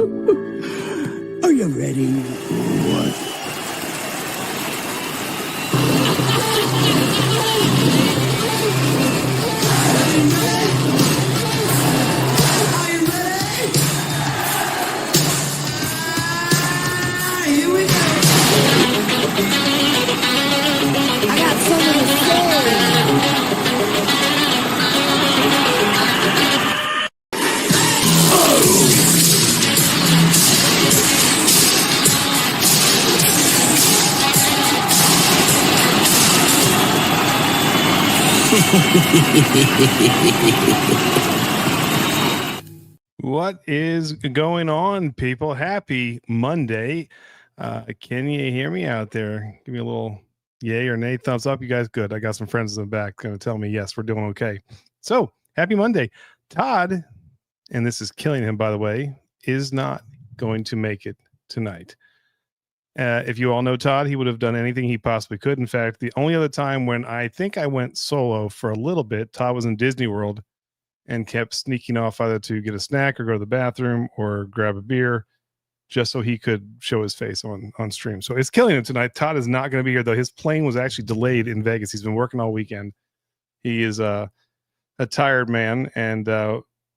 Are you ready? What? What is going on, people? Happy Monday. Can you hear me out there? Give me a little yay or nay, thumbs up. You guys good? I got some friends in the back going to tell me, yes, we're doing okay. So, happy Monday. Todd, and this is killing him, by the way, is not going to make it tonight. If you all know Todd, he would have done anything he possibly could. In fact, the only other time when I think I went solo for a little bit, Todd was in Disney World and kept sneaking off either to get a snack or go to the bathroom or grab a beer just so he could show his face on stream. So it's killing him tonight. Todd is not going to be here, though. His plane was actually delayed in Vegas. He's been working all weekend. He is a tired man and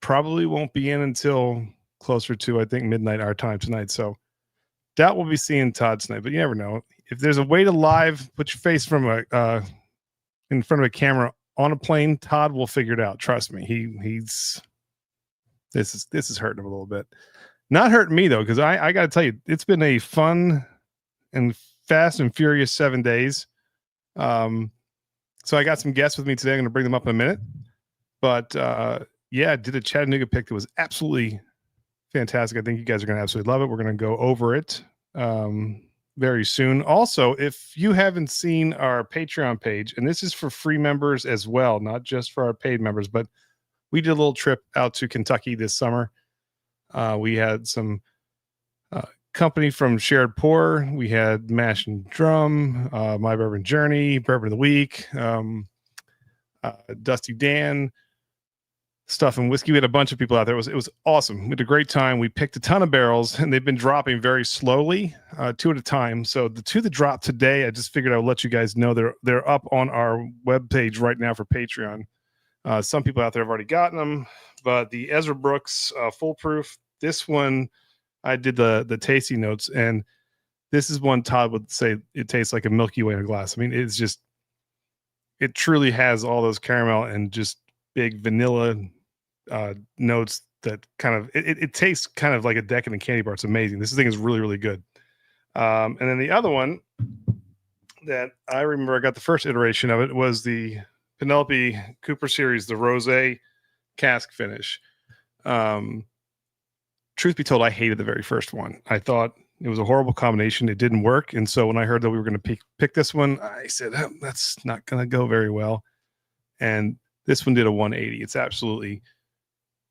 probably won't be in until closer to, I think, midnight our time tonight. So doubt we'll be seeing Todd tonight, but you never know. If there's a way to live put your face from in front of a camera on a plane, Todd will figure it out. Trust me. He's this is hurting him a little bit. Not hurting me though, because I got to tell you, it's been a fun and fast and furious 7 days. So I got some guests with me today. I'm going to bring them up in a minute. But yeah, I did a Chattanooga pick that was absolutely fantastic. I think you guys are going to absolutely love it. We're going to go over it very soon. Also, if you haven't seen our Patreon page, and this is for free members as well, not just for our paid members, but we did a little trip out to Kentucky this summer. We had some company from Shared Pour. We had Mash and Drum, My Bourbon Journey, Bourbon of the Week, Dusty Dan, Stuff and Whiskey. We had a bunch of people out there. It was awesome. We had a great time. We picked a ton of barrels, and they've been dropping very slowly, 2 at a time. So the 2 that dropped today, I just figured I would let you guys know they're up on our webpage right now for Patreon. Some people out there have already gotten them, but the Ezra Brooks Foolproof, this one, I did the tasting notes, and this is one Todd would say it tastes like a Milky Way in a glass. I mean, it truly has all those caramel and just big vanilla notes that kind of it tastes kind of like a decadent candy bar. It's amazing. This thing is really, really good. And then the other one that I remember I got the first iteration of it was the Penelope Cooper series, the Rosé cask finish. Truth be told, I hated the very first one. I thought it was a horrible combination. It didn't work. And so when I heard that we were going to pick this one, I said, that's not going to go very well. And this one did a 180. It's absolutely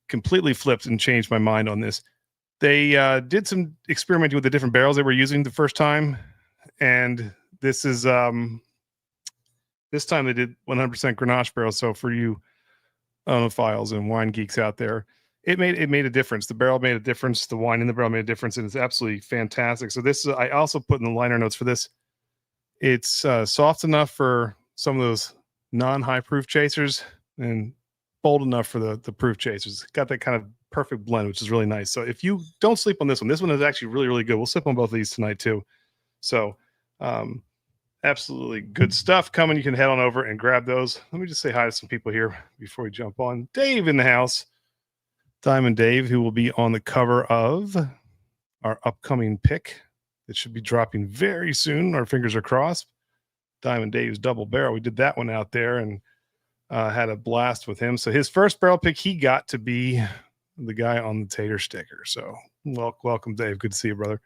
completely flipped and changed my mind on this. They did some experimenting with the different barrels they were using the first time. And this is, this time they did 100% Grenache barrels. So for you onophiles and wine geeks out there, it made a difference. The barrel made a difference. The wine in the barrel made a difference. And it's absolutely fantastic. So this is, I also put in the liner notes for this. It's soft enough for some of those non-high proof chasers and bold enough for the proof chasers. It's got that kind of perfect blend, which is really nice. So if you don't sleep on this one is actually really, really good. We'll sip on both of these tonight too. So absolutely good stuff coming. You can head on over and grab those. Let me just say hi to some people here before we jump on. Dave in the house. Diamond Dave, who will be on the cover of our upcoming pick. It should be dropping very soon. Our fingers are crossed. Diamond Dave's double barrel. We did that one out there and had a blast with him. So his first barrel pick, he got to be the guy on the tater sticker. So welcome, Dave. Good to see you, brother.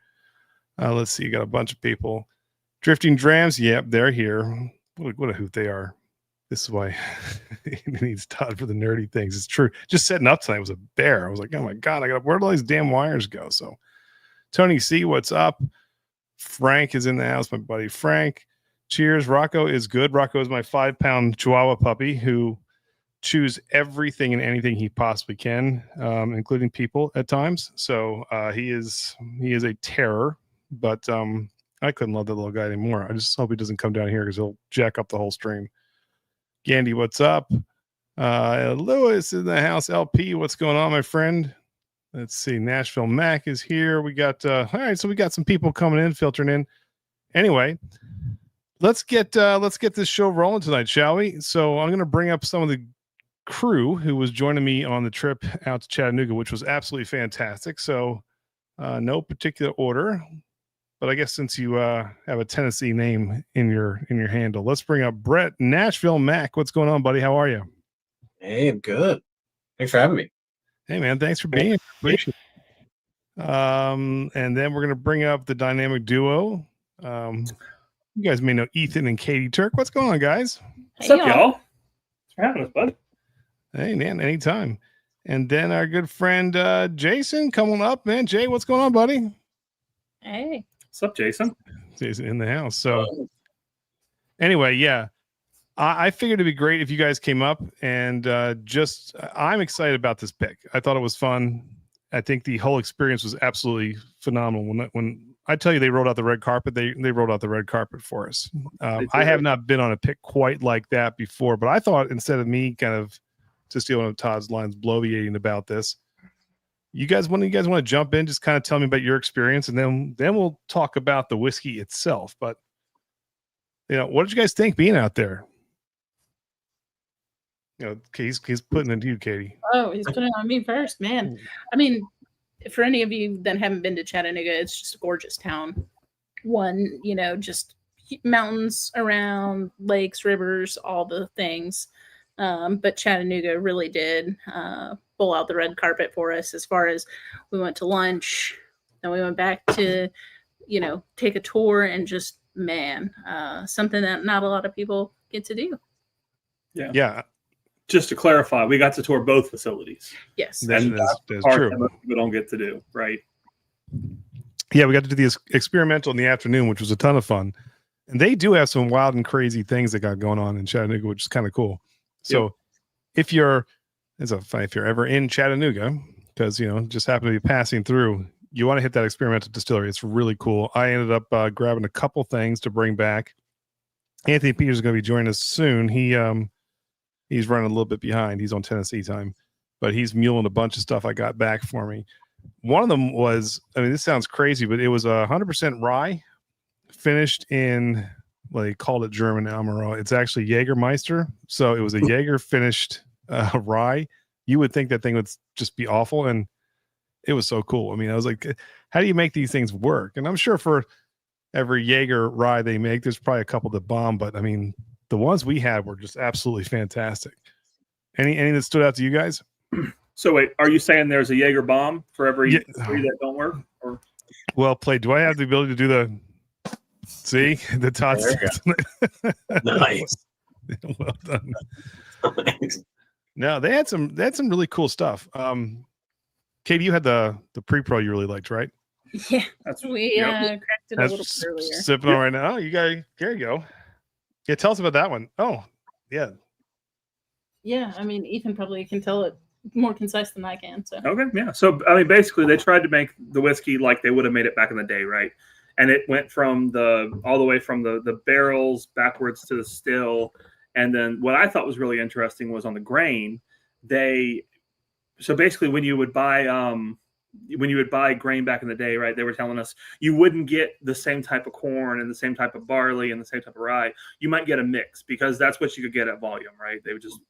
Let's see. You got a bunch of people. Drifting Drams. Yep, they're here. What a hoot they are. This is why he needs Todd for the nerdy things. It's true. Just setting up tonight was a bear. I was like, oh my God, where do all these damn wires go? So Tony C, what's up? Frank is in the house, my buddy Frank. Cheers. Rocco is good. Rocco is my 5-pound Chihuahua puppy who choose everything and anything he possibly can, including people at times. So he is a terror, but I couldn't love that little guy anymore. I just hope he doesn't come down here because he'll jack up the whole stream. Gandhi, what's up? Lewis in the house. LP, what's going on, my friend? Let's see. Nashville Mac is here. We got all right. So we got some people coming in, filtering in. Anyway, let's get this show rolling tonight, shall we? So I'm going to bring up some of the crew who was joining me on the trip out to Chattanooga, which was absolutely fantastic. So no particular order, but I guess since you have a Tennessee name in your handle, let's bring up Brett, Nashville Mac. What's going on, buddy? How are you? Hey, I'm good. Thanks for having me. Hey, man, thanks for being here. And then we're gonna bring up the dynamic duo. You guys may know Ethan and Katie Turk. What's going on, guys? What's up, y'all? Thanks for having us, bud. Hey, man, anytime. And then our good friend Jason coming up, man. Jay, what's going on, buddy? Hey. What's up, Jason? Jason in the house. So anyway, yeah, I figured it'd be great if you guys came up and I'm excited about this pick. I thought it was fun. I think the whole experience was absolutely phenomenal. When I tell you they rolled out the red carpet, they rolled out the red carpet for us. I have not been on a pick quite like that before, but I thought instead of me kind of, to steal one of Todd's lines, bloviating about this, you guys want to jump in, just kind of tell me about your experience, and then we'll talk about the whiskey itself. But what did you guys think being out there? He's putting it to you, Katie. Oh, he's putting it on me first, man. I mean, for any of you that haven't been to Chattanooga, it's just a gorgeous town. One, just mountains around, lakes, rivers, all the things. But Chattanooga really did pull out the red carpet for us, as far as we went to lunch, then we went back to, take a tour, and just, something that not a lot of people get to do. Yeah. Just to clarify, we got to tour both facilities. Yes. That's part true. that most people don't get to do, right? Yeah, we got to do the experimental in the afternoon, which was a ton of fun. And they do have some wild and crazy things that got going on in Chattanooga, which is kind of cool. So if you're ever in Chattanooga, because just happen to be passing through, you want to hit that experimental distillery. It's really cool. I ended up grabbing a couple things to bring back. Anthony Peters is going to be joining us soon. He's running a little bit behind. He's on Tennessee time, but he's muling a bunch of stuff I got back for me. One of them was, this sounds crazy, but it was 100% rye, finished in, well, they called it German Amaro. It's actually Jägermeister. So it was a Jaeger finished rye. You would think that thing would just be awful, and it was so cool. I was like, how do you make these things work? And I'm sure for every Jaeger rye they make, there's probably a couple that bomb, but the ones we had were just absolutely fantastic. Any that stood out to you guys? So wait, are you saying there's a Jaeger bomb for every three that don't work? Or? Well played. Do I have the ability to do the Todd? Nice. Well done. Nice. No, they had some really cool stuff. Katie, you had the pre-pro you really liked, right? Yeah, we cracked it a little bit earlier. Sipping on right now. Oh, you guys, there you go. Yeah, tell us about that one. Oh, yeah. Yeah, Ethan probably can tell it more concise than I can. So okay, yeah. So basically, they tried to make the whiskey like they would have made it back in the day, right? And it went from all the way from the barrels backwards to the still. And then what I thought was really interesting was on the grain. So basically, when you would buy grain back in the day, right, they were telling us you wouldn't get the same type of corn and the same type of barley and the same type of rye. You might get a mix, because that's what you could get at volume, right?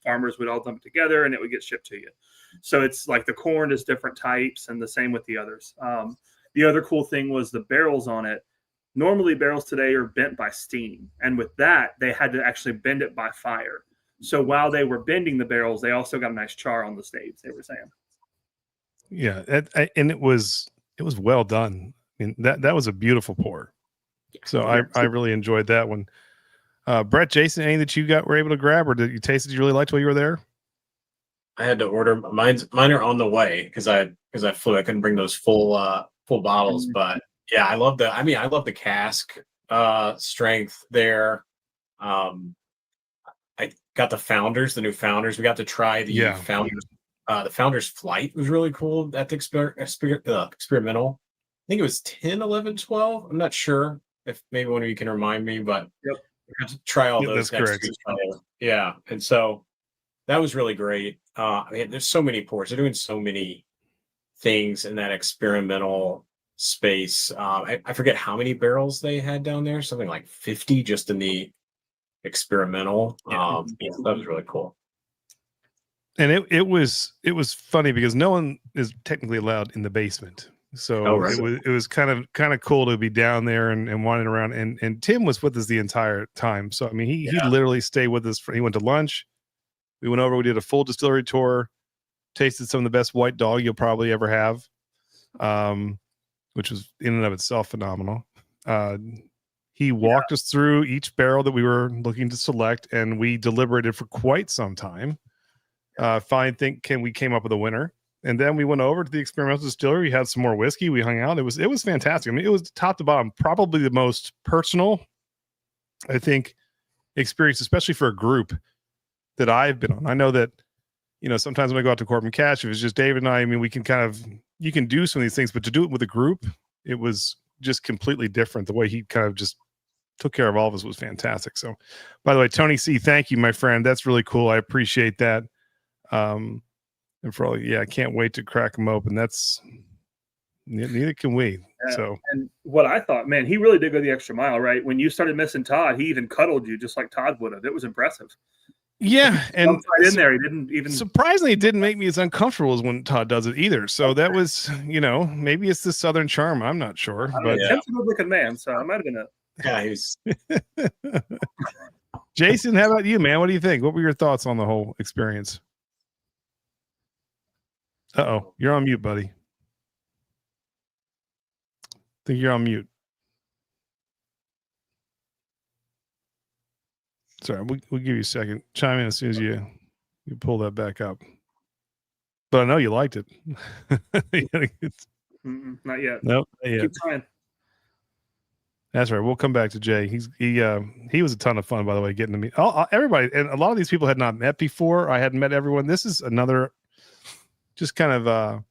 Farmers would all dump it together and it would get shipped to you. So it's like the corn is different types, and the same with the others. The other cool thing was the barrels on it. Normally barrels today are bent by steam, and with that they had to actually bend it by fire. So while they were bending the barrels, they also got a nice char on the staves, they were saying. Yeah, and it was well done. That was a beautiful pour. So I really enjoyed that one. Brett, Jason, any that you were able to grab, or did you taste that you really liked while you were there? I had to order mine are on the way because I flew. I couldn't bring those full bottles, but yeah, I love the cask strength there. I got the new founders. We got to try the founders. The founders flight was really cool at the experimental. I think it was 10, 11, 12. I'm not sure if maybe one of you can remind me, but we got to try all those next to each other. Yeah, and so that was really great. There's so many ports. They're doing so many things in that experimental space. I forget how many barrels they had down there. Something like 50 just in the experimental. That was really cool. And it was funny because no one is technically allowed in the basement. So it was kind of cool to be down there and wandering around. And Tim was with us the entire time. So I mean, he literally stayed with us. He went to lunch. We went over. We did a full distillery tour. Tasted some of the best white dog you'll probably ever have, which was in and of itself phenomenal. He walked us through each barrel that we were looking to select, and we deliberated for quite some time. We came up with a winner, and then we went over to the experimental distillery. We had some more whiskey. We hung out. It was fantastic. I mean, it was top to bottom, probably the most personal, I think, experience, especially for a group that I've been on. I know that, sometimes when I go out to Corbin Cash, if it's just David and I mean, we can you can do some of these things, but to do it with a group, it was just completely different. The way he kind of just took care of all of us was fantastic. So, by the way, Tony C, thank you, my friend. That's really cool. I appreciate that. And for all, I can't wait to crack them open. Neither can we. So, and what I thought, man, he really did go the extra mile, right? When you started missing Todd, he even cuddled you just like Todd would have. It was impressive. Yeah, and right in there, he didn't even. Surprisingly, it didn't make me as uncomfortable as when Todd does it either. So that was, maybe it's the Southern charm. I'm not sure, but Tim's a good-looking man, so I might have been it. Yeah, he's. Jason, how about you, man? What do you think? What were your thoughts on the whole experience? Uh-oh, you're on mute, buddy. I think you're on mute. Sorry, we'll give you a second. Chime in as soon as you pull that back up. But I know you liked it. Not yet. Nope. Not yet. Keep trying. That's right. We'll come back to Jay. He was a ton of fun, by the way, getting to meet everybody. And a lot of these people had not met before. I hadn't met everyone. This is another just kind of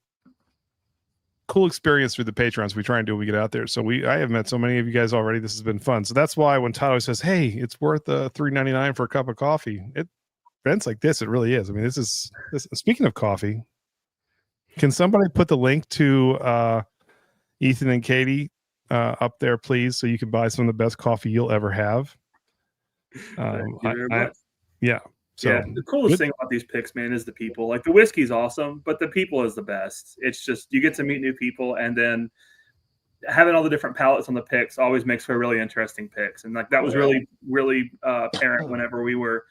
cool experience through the Patreons we try and do when we get out there. So I have met so many of you guys already. This has been fun. So that's why when Todd says, "Hey, it's worth $3.99 for a cup of coffee," events like this, it really is. I mean, this. Speaking of coffee, can somebody put the link to Ethan and Katie up there, please, so you can buy some of the best coffee you'll ever have? Yeah. So the coolest thing about these picks, man, is the people. Like, the whiskey's awesome, but the people is the best. It's just, you get to meet new people, and then having all the different palettes on the picks always makes for really interesting picks. And like, that was really, really apparent whenever we were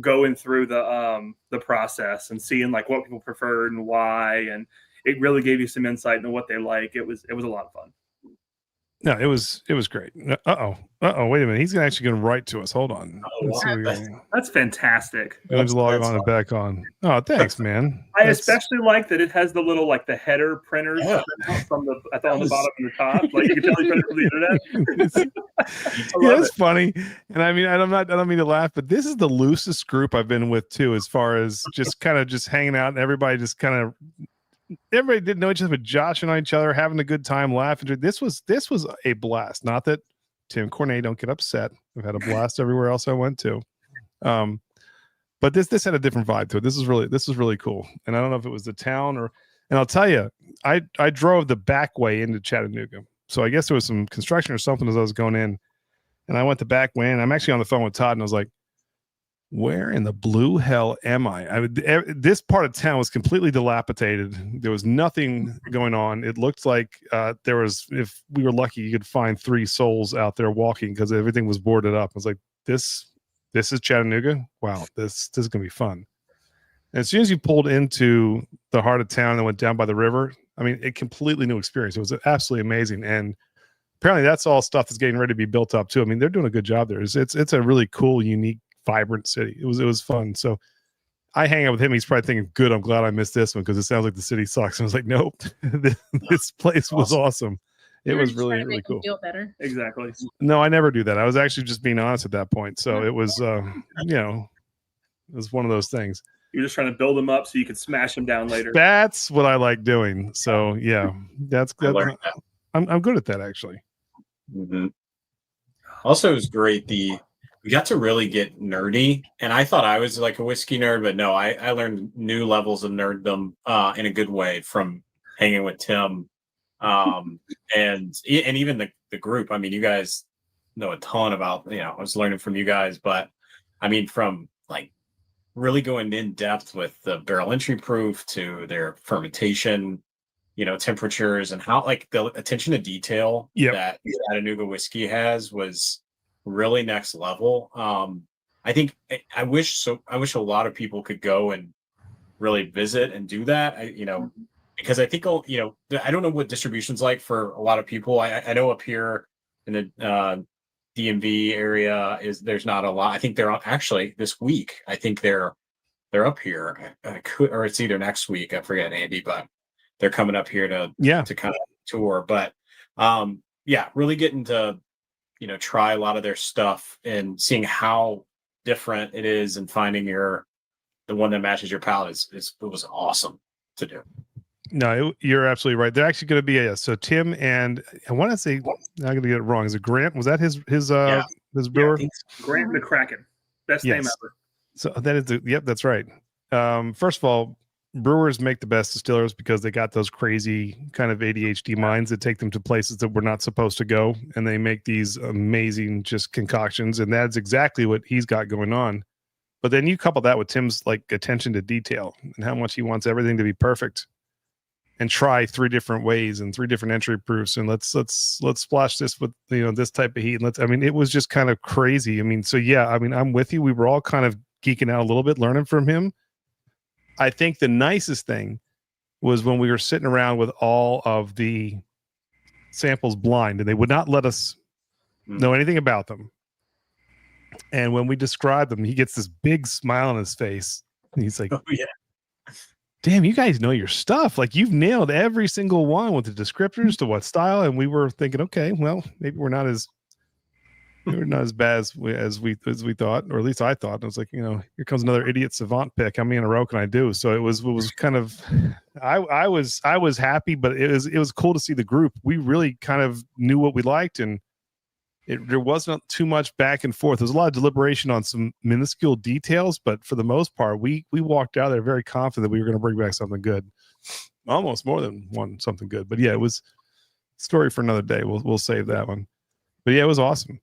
going through the process and seeing like what people preferred and why, and it really gave you some insight into what they like. It was a lot of fun. No, it was great. Wait a minute. He's actually going to write to us. Hold on. That's fantastic. Let's log on and back on. Oh, thanks, man. I especially like that it has the little like the header printers from the on the bottom and the top. Like, you can tell he printed from the internet. It's funny. And I mean, I don't mean to laugh, but this is the loosest group I've been with too, as far as just kind of just hanging out and everybody didn't know each other, but joshing on each other, having a good time, laughing. This was a blast. Not that Tim Cornet, don't get upset. I've had a blast everywhere else I went to. But this had a different vibe to it. This is really cool. And I don't know if it was the town and I'll tell you, I drove the back way into Chattanooga. So I guess there was some construction or something as I was going in, and I went the back way, and I'm actually on the phone with Todd, and I was like, where in the blue hell am I? This part of town was completely dilapidated. There was nothing going on. It looked like there was, if we were lucky, you could find 3 souls out there walking because everything was boarded up. I was like, this is Chattanooga? Wow, this is going to be fun. And as soon as you pulled into the heart of town and went down by the river, I mean, a completely new experience. It was absolutely amazing. And apparently that's all stuff that's getting ready to be built up too. I mean, they're doing a good job there. It's a really cool, unique, vibrant city. It was fun. So I hang out with him. He's probably thinking, good, I'm glad I missed this one because it sounds like the city sucks. And I was like, nope, this place was awesome. It was really, really cool. Feel better. Exactly. No, I never do that. I was actually just being honest at that point. So it was, was one of those things. You're just trying to build them up so you can smash them down later. That's what I like doing. So yeah, that's good. I'm good at that actually. Mm-hmm. Also, it was great. We got to really get nerdy, and I thought I was like a whiskey nerd, but no, I learned new levels of nerddom in a good way from hanging with Tim, and even the group. I mean, you guys know a ton about, I was learning from you guys, but I mean, from like really going in depth with the barrel entry proof to their fermentation, temperatures, and how like the attention to detail that Chattanooga whiskey has was really next level. I think I wish a lot of people could go and really visit and do that. Because I think I don't know what distribution's like for a lot of people. I know up here in the DMV area there's not a lot. I think they're actually this week. I think they're up here, or it's either next week. I forget, Andy, but they're coming up here to kind of tour. But really getting to try a lot of their stuff and seeing how different it is, and finding the one that matches your palate it was awesome to do. No, you're absolutely right. They're actually going to be so Tim, and I want to say, I'm going to get it wrong. Is it Grant? Was that his brewer? Grant McCracken. Best name ever. So that is that's right. First of all, brewers make the best distillers because they got those crazy kind of ADHD minds that take them to places that we're not supposed to go, and they make these amazing just concoctions, and that's exactly what he's got going on. But then you couple that with Tim's like attention to detail and how much he wants everything to be perfect, and try 3 different ways and 3 different entry proofs, and let's splash this with this type of heat, and it was just kind of crazy. So I'm with you. We were all kind of geeking out a little bit, learning from him. I think the nicest thing was when we were sitting around with all of the samples blind, and they would not let us know anything about them. And when we describe them, he gets this big smile on his face, and he's like, "Oh yeah, damn, you guys know your stuff. Like, you've nailed every single one with the descriptors to what style." And we were thinking, okay, well, maybe we're not as bad as we thought, or at least I thought. And I was like, here comes another idiot savant pick. How many in a row can I do? So it was kind of, I was happy, but it was cool to see the group. We really kind of knew what we liked, and there wasn't too much back and forth. There was a lot of deliberation on some minuscule details, but for the most part, we walked out there very confident that we were going to bring back something good, almost more than something good. But yeah, it was a story for another day. We'll save that one. But yeah, it was awesome.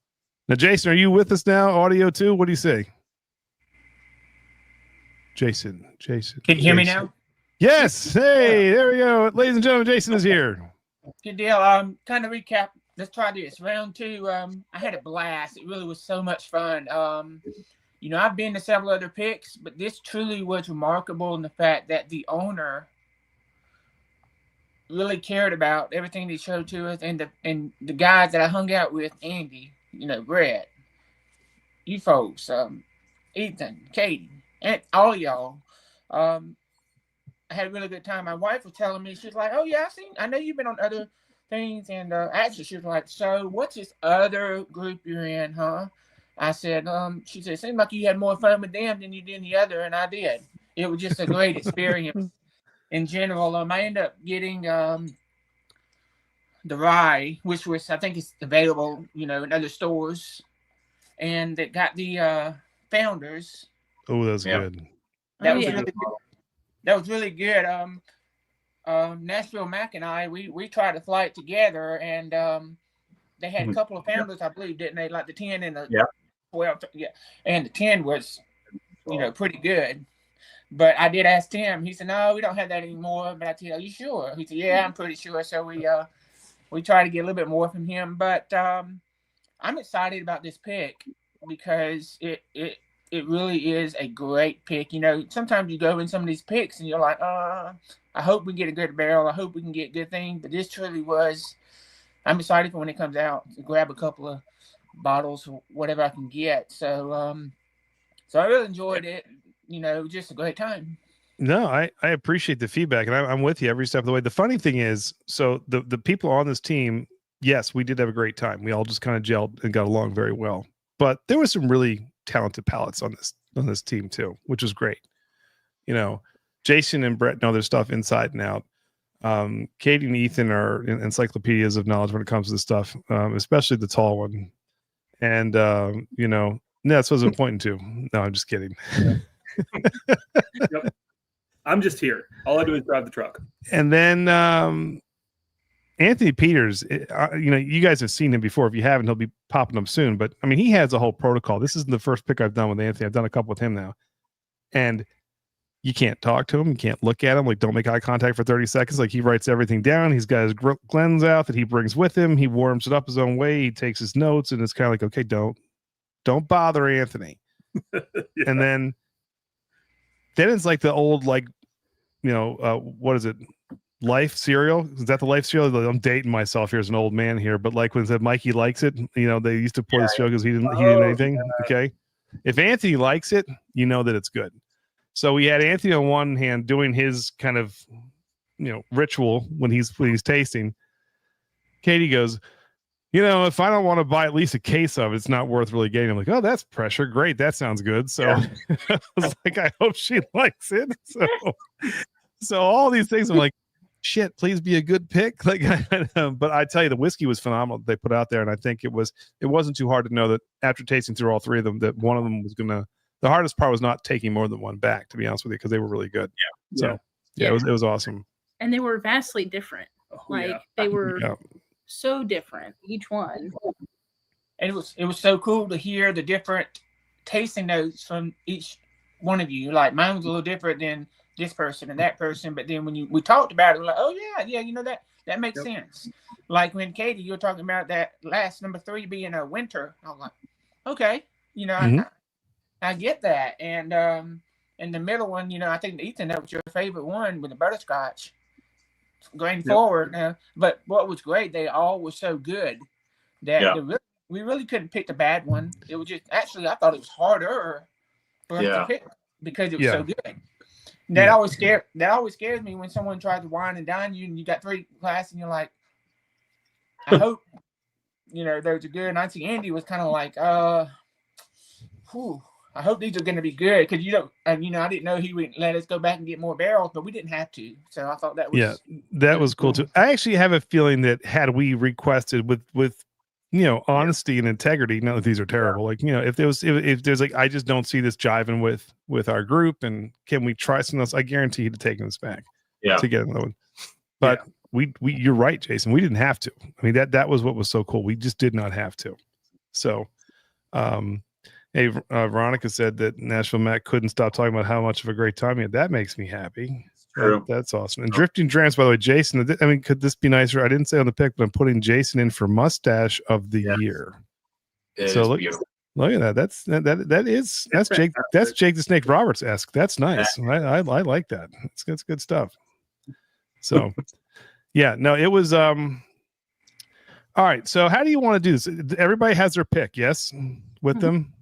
Now, Jason, are you with us now? Audio too? What do you say? Jason. Can you hear me now? Yes. Hey, there we go. Ladies and gentlemen, Jason is here. Good deal. Kind of recap. Let's try this. Round 2, I had a blast. It really was so much fun. I've been to several other picks, but this truly was remarkable in the fact that the owner really cared about everything they showed to us, and the guys that I hung out with, Andy, Brett, you folks, Ethan, Katie, and all y'all. I had a really good time. My wife was telling me, she's like, "Oh yeah, I know you've been on other things," and actually she was like, "So what's this other group you're in, huh?" I said, she said, "It seemed like you had more fun with them than you did the other," and I did. It was just a great experience in general. I ended up getting the rye, which was, I think it's available, in other stores, and it got the founders. Oh, that's good. That was really good. Nashville Mac and I, we tried to fly it together, and they had a couple of founders, I believe, didn't they? Like the 10 and the 12. Yeah, and the 10 was, pretty good. But I did ask Tim. He said, "No, we don't have that anymore." But I said, "Are you sure?" He said, "Yeah, I'm pretty sure." So we try to get a little bit more from him. But I'm excited about this pick because it really is a great pick. Sometimes you go in some of these picks and you're like, I hope we get a good barrel. I hope we can get good things. But this truly was. I'm excited for when it comes out to grab a couple of bottles or whatever I can get. So I really enjoyed it. Just a great time. No, I appreciate the feedback, and I'm with you every step of the way. The funny thing is, so the people on this team, yes, we did have a great time. We all just kind of gelled and got along very well. But there was some really talented palates on on this team too, which is great. You know, Jason and Brett know their stuff inside and out. Katie and Ethan are encyclopedias of knowledge when it comes to this stuff, especially the tall one. And you know, that's what I was pointing to. No, I'm just kidding. Yep. I'm just here. All I do is drive the truck. And then Anthony Peters, you know, you guys have seen him before. If you haven't, he'll be popping up soon. But I mean, he has a whole protocol. This isn't the first pick I've done with Anthony. I've done a couple with him now. And you can't talk to him. You can't look at him. Like, don't make eye contact for 30 seconds. Like, he writes everything down. He's got his Glens out that he brings with him. He warms it up his own way. He takes his notes, and it's kind of like, okay, don't bother Anthony. Yeah. And then it's like the old, like, you know, what is it? Life cereal? Is that the Life cereal? I'm dating myself here as an old man here, but like when it said Mikey likes it, you know, they used to pour the show because he didn't anything. God. Okay. If Anthony likes it, you know that it's good. So we had Anthony on one hand doing his kind of, you know, ritual when he's tasting. Katie goes, you know, if I don't want to buy at least a case of it, it's not worth really getting. I'm like, oh, that's pressure. Great. That sounds good. So I was like, I hope she likes it. So all these things, I'm like, shit, please be a good pick. Like, but I tell you, the whiskey was phenomenal that they put out there. And I think it wasn't too hard to know that after tasting through all three of them, that one of them was the hardest part was not taking more than one back, to be honest with you, because they were really good. Yeah. So yeah, it was awesome. And they were vastly different. They were so different, each one. And it was so cool to hear the different tasting notes from each one of you. Like, mine was a little different than this person and that person, but then when we talked about it, we're like, oh yeah, you know, that makes sense. Like when Katie, you were talking about that last number 3 being a winter, I was like, okay, you know, I get that. And the middle one, you know, I think Ethan, that was your favorite one with the butterscotch going forward. But what was great, they all were so good that we really couldn't pick the bad one. It was just, actually, I thought it was harder for us to pick because it was so good. That always scares me when someone tries to wine and dine you and you got 3 glasses and you're like, I hope, you know, those are good. And I see Andy was kind of like, I hope these are going to be good, because I didn't know he would let us go back and get more barrels, but we didn't have to. So I thought that was that was cool too. I actually have a feeling that had we requested with you know, honesty and integrity, none of these are terrible. Like, you know, if there's like, I just don't see this jiving with our group, and can we try something else? I guarantee you to take this back to get another one. But we you're right, Jason. We didn't have to. I mean, that was what was so cool. We just did not have to. So, hey, Veronica said that Nashville Mac couldn't stop talking about how much of a great time he had. That makes me happy. That's awesome. And Drifting Drams, by the way, Jason, I mean, could this be nicer? I didn't say on the pick, but I'm putting Jason in for mustache of the year. So look at that. That's Jake. That's Jake the Snake Roberts-esque. That's nice. I like that. It's good stuff. So yeah, no, it was all right. So how do you want to do this? Everybody has their pick, yes, with them.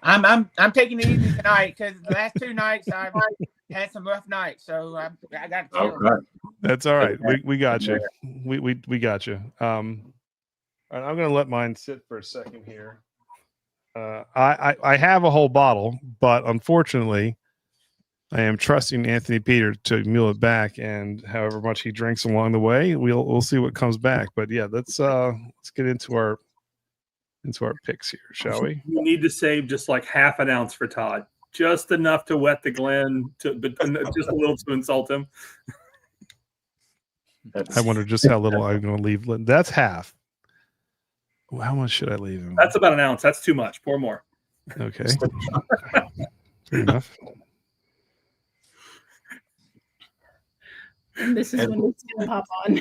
I'm taking it easy tonight because the last 2 nights I've had some rough nights, so I got to chill. Okay. That's all right. We got you. We got you. All right, I'm gonna let mine sit for a second here. I have a whole bottle, but unfortunately, I am trusting Anthony Peter to mule it back, and however much he drinks along the way, we'll see what comes back. But yeah, let's get into our picks here, shall we? You need to save just like half an ounce for Todd, just enough to wet the Glen, but just a little to insult him. I wonder just how little I'm going to leave. That's half. How much should I leave him? That's about an ounce. That's too much. Pour more. Okay. Fair enough. And this is when it's going to pop on.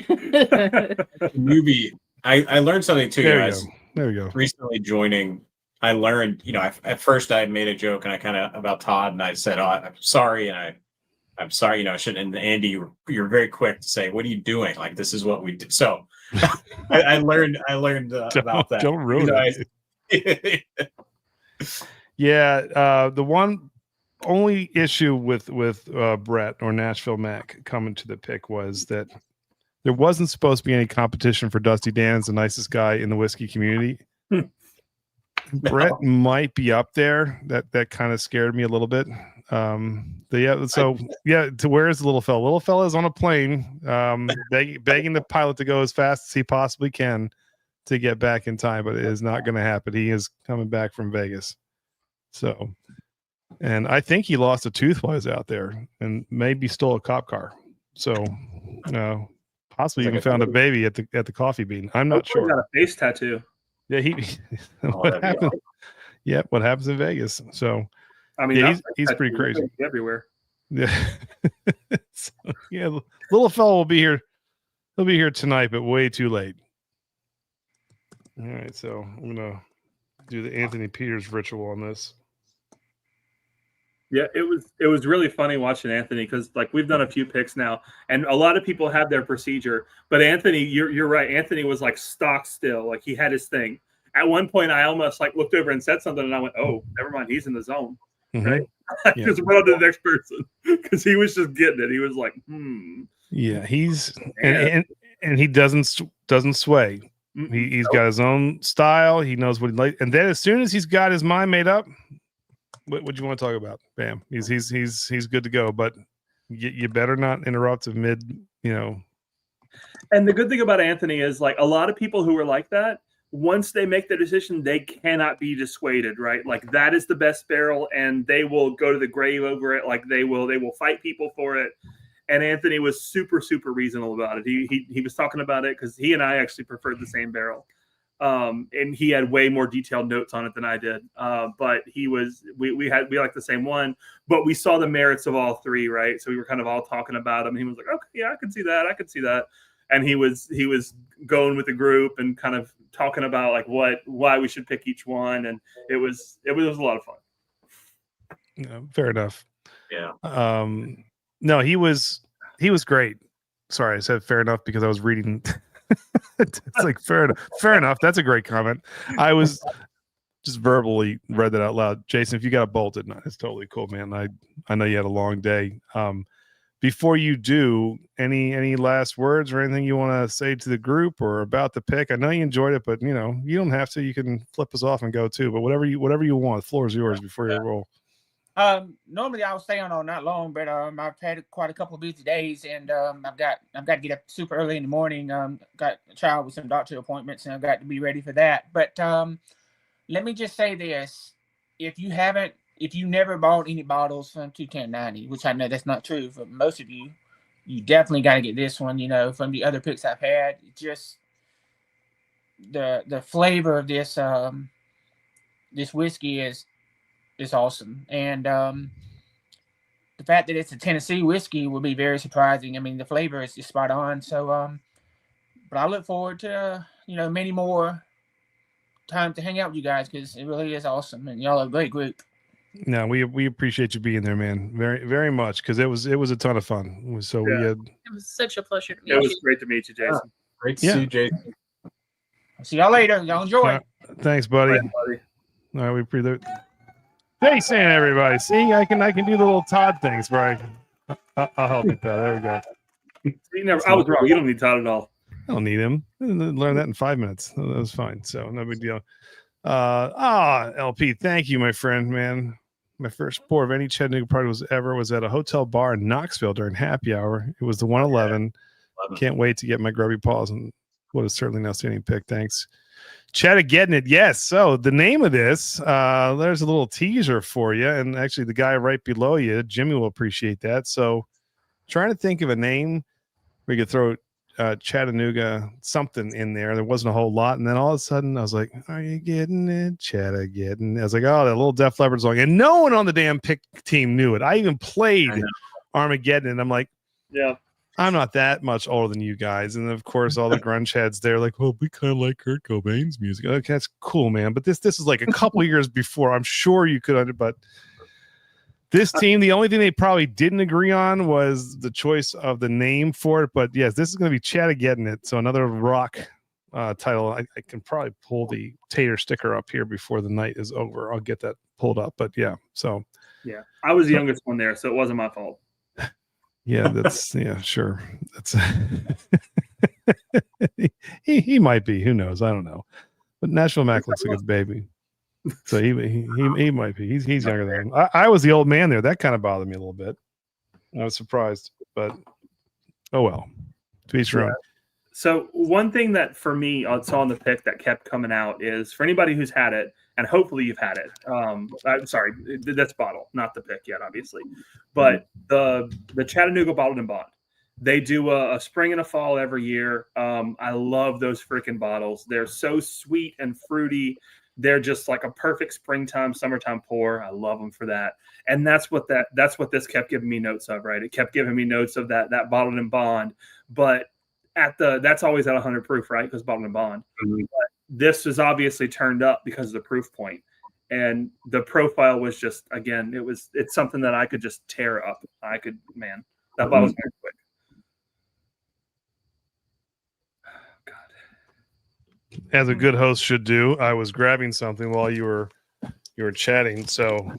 Newbie. I learned something too, guys. There we go. Recently joining, I learned, you know, at first I made a joke and I kind of about Todd, and I said, "Oh, I'm sorry," and I'm sorry, you know, I shouldn't. And Andy, you're very quick to say, "What are you doing? Like, this is what we do." So I learned about that. Don't ruin it. Yeah, the one only issue with Brett or Nashville Mac coming to the pick was that there wasn't supposed to be any competition for Dusty Dan as the nicest guy in the whiskey community. Brett might be up there. That kind of scared me a little bit. To where is the little fella? Little fella is on a plane, begging the pilot to go as fast as he possibly can to get back in time, but it is not going to happen. He is coming back from Vegas. So, and I think he lost a tooth while he was out there, and maybe stole a cop car. So, possibly even found a baby at the coffee bean. I'm not sure. He got a face tattoo. Yeah, what happened? Yeah, what happens in Vegas? So, I mean, yeah, he's pretty crazy everywhere. Yeah, so, yeah. Little fellow will be here. He'll be here tonight, but way too late. All right, so I'm gonna do the Anthony Peters ritual on this. Yeah, it was really funny watching Anthony because like we've done a few picks now, and a lot of people have their procedure. But Anthony, you're right. Anthony was like stock still, like he had his thing. At one point, I almost like looked over and said something, and I went, "Oh, never mind, he's in the zone." Mm-hmm. Right? I just went on to the next person because he was just getting it. He was like, Yeah, he's and he doesn't sway. He's got his own style. He knows what he likes, and then as soon as he's got his mind made up. What do you want to talk about? Bam. He's good to go, but you better not interrupt mid, And the good thing about Anthony is like a lot of people who are like that, once they make the decision, they cannot be dissuaded, right? Like that is the best barrel and they will go to the grave over it. Like they will fight people for it. And Anthony was super, super reasonable about it. He was talking about it because he and I actually preferred the same barrel. And he had way more detailed notes on it than I did. But we liked the same one, but we saw the merits of all three, right? So we were kind of all talking about them. He was like, okay, yeah, I could see that. I could see that. And he was going with the group and kind of talking about like why we should pick each one. And it was a lot of fun. Yeah, fair enough. Yeah. No, he was great. Sorry, I said fair enough because I was reading. It's like fair enough. That's a great comment. I was just verbally read that out loud. Jason, if you got a bolted, no, it's totally cool, man. I know you had a long day. Before you do, any last words or anything you want to say to the group or about the pick? I know you enjoyed it, but you don't have to. You can flip us off and go too. But whatever you want, the floor is yours before you roll. Normally I would stay on all night long, but I've had quite a couple of busy days, and I've got to get up super early in the morning. Got a child with some doctor appointments, and I've got to be ready for that. But let me just say this: if you never bought any bottles from 2TEN90, which I know that's not true for most of you, you definitely got to get this one. From the other picks I've had, just the flavor of this this whiskey is awesome, and the fact that it's a Tennessee whiskey will be very surprising. I mean, the flavor is just spot on. So, but I look forward to many more time to hang out with you guys because it really is awesome, and y'all are a great group. No, we appreciate you being there, man, very very much because it was a ton of fun. So it was such a pleasure to meet you. It was great to meet you, Jason. Great to see you, Jason. See y'all later. Y'all enjoy. Thanks, buddy. Bye, buddy. All right, we appreciate it. Thanks, everybody. See, I can do the little Todd things, Brian. I'll help you, Todd. There we go. I was wrong. You don't need Todd at all. I don't need him. I learned that in 5 minutes. That was fine. So no big deal. LP, thank you, my friend, man. My first pour of any Chattanooga party was at a hotel bar in Knoxville during happy hour. It was the 111. Can't wait to get my grubby paws and what is certainly an outstanding pick. Thanks. Chatta getting it. Yes. So the name of this, there's a little teaser for you. And actually the guy right below you, Jimmy, will appreciate that. So trying to think of a name we could throw Chattanooga something in there. There wasn't a whole lot. And then all of a sudden I was like, are you getting it? Chatta getting it. I was like, oh, that little Def Leppard song. And no one on the damn pick team knew it. I even played Armageddon. And I'm like, yeah. I'm not that much older than you guys. And of course, all the grunge heads, they're like, well, we kind of like Kurt Cobain's music. Okay, that's cool, man. But this is like a couple years before. I'm sure you could, but this team, the only thing they probably didn't agree on was the choice of the name for it. But yes, this is going to be Chatta Getting It. So another rock title. I can probably pull the Tater sticker up here before the night is over. I'll get that pulled up. But yeah, so. Yeah, I was the youngest one there, so it wasn't my fault. Yeah, that's sure. That's he might be. Who knows? I don't know. But Nashville Mac looks like a baby. So he might be. He's younger than him. I was the old man there. That kind of bothered me a little bit. I was surprised, but oh well. To each their own. So one thing that for me, I saw on the pick that kept coming out is for anybody who's had it, and hopefully you've had it. I'm sorry, that's bottle, not the pick yet, obviously. But the Chattanooga Bottled and Bond, they do a spring and a fall every year. I love those freaking bottles. They're so sweet and fruity. They're just like a perfect springtime, summertime pour. I love them for that. And that's what this kept giving me notes of, right? It kept giving me notes of that Bottled and Bond, but that's always at 100 proof, right? Because Bottled and Bond. Mm-hmm. But this was obviously turned up because of the proof point, and the profile was just, again, it's something that I could just tear up. That bottle's very quick. As a good host should do, I was grabbing something while you were chatting. So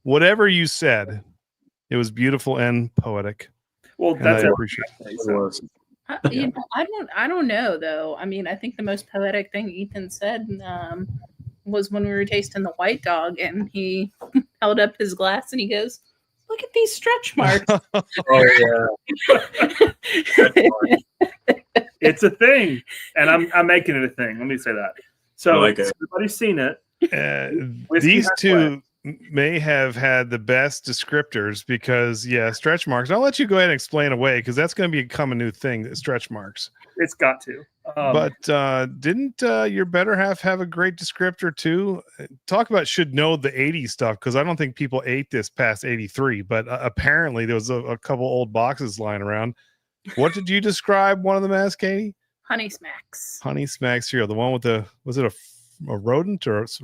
whatever you said, it was beautiful and poetic. Well, that's I appreciate it. I don't know though. I mean, I think the most poetic thing Ethan said was when we were tasting the White Dog, and he held up his glass and he goes, "Look at these stretch marks." Oh yeah. It's a thing, and I'm making it a thing. Let me say that. So everybody's seen it. These two may have had the best descriptors because, stretch marks. I'll let you go ahead and explain away because that's going to become a new thing, stretch marks. It's got to. But didn't your better half have a great descriptor too? Talk about should know the 80s stuff because I don't think people ate this past 83, but apparently there was a couple old boxes lying around. What did you describe one of them as, Katie? Honey Smacks. Honey Smacks cereal. The one with was it a rodent or it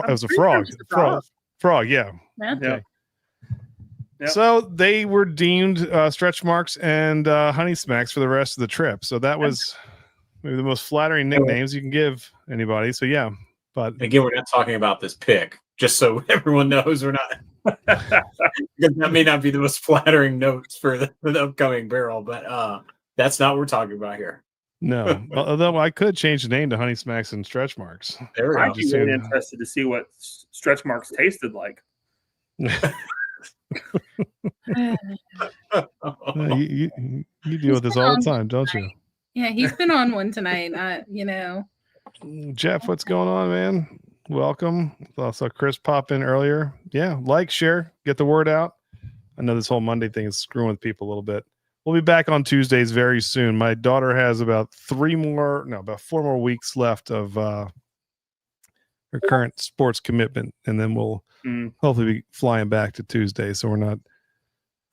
was a frog? Frog, yeah. Okay. Yep. So they were deemed stretch marks and Honey Smacks for the rest of the trip. So that was maybe the most flattering nicknames you can give anybody. So yeah, but again, we're not talking about this pick, just so everyone knows we're not. Because that may not be the most flattering notes for the upcoming barrel, but that's not what we're talking about here. No, although I could change the name to Honey Smacks and Stretch Marks. I'd be really interested to see what Stretch Marks tasted like. You deal with this all the time, don't you? Yeah, he's been on one tonight. Jeff, what's going on, man? Welcome. I saw Chris pop in earlier. Yeah, share, get the word out. I know this whole Monday thing is screwing with people a little bit. We'll be back on Tuesdays very soon. My daughter has about 4 more weeks left of her current sports commitment, and then we'll hopefully be flying back to Tuesday, so we're not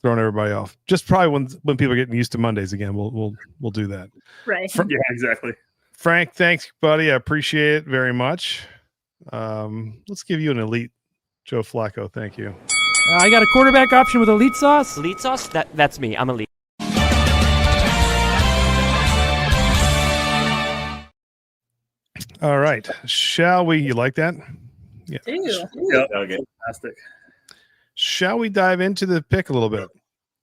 throwing everybody off. Just probably when people are getting used to Mondays again, we'll do that. Right. Yeah, exactly. Frank, thanks, buddy. I appreciate it very much. Let's give you an elite Joe Flacco. Thank you. I got a quarterback option with elite sauce. Elite sauce? That's me. I'm elite. All right. Shall we? You like that? Yeah. Yep. Fantastic. Shall we dive into the pick a little bit?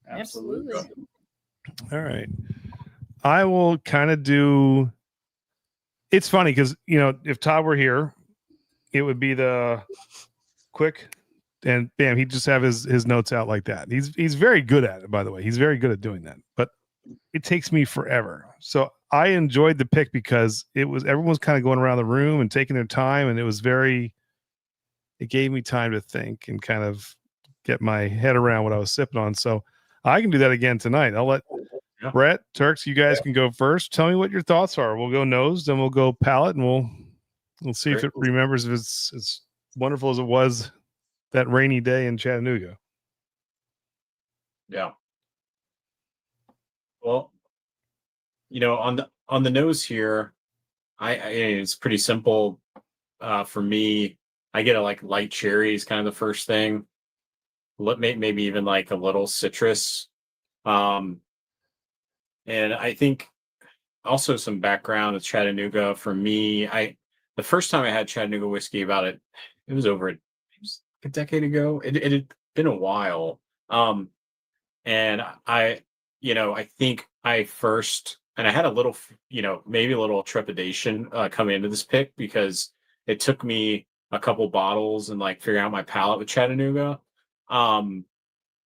Absolutely. All right. I will kind of do. It's funny because, if Todd were here, it would be the quick and bam, he'd just have his notes out like that. He's very good at it, by the way. He's very good at doing that, but it takes me forever. So I enjoyed the pick because everyone was kind of going around the room and taking their time, and it gave me time to think and kind of get my head around what I was sipping on. So I can do that again tonight. I'll let Brett, Turks, you guys can go first. Tell me what your thoughts are. We'll go nose, then we'll go palate, and we'll see if it remembers if it's as wonderful as it was that rainy day in Chattanooga. Yeah. Well, on the nose here, it's pretty simple. For me, I get light cherry is kind of the first thing. Maybe even like a little citrus. And I think also some background with Chattanooga for me. The first time I had Chattanooga whiskey it was over a decade ago. It had been a while. And I think I first, and I had a little, maybe a little trepidation coming into this pick because it took me a couple bottles and like figuring out my palate with Chattanooga,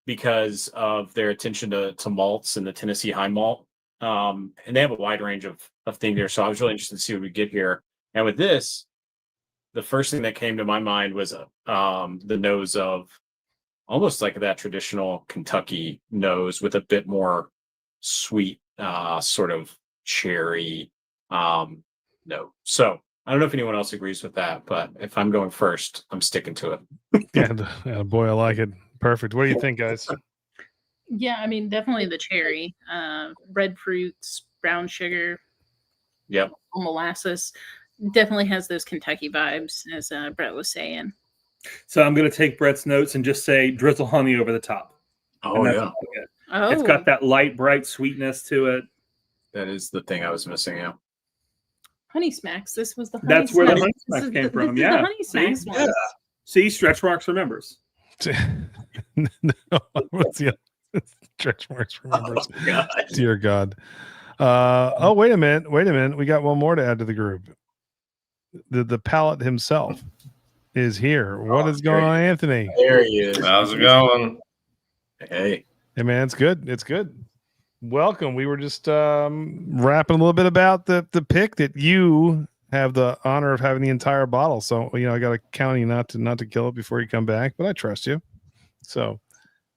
because of their attention to malts and the Tennessee high malt. And they have a wide range of things there. So I was really interested to see what we get here. And with this, the first thing that came to my mind was the nose of almost like that traditional Kentucky nose with a bit more sweet, sort of cherry note. So I don't know if anyone else agrees with that, but if I'm going first, I'm sticking to it. Yeah, boy, I like it. Perfect. What do you think, guys? Yeah, I mean, definitely the cherry, red fruits, brown sugar, Yep. molasses. Definitely has those Kentucky vibes, as Brett was saying. So I'm going to take Brett's notes and just say drizzle honey over the top. Oh, yeah. Oh, It's got that light, bright sweetness to it. That is the thing I was missing. Yeah. Honey Smacks. This was the honey That's where the smacks. honey This smacks is came the- from. this is Yeah. the honey smacks See? one. Yeah. See, Stretch Marks remembers. No, what's the stretch marks for members? Oh, God. Dear God. Oh, wait a minute. We got one more to add to the group. The palate himself is here. What is going on, Anthony? There he is. How's it going? Hey. Hey, man, it's good. It's good. Welcome. We were just rapping a little bit about the pick that you have the honor of having the entire bottle. So, I got to count you not to kill it before you come back, but I trust you. So,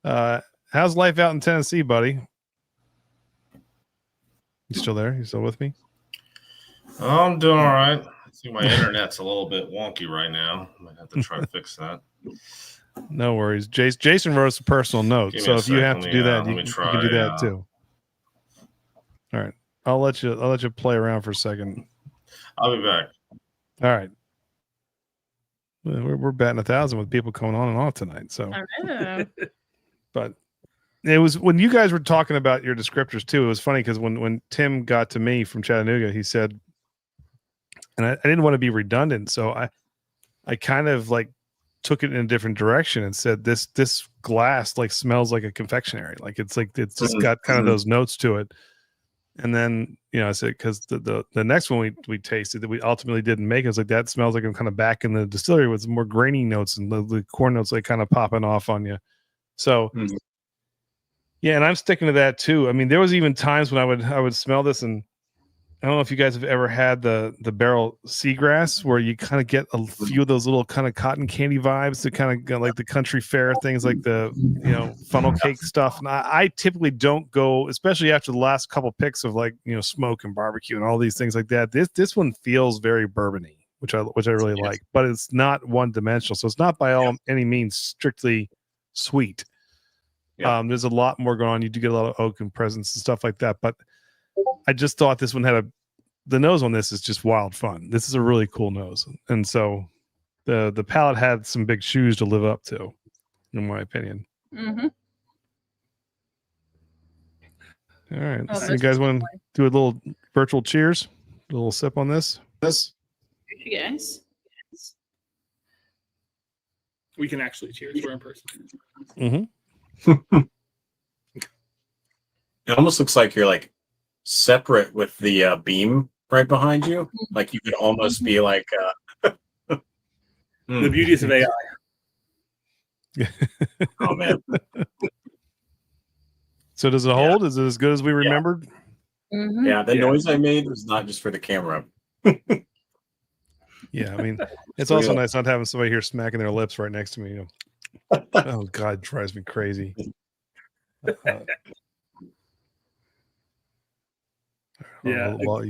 how's life out in Tennessee, buddy? You still there? You still with me? Oh, I'm doing all right. I think my internet's a little bit wonky right now. I might have to try to fix that. No worries. Jason wrote us a personal note. Give me So a if you have second. to do that, Let you me can try, do that too. All right. I'll let you play around for a second. I'll be back. All right. We're batting 1,000 with people coming on and off tonight. So, I know. but it was when you guys were talking about your descriptors too. It was funny because when Tim got to me from Chattanooga, he said, and I didn't want to be redundant, so I kind of like took it in a different direction and said this glass like smells like a confectionery, like it's just got kind of those notes to it. And then I said because the next one we tasted that we ultimately didn't make, it was like that smells like I'm kind of back in the distillery with some more grainy notes and the corn notes like kind of popping off on you. So yeah, and I'm sticking to that too. I mean, there was even times when I would smell this, and I don't know if you guys have ever had the barrel seagrass where you kind of get a few of those little kind of cotton candy vibes that kind of go like the country fair things, like the funnel cake stuff. And I typically don't go, especially after the last couple picks of like smoke and barbecue and all these things like that. This one feels very bourbony, which I really like, but it's not one dimensional. So it's not by any means strictly sweet. Yeah. There's a lot more going on. You do get a lot of oak and presence and stuff like that, but I just thought this one had the nose on this is just wild fun. This is a really cool nose. And so the palate had some big shoes to live up to, in my opinion. Mm-hmm. All right. So you guys want to do a little virtual cheers? A little sip on this? You guys. We can actually cheers. We're in person. Mm-hmm. It almost looks like you're like separate with the beam right behind you. Like you could almost be like The beauties of AI. Oh man. So does it hold? Is it as good as we remembered? Mm-hmm. Yeah, the noise I made was not just for the camera. Yeah, I mean, it's also nice not having somebody here smacking their lips right next to me. Oh God, it drives me crazy. You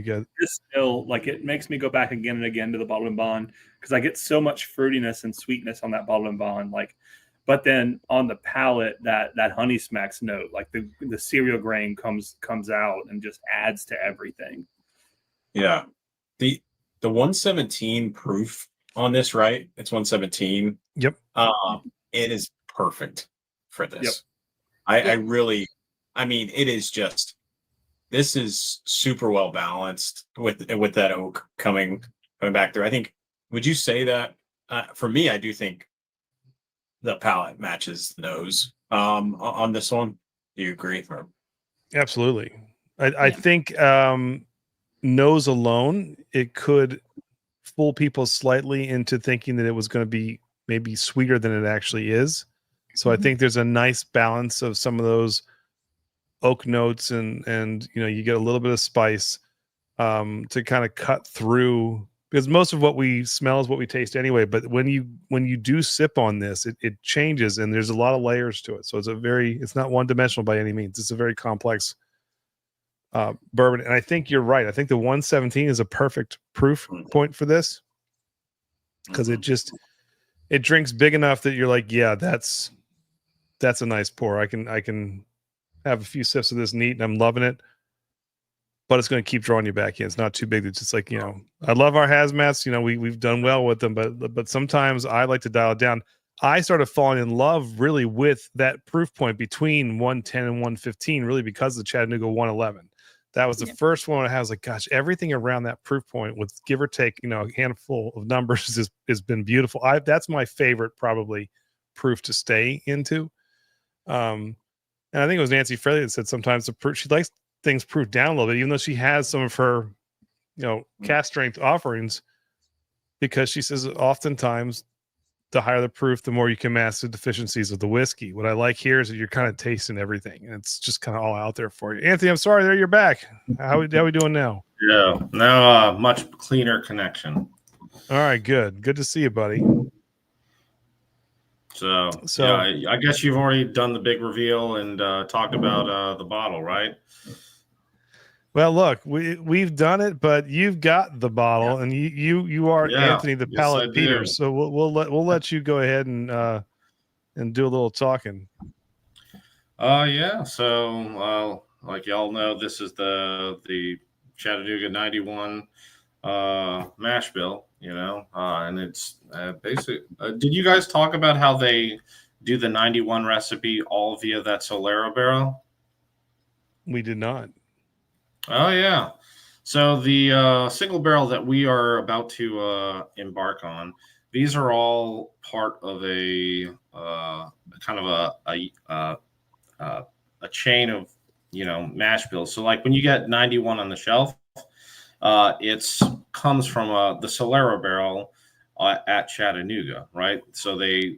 got this still like it makes me go back again and again to the bottle and bond because I get so much fruitiness and sweetness on that bottle and bond. Like, but then on the palate, that honey smacks note, like the cereal grain comes out and just adds to everything. Yeah, the 117 proof on this, right? It's 117. Yep. It is perfect for this. Yep. I mean, it is just. This is super well balanced with that oak coming back through. I think. Would you say that? For me, I do think the palate matches the nose on this one. Do you agree? Absolutely. I think nose alone, it could fool people slightly into thinking that it was going to be maybe sweeter than it actually is. So I think there's a nice balance of some of those oak notes and you get a little bit of spice to kind of cut through, because most of what we smell is what we taste anyway. But when you do sip on this, it changes, and there's a lot of layers to it. So it's not one dimensional by any means. It's a very complex bourbon. And I think you're right. I think the 117 is a perfect proof point for this, because it drinks big enough that you're like, yeah, that's a nice pour. I can have a few sips of this neat, and I'm loving it. But it's going to keep drawing you back in. It's not too big. It's just like, I love our hazmats. We've done well with them, but sometimes I like to dial it down. I started falling in love really with that proof point between 110 and 115, really because of the Chattanooga 111. That was the first one I was like, gosh, everything around that proof point with give or take, a handful of numbers has been beautiful. That's my favorite probably proof to stay into. And I think it was Nancy Fraley that said sometimes she likes things proof down a little bit, even though she has some of her, cast strength offerings, because she says oftentimes the higher the proof, the more you can mask the deficiencies of the whiskey. What I like here is that you're kind of tasting everything, and it's just kind of all out there for you. Anthony, I'm sorry, there you're back. How we doing now? Yeah, now much cleaner connection. All right, good to see you, buddy. So yeah, I guess you've already done the big reveal and talked about the bottle, right? Well, look, we've done it, but you've got the bottle, and you are Anthony the Palate Peters. So we'll let you go ahead and do a little talking. Yeah. So like y'all know, this is the Chattanooga 91 mash bill, and it's basic. Did you guys talk about how they do the 91 recipe all via that Solera barrel? We did not. Oh yeah. So the single barrel that we are about to embark on, these are all part of a kind of a chain of mash bills. So like when you get 91 on the shelf, it comes from the Solera barrel at Chattanooga, right? So they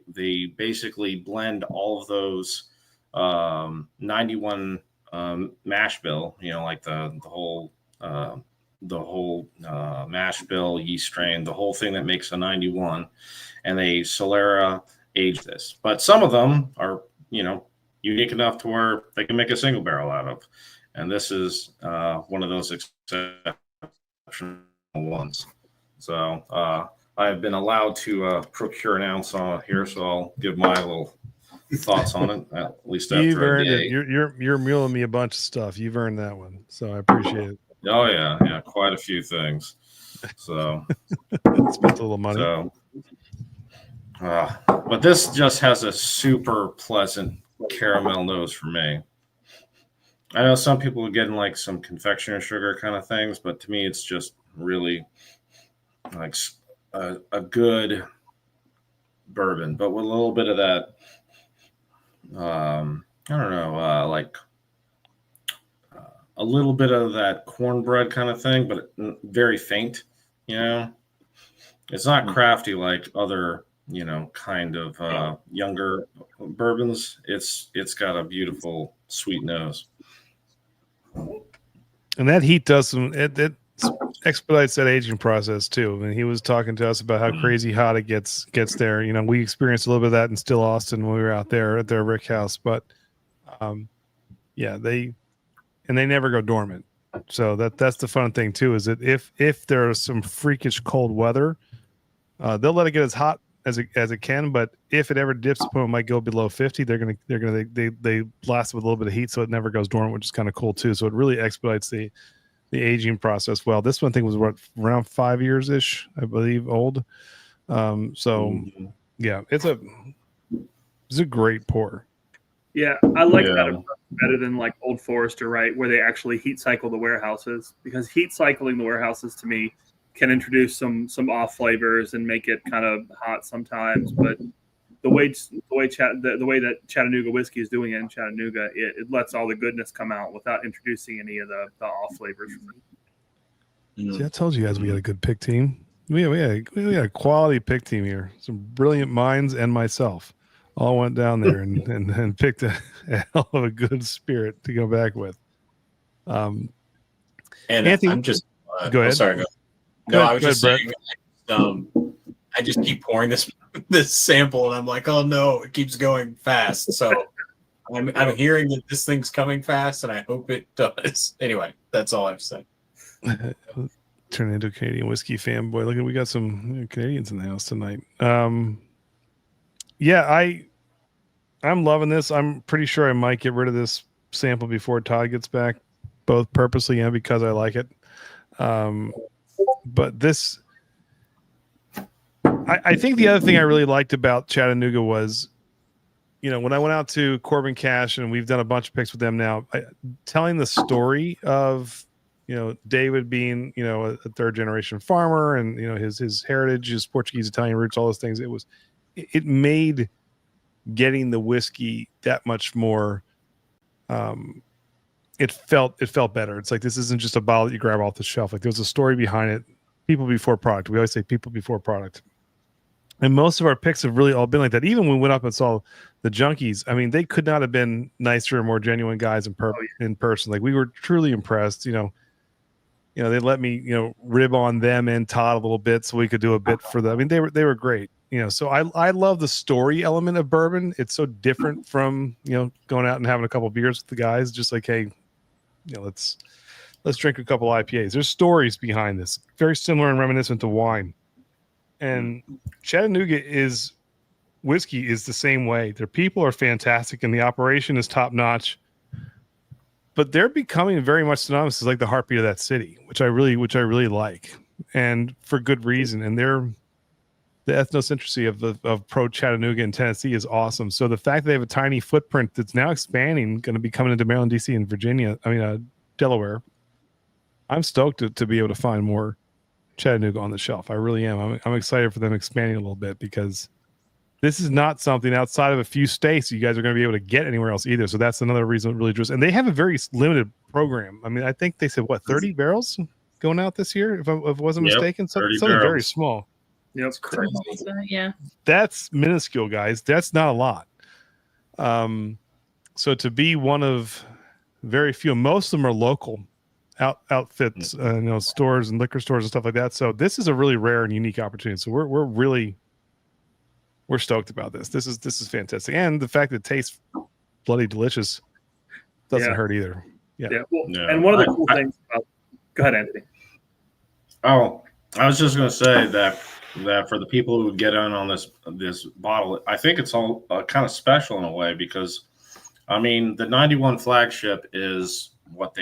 basically blend all of those 91 mash bill, like the whole mash bill, yeast strain, the whole thing that makes a 91, and they Solera age this. But some of them are unique enough to where they can make a single barrel out of, and this is one of those exceptional ones. So I have been allowed to procure an ounce on here, so I'll give my little thoughts on it, at least after You've earned it. You're muling me a bunch of stuff. You've earned that one, so I appreciate it. Oh yeah, quite a few things. So spent a little money. So, but this just has a super pleasant caramel nose for me. I know some people are getting like some confectioner sugar kind of things, but to me, it's just really like a good bourbon, but with a little bit of that. I don't know, like a little bit of that cornbread kind of thing, but very faint. It's not crafty like other, kind of younger bourbons. It's got a beautiful sweet nose, and that heat does some. It expedites that aging process too. And he was talking to us about how crazy hot it gets there. We experienced a little bit of that in Still Austin when we were out there at their Rick House, but they never go dormant. So that's the fun thing too, is that if there's some freakish cold weather, they'll let it get as hot as it can. But if it ever dips, it might go below 50. They last with a little bit of heat, so it never goes dormant, which is kind of cool too. So it really expedites the aging process. Well, this one thing was around 5 years ish, I believe, old. Yeah, it's a great pour. Yeah, I like that better than like Old Forester, right? Where they actually heat cycle the warehouses, because heat cycling the warehouses to me can introduce some off flavors and make it kind of hot sometimes. But the way that Chattanooga whiskey is doing it in Chattanooga, it lets all the goodness come out without introducing any of the off flavors. See, I told you guys we had a good pick team. We had a quality pick team here. Some brilliant minds and myself all went down there and picked a hell of a good spirit to go back with. And Anthony, I'm just go ahead. Sorry, no, I was just saying. I just keep pouring this sample, and I'm like, oh no, it keeps going fast. So I'm hearing that this thing's coming fast, and I hope it does. Anyway, that's all I have to say. Turn into a Canadian whiskey fanboy. Look, we got some Canadians in the house tonight. Yeah, I'm loving this. I'm pretty sure I might get rid of this sample before Todd gets back, both purposely and because I like it. But this, I think the other thing I really liked about Chattanooga was, you know, when I went out to Corbin Cash, and we've done a bunch of picks with them now, telling the story of, you know, David being, you know, a third generation farmer, and, you know, his heritage, his Portuguese, Italian roots, all those things. It made getting the whiskey that much more. It felt better. It's like, this isn't just a bottle that you grab off the shelf. Like, there's a story behind it. People before product. We always say people before product. And most of our picks have really all been like that. Even when we went up and saw the Junkies, I mean, they could not have been nicer and more genuine guys in person. Like, we were truly impressed. You know, they let me, you know, rib on them and Todd a little bit so we could do a bit for them. I mean, they were great. You know, so I love the story element of bourbon. It's so different from, you know, going out and having a couple beers with the guys. Just like, hey, you know, let's drink a couple IPAs. There's stories behind this, very similar and reminiscent to wine. And Chattanooga whiskey is the same way. Their people are fantastic, and the operation is top notch. But they're becoming very much synonymous as like the heartbeat of that city, which I really like, and for good reason. And the ethnocentricity of pro Chattanooga in Tennessee is awesome. So the fact that they have a tiny footprint that's now expanding, going to be coming into Maryland, DC, and Virginia, Delaware, I'm stoked to be able to find more Chattanooga on the shelf. I really am. I'm excited for them expanding a little bit, because this is not something outside of a few states you guys are going to be able to get anywhere else either. So that's another reason it really draws. And they have a very limited program. I mean, I think they said 30 barrels going out this year, if I wasn't mistaken. Something very small. Yeah, it's crazy. Yeah, that's minuscule, guys. That's not a lot. So to be one of very few, most of them are local outfits, you know, stores and liquor stores and stuff like that. So this is a really rare and unique opportunity. So we're stoked about this. This is fantastic, and the fact that it tastes bloody delicious doesn't hurt either. Yeah. Well, and one of the cool things about, go ahead, Anthony. Oh, I was just going to say that for the people who get in on this bottle, I think it's all kind of special in a way, because I mean, the 91 flagship is what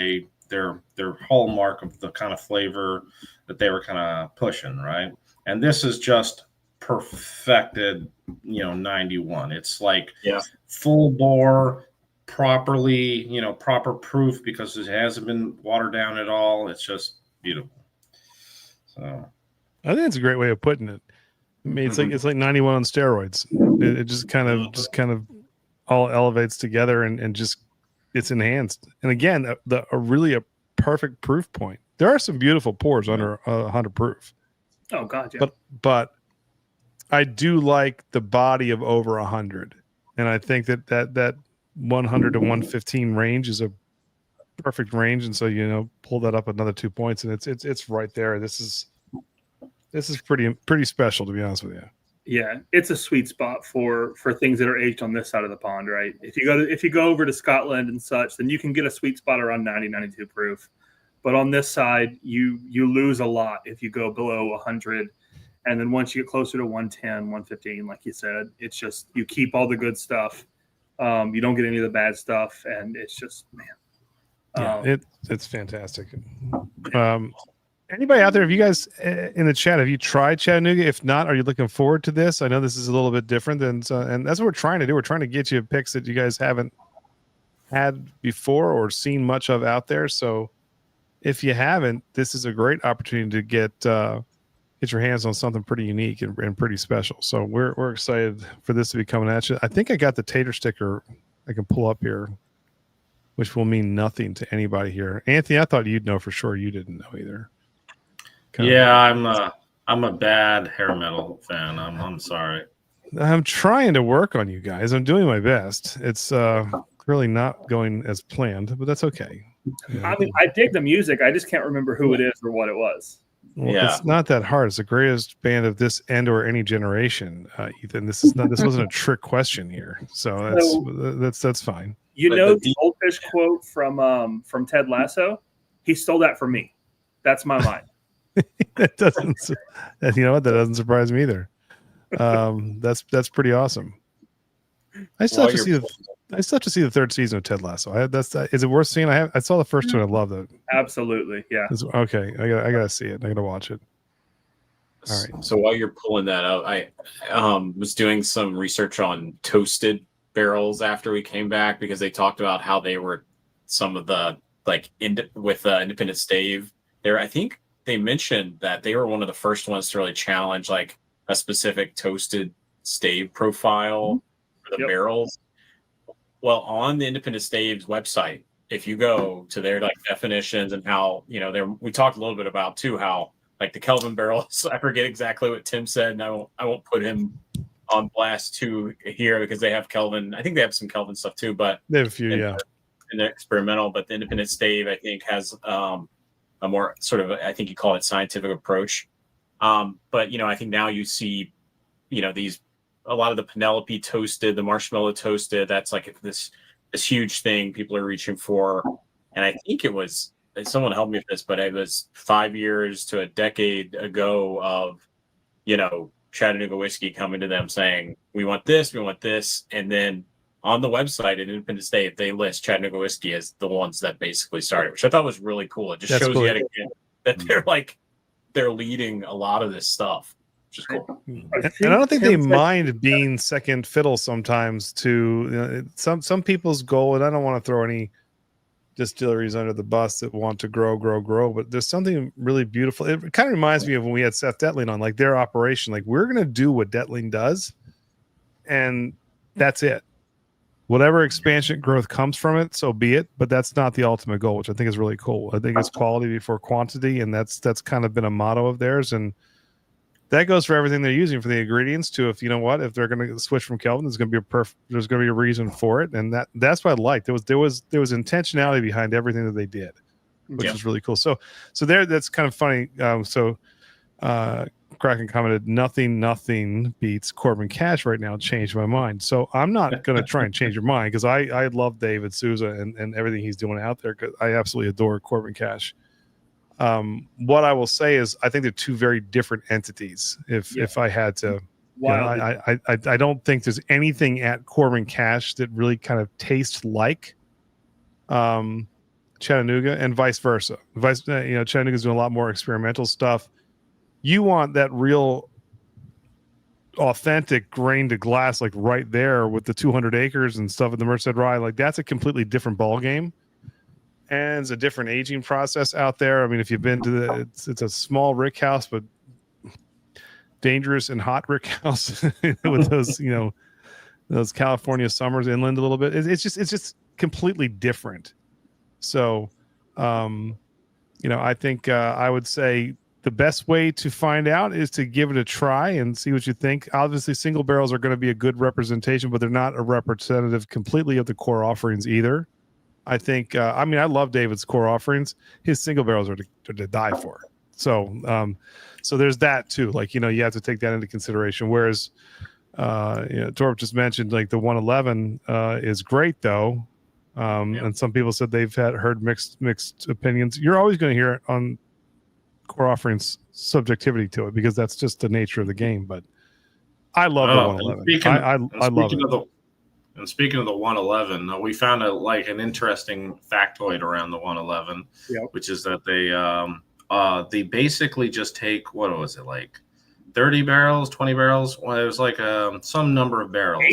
their hallmark of the kind of flavor that they were kind of pushing, right? And this is just perfected, you know, 91. It's like full bore, properly, you know, proper proof, because it hasn't been watered down at all. It's just beautiful. So I think it's a great way of putting it. I mean, it's like 91 on steroids. It just kind of all elevates together and just it's enhanced. And again, a perfect proof point. There are some beautiful pours under 100 proof. Oh God, yeah. But I do like the body of over 100, and I think that 100 to 115 range is a perfect range. And so, you know, pull that up another 2 points, and it's right there. This is pretty special, to be honest with you. Yeah, it's a sweet spot for things that are aged on this side of the pond, right? If you go over to Scotland and such, then you can get a sweet spot around 90, 92 proof. But on this side, you lose a lot if you go below 100. And then once you get closer to 110, 115, like you said, it's just, you keep all the good stuff. You don't get any of the bad stuff. And it's just, man. It's fantastic. Anybody out there, if you guys in the chat, have you tried Chattanooga? If not, are you looking forward to this? I know this is a little bit different and that's what we're trying to do. We're trying to get you picks that you guys haven't had before or seen much of out there. So if you haven't, this is a great opportunity to get your hands on something pretty unique and pretty special. So we're excited for this to be coming at you. I think I got the tater sticker I can pull up here, which will mean nothing to anybody here. Anthony, I thought you'd know for sure. You didn't know either. I'm I'm a bad hair metal fan. I'm sorry. I'm trying to work on you guys. I'm doing my best. It's really not going as planned, but that's okay. I mean, I dig the music. I just can't remember who it is or what it was. Well, Yeah. it's not that hard. It's the greatest band of this and or any generation, Ethan. This is not. This wasn't a trick question here, so that's fine. You know the Goldfish quote from Ted Lasso? He stole that from me. That's my line. That doesn't. You know what? That doesn't surprise me either. That's pretty awesome. I still have to see the third season of Ted Lasso. Is it worth seeing? I saw the first one. I loved it. Absolutely, yeah. Okay, I gotta see it. I gotta watch it. All right. So while you're pulling that up, I was doing some research on toasted barrels after we came back because they talked about how they were some of the independent stave. I think they mentioned that they were one of the first ones to really challenge like a specific toasted stave profile for the barrels. Well, on the Independent Staves website, if you go to their like definitions and how, we talked a little bit about too, how like the Kelvin barrels, I forget exactly what Tim said, and I won't put him on blast too here because they have Kelvin. I think they have some Kelvin stuff too, but they have a few, in the experimental, but the Independent Stave, I think, has a more sort of, I think you call it scientific approach. But, I think now you see, a lot of the Penelope toasted, the marshmallow toasted, that's like this huge thing people are reaching for. And I think it was, someone helped me with this, but it was 5 years to a decade ago of, Chattanooga Whiskey coming to them saying, we want this. And then on the website at Independent State, they list Chattanooga Whiskey as the ones that basically started, which I thought was really cool. It just shows cool. yet again that they're leading a lot of this stuff, which is cool. And I don't think they mind being second fiddle sometimes to some people's goal, and I don't want to throw any distilleries under the bus that want to grow, but there's something really beautiful. It kind of reminds me of when we had Seth Detling on, like their operation, like we're going to do what Detling does, and that's it. Whatever expansion growth comes from it, so be it. But that's not the ultimate goal, which I think is really cool. I think it's quality before quantity, and that's kind of been a motto of theirs, and that goes for everything they're using for the ingredients too. If they're going to switch from Kelvin, there's going to be a reason for it, and that's what I liked. There was intentionality behind everything that they did, which was really cool. So that's kind of funny. Kraken commented, nothing beats Corbin Cash right now. Changed my mind. So I'm not going to try and change your mind because I love David Souza and everything he's doing out there because I absolutely adore Corbin Cash. What I will say is I think they're two very different entities. If I had to, I don't think there's anything at Corbin Cash that really kind of tastes like Chattanooga, and vice versa. Chattanooga's doing a lot more experimental stuff. You want that real authentic grain to glass, like right there with the 200 acres and stuff at the Merced Rye. Like that's a completely different ball game. And it's a different aging process out there. I mean, if you've been to it's a small rick house, but dangerous and hot rick house with those, those California summers inland a little bit. It's just completely different. So, I think I would say the best way to find out is to give it a try and see what you think. Obviously, single barrels are going to be a good representation, but they're not a representative completely of the core offerings either. I think, I love David's core offerings. His single barrels are to die for. So, so there's that too. Like, you have to take that into consideration. Whereas, Torb just mentioned like the 111 is great though. And some people said they've heard mixed opinions. You're always going to hear it on core offerings subjectivity to it because that's just the nature of the game. But I love the 111. I love it. And speaking of the 111, we found an interesting factoid around the 111, which is that they basically just take, what was it, like 30 barrels, 20 barrels? Well, it was like some number of barrels.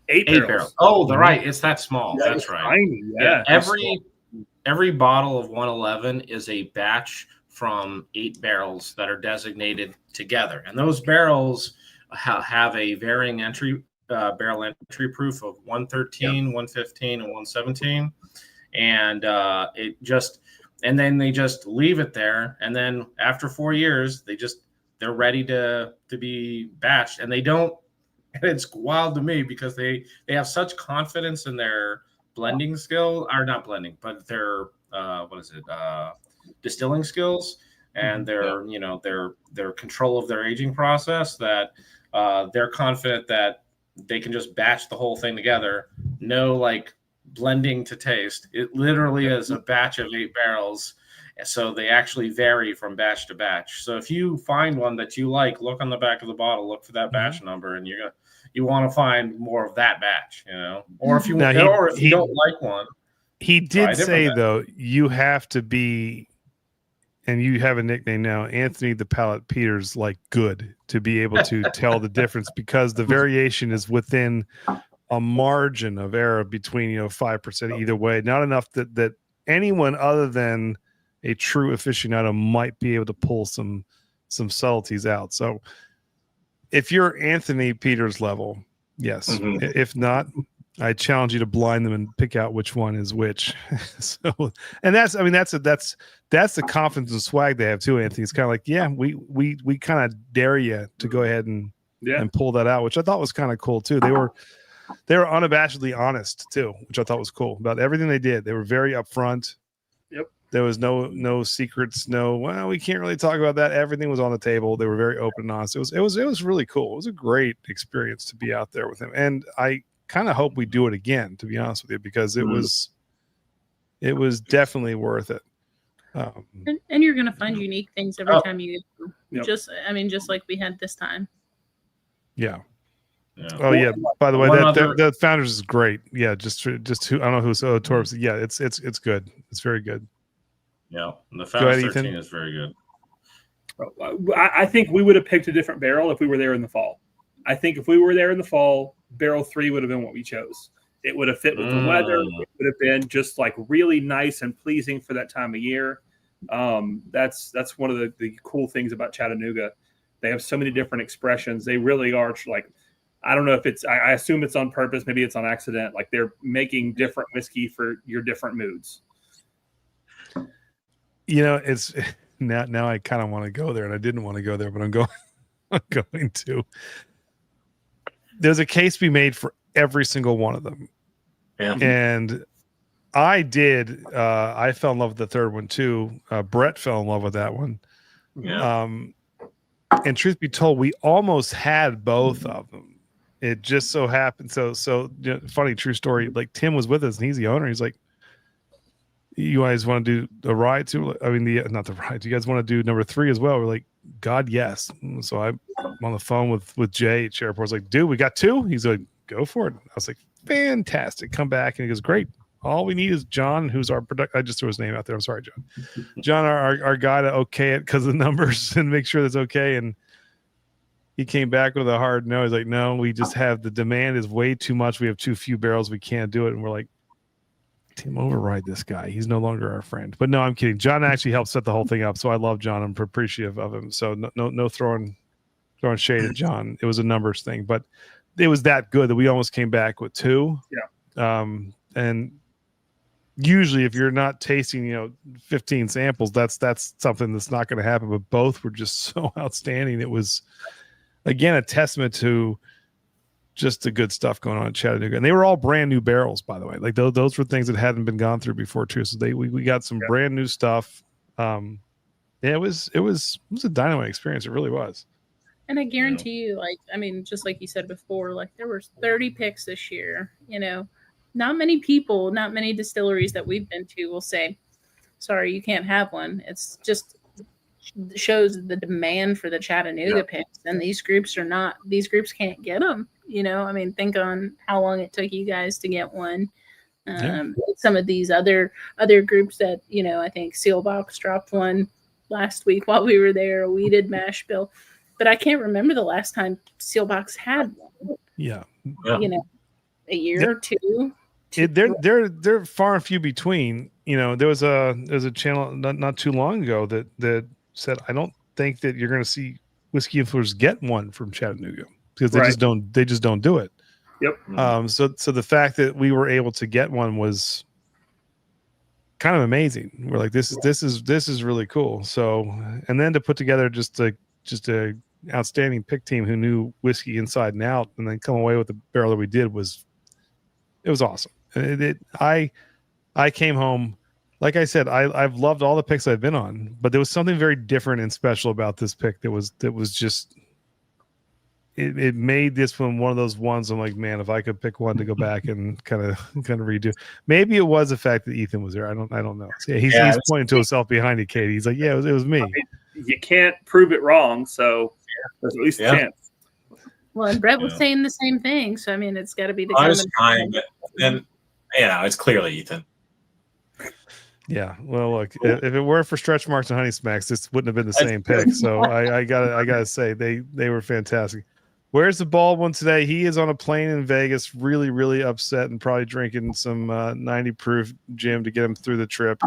Eight barrels. Oh, right. It's that small. That's right. Tiny. Yeah. Every bottle of 111 is a batch from 8 barrels that are designated together. And those barrels have a varying barrel entry proof of 113, 115, and 117. And and then they just leave it there. And then after 4 years, they're ready to be batched, and they don't. And it's wild to me because they have such confidence in their blending skill, or not blending, but their distilling skills and their their control of their aging process, that they're confident that they can just batch the whole thing together. No like blending to taste. It literally is a batch of 8 barrels. So they actually vary from batch to batch. So if you find one that you like, look on the back of the bottle, look for that batch number, and you want to find more of that batch, Or if you don't like one. He did say though, you have to be, and you have a nickname now, Anthony the Palate Peters, like good, to be able to tell the difference, because the variation is within a margin of error between 5% either way. Not enough that anyone other than a true aficionado might be able to pull some subtleties out. So if you're Anthony Peters level, yes. If not, I challenge you to blind them and pick out which one is which. So, and that's the confidence and swag they have too, Anthony. It's kind of like, yeah, we kind of dare you to go ahead and pull that out, which I thought was kind of cool too. They were unabashedly honest too, which I thought was cool about everything they did. They were very upfront. Yep. There was no secrets, we can't really talk about that. Everything was on the table. They were very open and honest. It was really cool. It was a great experience to be out there with him. And I kind of hope we do it again, to be honest with you, because it was definitely worth it. And you're going to find unique things every time you go. Yep. Just like we had this time. Yeah. Oh yeah. By the way, that Founders is great. Yeah, just who I don't know who's Torps. Yeah, it's good. It's very good. Yeah, and the Founders 13 is very good. I think we would have picked a different barrel if we were there in the fall. I think if we were there in the fall, barrel 3 would have been what we chose. It would have fit with the weather. It would have been just like really nice and pleasing for that time of year. That's one of the cool things about Chattanooga. They have so many different expressions. They really are like, I don't know if it's, I assume it's on purpose. Maybe it's on accident. Like they're making different whiskey for your different moods. It's now I kind of want to go there, and I didn't want to go there, but I'm going to. There's a case to be made for every single one of them. Yeah. And I did. I fell in love with the third one too. Brett fell in love with that one. Yeah. And truth be told, we almost had both of them. It just so happened. So funny, true story. Like Tim was with us, and he's the owner. He's like, "You guys want to do the ride too? I mean, not the ride. Do you guys want to do number 3 as well?" We're like, "God, yes." So I'm on the phone with Jay at Sherport. Like, "Dude, we got 2." He's like, "Go for it." I was like, "Fantastic." Come back, and he goes, "Great. All we need is John, who's our product." I just threw his name out there. I'm sorry, John. John, our guy to okay it because of the numbers and make sure that's okay. And he came back with a hard no. He's like, "No, we just have the demand is way too much. We have too few barrels. We can't do it." And we're like, "Tim, override this guy. He's no longer our friend." But no, I'm kidding. John actually helped set the whole thing up. So I love John. I'm appreciative of him. So no throwing shade at John. It was a numbers thing, but it was that good that we almost came back with 2. Yeah. And usually if you're not tasting, 15 samples, that's something that's not going to happen. But both were just so outstanding. It was, again, a testament to just the good stuff going on in Chattanooga. And they were all brand new barrels, by the way. Like those were things that hadn't been gone through before too. So we got some brand new stuff. It was a dynamite experience. It really was. And I guarantee you, just like you said before, like there were 30 picks this year. Not many people, not many distilleries that we've been to will say, "Sorry, you can't have one." It's just shows the demand for the Chattanooga picks, and these groups can't get them. Think on how long it took you guys to get one. Some of these other groups that I think Sealbox dropped one last week while we were there. A weeded mash bill, but I can't remember the last time Sealbox had one. Yeah, a year or two. They're far and few between. There was a channel not too long ago that said, "I don't think that you're going to see whiskey influencers get one from Chattanooga because they just don't do it." Yep. So the fact that we were able to get one was kind of amazing. We're like, this is really cool. So, and then to put together just a outstanding pick team who knew whiskey inside and out, and then come away with the barrel that we did was awesome. I came home, like I said, I've loved all the picks I've been on, but there was something very different and special about this pick that was just it made this one of those ones I'm like, man, if I could pick one to go back and kind of redo. Maybe it was the fact that Ethan was there. I don't know. So he's pointing to himself behind it, Katie. He's like, yeah, it was me. I mean, you can't prove it wrong, so there's at least a chance. Well, and Brett was saying the same thing, so I mean, it's got to be the I was trying, but then it's clearly Ethan. Yeah, well, look, if it were for stretch marks and honey smacks, this wouldn't have been the same pick. So I gotta say they were fantastic. Where's the bald one today? He is on a plane in Vegas, really, really upset, and probably drinking some 90 proof Jim to get him through the trip.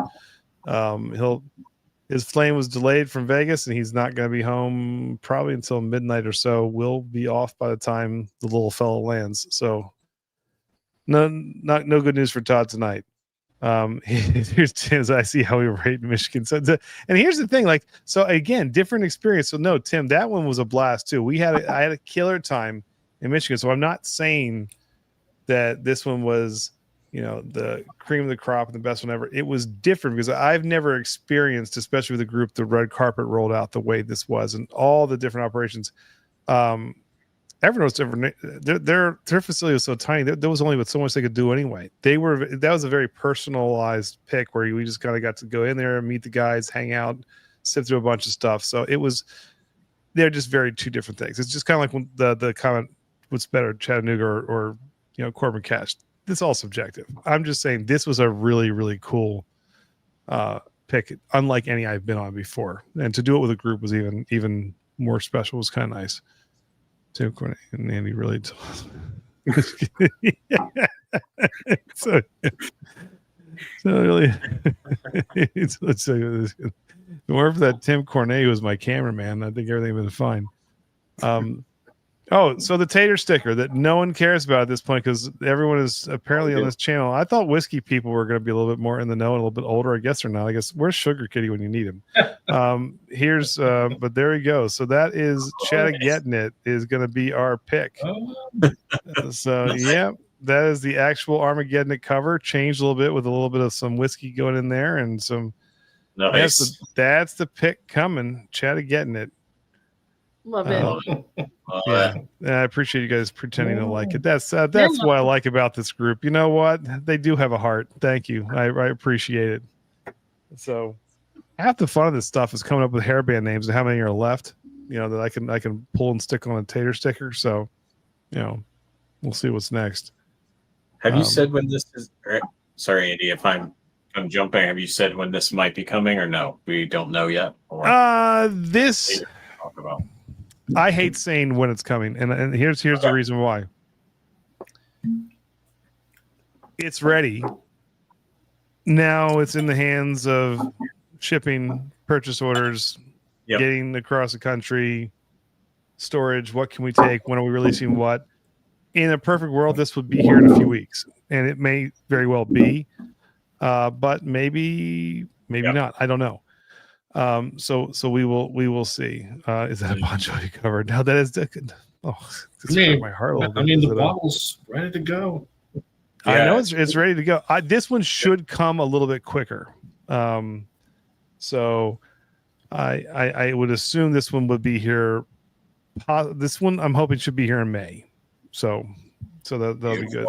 His plane was delayed from Vegas, and he's not going to be home probably until midnight or so. We'll be off by the time the little fellow lands. So, no good news for Todd tonight. Here's Tim's. I see how we rate Michigan. And here's the thing, so again, different experience. So no, Tim, that one was a blast too. I had a killer time in Michigan. So I'm not saying that this one was, the cream of the crop and the best one ever. It was different because I've never experienced, especially with the group, the red carpet rolled out the way this was and all the different operations. Their facility was so tiny. There was only so much they could do anyway. That was a very personalized pick where we just kind of got to go in there, meet the guys, hang out, sit through a bunch of stuff. So they're just two different things. It's just kind of like when the comment, what's better, Chattanooga or Corbin Cash. It's all subjective. I'm just saying this was a really, really cool pick, unlike any I've been on before. And to do it with a group was even more special. It was kind of nice. Tim Cornett and Andy really so really let's say this. If it weren't for that Tim Cornett who was my cameraman, I think everything would have been fine. So the tater sticker that no one cares about at this point because everyone is apparently on this channel. I thought whiskey people were going to be a little bit more in the know and a little bit older. I guess they're not. I guess where's Sugar Kitty when you need him? But there we go. So that is Chattagetting is going to be our pick. So yeah, that is the actual Armageddon cover. Changed a little bit with a little bit of some whiskey going in there and some. Nice. That's the pick coming. Chattagetting. Love it. Yeah, I appreciate you guys pretending to like it. That's what I like about this group. You know what? They do have a heart. Thank you. I appreciate it. So half the fun of this stuff is coming up with hairband names and how many are left. That I can pull and stick on a tater sticker. So, we'll see what's next. Have you said when this is? Sorry, Andy, if I'm jumping. Have you said when this might be coming or no? We don't know yet. This. Talk about. I hate saying when it's coming, and here's the reason why. It's ready. Now it's in the hands of shipping, purchase orders, getting across the country, storage. What can we take? When are we releasing what? In a perfect world, this would be here in a few weeks, and it may very well be, but maybe not. I don't know. So we will see. Is that a Bon Jovi cover? Now that is my heart a little bit. I mean, the bottle's ready to go. I know it's ready to go. This one should come a little bit quicker. So I would assume this one would be here. This one I'm hoping should be here in May. So that'll be good.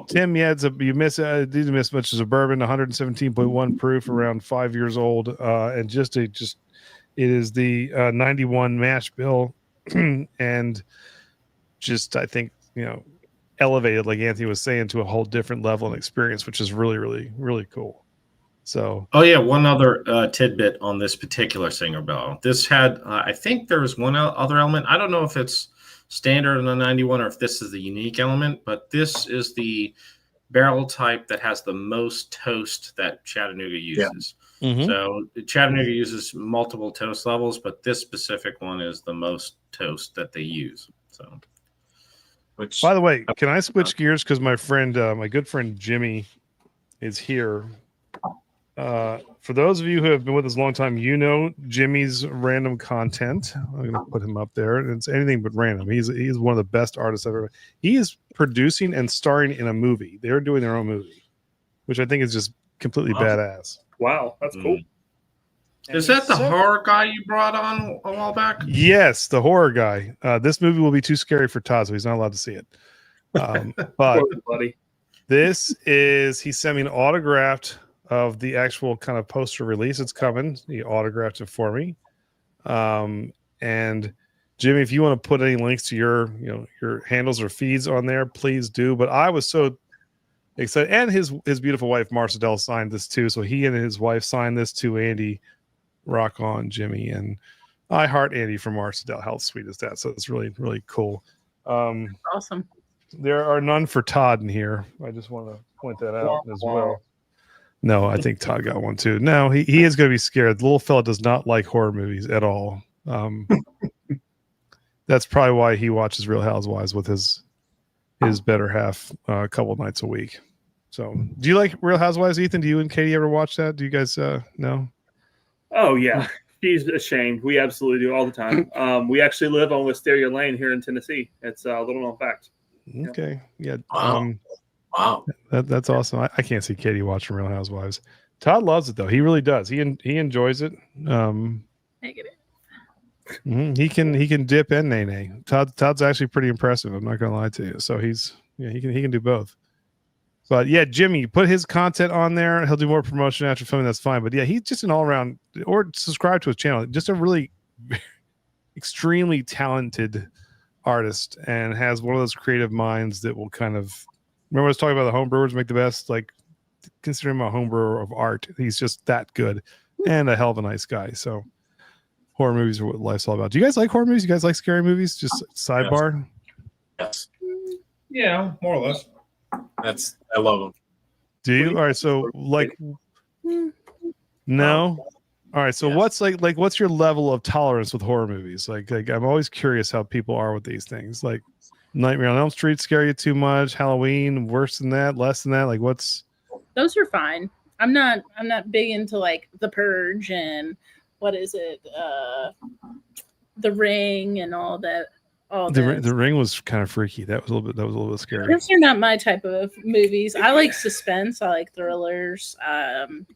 Tim, you didn't miss much as a bourbon, 117.1 proof, around 5 years old, and it is the 91 mash bill, and just I think elevated, like Anthony was saying, to a whole different level and experience, which is really, really, really cool. So, one other tidbit on this particular single barrel. This had, I think there was one other element. I don't know if it's standard in a 91 or if this is the unique element, but this is the barrel type that has the most toast that Chattanooga uses. Yeah. Mm-hmm. So Chattanooga uses multiple toast levels, but this specific one is the most toast that they use. So, by the way, can I switch gears because my friend, my good friend Jimmy, is here, For those of you who have been with us a long time, you know Jimmy's random content. I'm going to put him up there. It's anything but random. He's one of the best artists I've ever. He is producing and starring in a movie. They're doing their own movie, which I think is just completely badass. Wow, that's cool. Is that the horror guy you brought on a while back? Yes, the horror guy. This movie will be too scary for Todd, so he's not allowed to see it. But buddy. This is, he sent me an autographed of the actual kind of poster release. It's coming. He autographed it for me. And Jimmy, if you want to put any links to your handles or feeds on there, please do. But I was so excited, and his beautiful wife Marcel signed this too. So he and his wife signed this to Andy. Rock on, Jimmy, and I heart Andy from Marcel. How sweet is that? So it's really, really cool. Awesome. There are none for Todd in here. I just want to point that out as well. No, I think Todd got one too. No, he is going to be scared. The little fella does not like horror movies at all. That's probably why he watches Real Housewives with his better half a couple of nights a week. So, do you like Real Housewives, Ethan? Do you and Katie ever watch that? Do you guys know? Oh yeah, she's ashamed. We absolutely do all the time. We actually live on Wisteria Lane here in Tennessee. It's a little known fact. Okay, yeah. Wow. That's awesome. I can't see Katie watching Real Housewives. Todd loves it though. He really does. He enjoys it. Negative. He can dip and nay. Todd's actually pretty impressive. I'm not gonna lie to you. So he can do both. But yeah, Jimmy, put his content on there. He'll do more promotion after filming. That's fine. But yeah, he's just an all around. Or subscribe to his channel. Just a really extremely talented artist, and has one of those creative minds that will kind of. Remember I was talking about the home brewers make the best. Like, consider him a home brewer of art. He's just that good, and a hell of a nice guy. So, horror movies are what life's all about. Do you guys like horror movies? You guys like scary movies? Just sidebar. Yes. Yeah, more or less. I love them. Do you? All right. So like, no. All right. So what's what's your level of tolerance with horror movies? Like I'm always curious how people are with these things. Like Nightmare on Elm Street scare you too much? Halloween worse than that? Less than that? Like what's? Those are fine. I'm not big into like The Purge and what is it? The Ring and all that. The Ring was kind of freaky. That was a little bit scary. Those are not my type of movies. I like suspense. I like thrillers.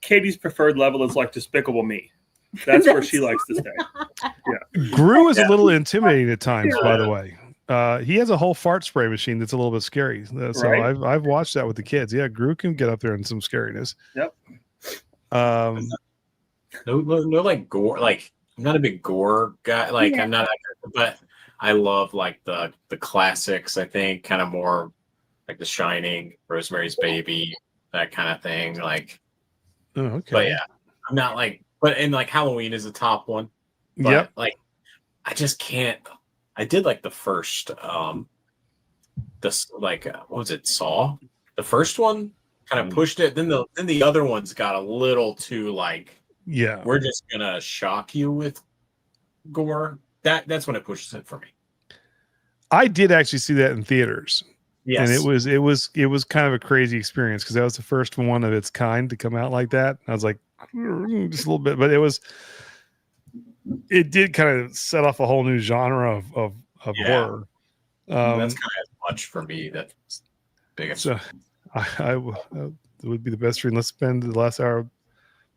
Katie's preferred level is like Despicable Me. That's where she likes to stay. Yeah. Gru is a little intimidating at times, by the way. He has a whole fart spray machine that's a little bit scary. So right? I've watched that with the kids. Yeah, Gru can get up there in some scariness. Yep. No, like gore. Like I'm not a big gore guy. Like I'm not, but I love like the classics. I think kind of more like The Shining, Rosemary's Baby, that kind of thing. Like, okay. But yeah, I'm not like. But and like Halloween is the top one. But like, I just can't. I did like the first, what was it, Saw? The first one kind of pushed it. Then the other ones got a little too like. Yeah, we're just gonna shock you with gore. That's when it pushes it for me. I did actually see that in theaters. Yes. And it was kind of a crazy experience because that was the first one of its kind to come out like that. I was like, just a little bit, but it did kind of set off a whole new genre of horror. That's kind of much for me. That's big. So I it would be the best dream. Let's spend the last hour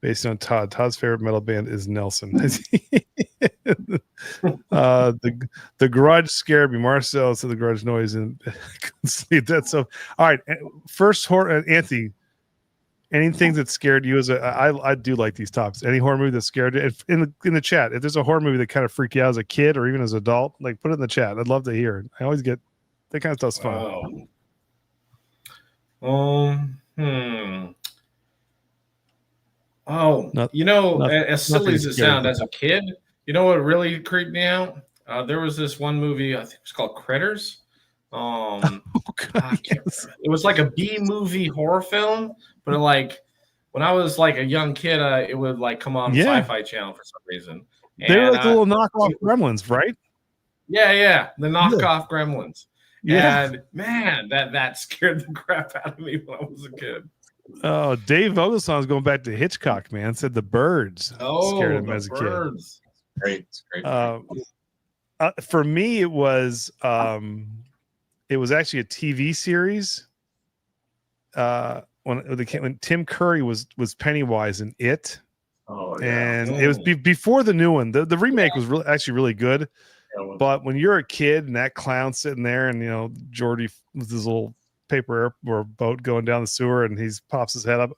based on Todd. Todd's favorite metal band is Nelson. The Grudge scared me. Marcel said the Grudge noise and couldn't sleep. That's so. All right, first horror. Anthony, anything that scared you? I do like these topics. Any horror movie that scared you? In the chat, if there's a horror movie that kind of freaked you out as a kid or even as an adult, like put it in the chat. I'd love to hear it. I always get that kind of stuff's fun. Oh, as silly as it sounds, as a kid, you know what really creeped me out? There was this one movie, I think it was called Critters. It was like a B movie horror film, but like when I was like a young kid, it would like come on Sci-Fi Channel for some reason. They were like the little knockoff Gremlins, right? Yeah, the knockoff Gremlins. Yeah. And man, that scared the crap out of me when I was a kid. Oh, Dave Vogelsong's going back to Hitchcock, man. Said the birds scared him as a kid. Great. It's great. For me, it was actually a TV series. When Tim Curry was Pennywise in It. Oh, yeah. And it was before the new one. The remake was actually really good. But when you're a kid and that clown sitting there, and Geordie with his little paper or boat going down the sewer, and he pops his head up,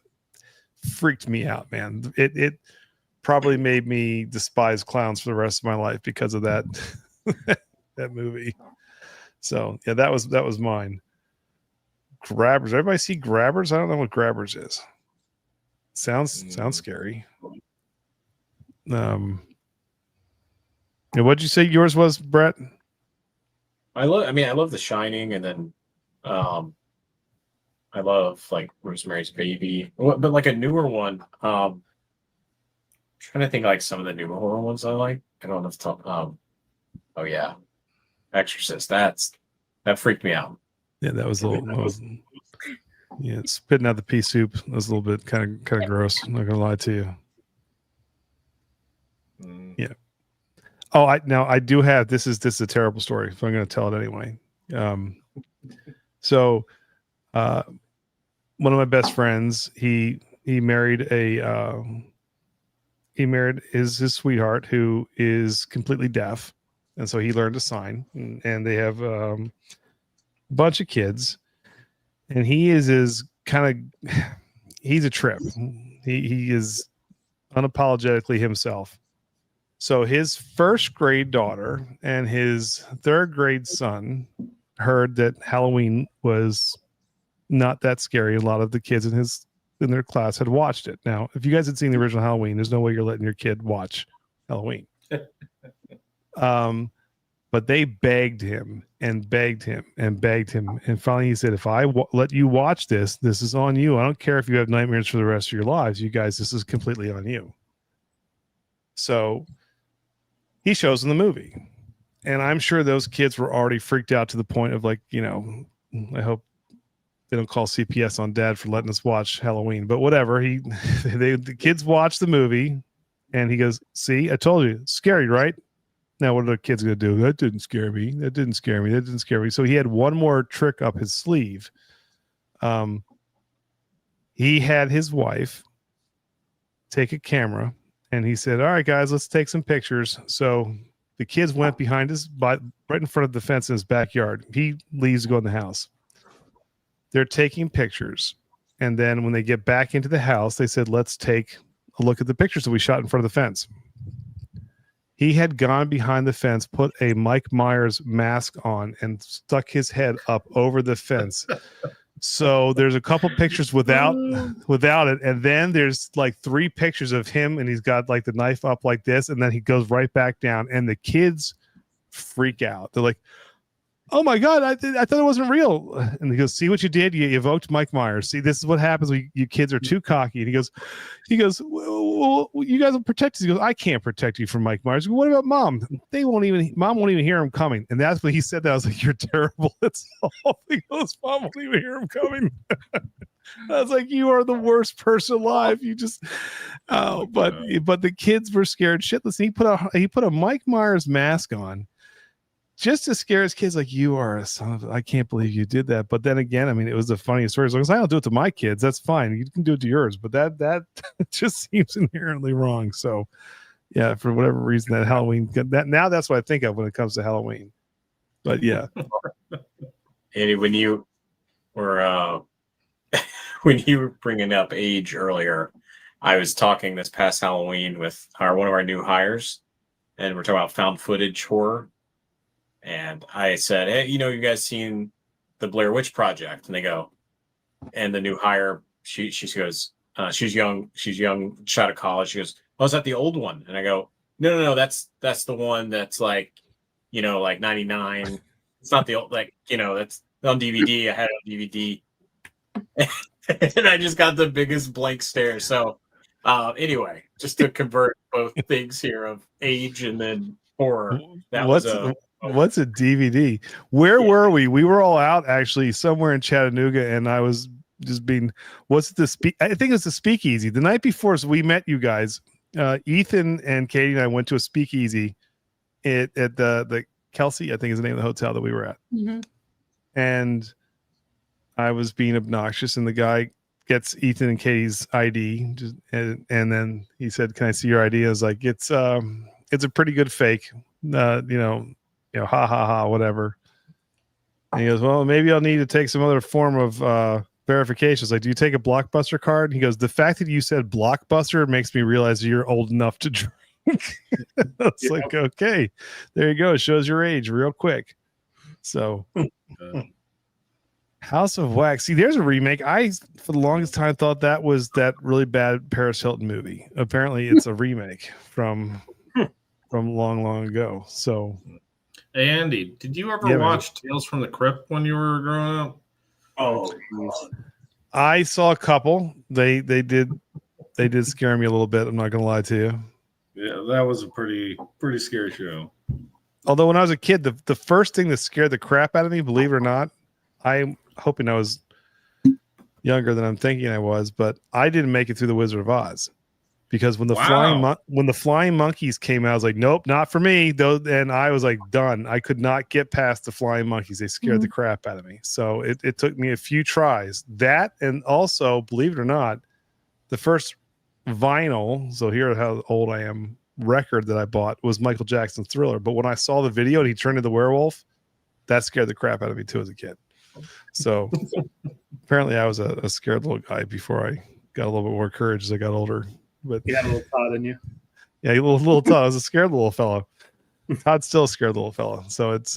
freaked me out, man. It probably made me despise clowns for the rest of my life because of that that movie. So yeah, that was mine. Grabbers. Everybody see Grabbers? I don't know what Grabbers is. Sounds scary. What'd you say yours was, Brett? I love The Shining, and then I love like Rosemary's Baby, but like a newer one. I'm trying to think like some of the newer horror ones I like. I don't know if top. Oh yeah, Exorcist. That freaked me out. Yeah, that was a little. Yeah, spitting out the pea soup. That was a little bit kind of gross. I'm not gonna lie to you. Yeah. Oh, I do have this is a terrible story, so I'm going to tell it anyway. So, one of my best friends, he married his sweetheart who is completely deaf, and so he learned to sign, and they have a bunch of kids, and he's a trip. He is unapologetically himself. So his first grade daughter and his third grade son heard that Halloween was not that scary. A lot of the kids in their class had watched it. Now, if you guys had seen the original Halloween, there's no way you're letting your kid watch Halloween. But they begged him and begged him and begged him. And finally he said, if I let you watch this is on you. I don't care if you have nightmares for the rest of your lives. You guys, this is completely on you. So he shows in the movie, and I'm sure those kids were already freaked out to the point of like, I hope they don't call CPS on dad for letting us watch Halloween, but whatever. The kids watch the movie, and he goes, see, I told you, scary, right? Now, what are the kids going to do? That didn't scare me. That didn't scare me. That didn't scare me. So he had one more trick up his sleeve. He had his wife take a camera, and he said, all right, guys, let's take some pictures. So the kids went behind right in front of the fence in his backyard. He leaves to go in the house. They're taking pictures. And then when they get back into the house, they said, let's take a look at the pictures that we shot in front of the fence. He had gone behind the fence, put a Mike Myers mask on, and stuck his head up over the fence. So there's a couple pictures without it, and then there's like 3 pictures of him, and he's got like the knife up like this, and then he goes right back down, and the kids freak out. They're like, oh my God, I thought it wasn't real. And he goes, see what you did? You evoked Mike Myers. See, this is what happens when you kids are too cocky. And he goes, well, you guys will protect us. He goes, I can't protect you from Mike Myers. What about mom? Mom won't even hear him coming. And that's when he said that. I was like, you're terrible. That's all. He goes, mom won't even hear him coming. I was like, you are the worst person alive. You just, but the kids were scared shitless. He put a Mike Myers mask on, just to scare his kids, like, you are a son of, I can't believe you did that. But then again, I mean, it was the funniest story. As long as I don't do it to my kids, that's fine. You can do it to yours, but that just seems inherently wrong. So yeah, for whatever reason, that Halloween, that's what I think of when it comes to Halloween. But yeah. Andy, when you were bringing up age earlier, I was talking this past Halloween with one of our new hires, and we're talking about found footage horror. And I said, hey, you guys seen the Blair Witch Project? And they go, and the new hire, she goes, she's young, shot out of college. She goes, oh, is that the old one? And I go, no, that's the one that's like, like 99. It's not the old, like, that's on DVD. I had it on DVD. And I just got the biggest blank stare. So anyway, just to convert both things here of age and then horror. What's a DVD? Where were we? We were all out actually somewhere in Chattanooga, and I was just being, what's the I think it's a speakeasy. The night before, so we met you guys. Ethan and Katie and I went to a speakeasy at the Kelsey, I think is the name of the hotel that we were at. Mm-hmm. And I was being obnoxious, and the guy gets Ethan and Katie's ID, and then he said, "Can I see your ID?" I was like, "It's a pretty good fake, ha ha ha, whatever." And he goes, "Well, maybe I'll need to take some other form of verification." I was like, "Do you take a Blockbuster card?" He goes, "The fact that you said Blockbuster makes me realize you're old enough to drink." It's like, okay, there you go. It shows your age real quick. So, House of Wax. See, there's a remake. I, for the longest time, thought that was that really bad Paris Hilton movie. Apparently, it's a remake from long, long ago. So, hey Andy, did you ever watch Tales from the Crypt when you were growing up? Oh, I saw a couple. They did scare me a little bit. I'm not gonna lie to you. Yeah, that was a pretty scary show. Although when I was a kid, the first thing that scared the crap out of me, believe it or not, I'm hoping I was younger than I'm thinking I was, but I didn't make it through the Wizard of Oz because when the flying monkeys came out, I was like, nope, not for me. Though, and I was like, done. I could not get past the flying monkeys. They scared the crap out of me. So it took me a few tries. That, and also, believe it or not, the first vinyl, so here's how old I am, record that I bought was Michael Jackson's Thriller. But when I saw the video and he turned into the werewolf, that scared the crap out of me too as a kid. So apparently I was a scared little guy before I got a little bit more courage as I got older. But You had a little Todd in you. yeah, a little Todd. I was a scared little fellow. Todd's still a scared little fellow. So it's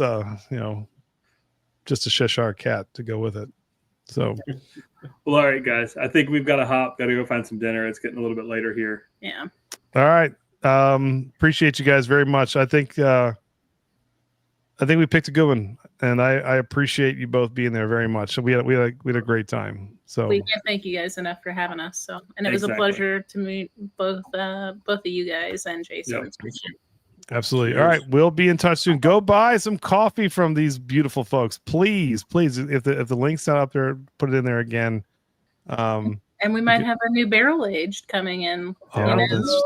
just a Cheshire cat to go with it. So Well, all right, guys. I think we've got to hop. Got to go find some dinner. It's getting a little bit later here. Yeah. all right. Appreciate you guys very much. I think we picked a good one, and I appreciate you both being there very much. So we had a great time. So We can't thank you guys enough for having us. So, and it was a pleasure to meet both of you guys and Jason. Yep. absolutely. All right, we'll be in touch soon. Go buy some coffee from these beautiful folks, please. If the link's not up there, put it in there again. And we might have a new barrel aged coming in.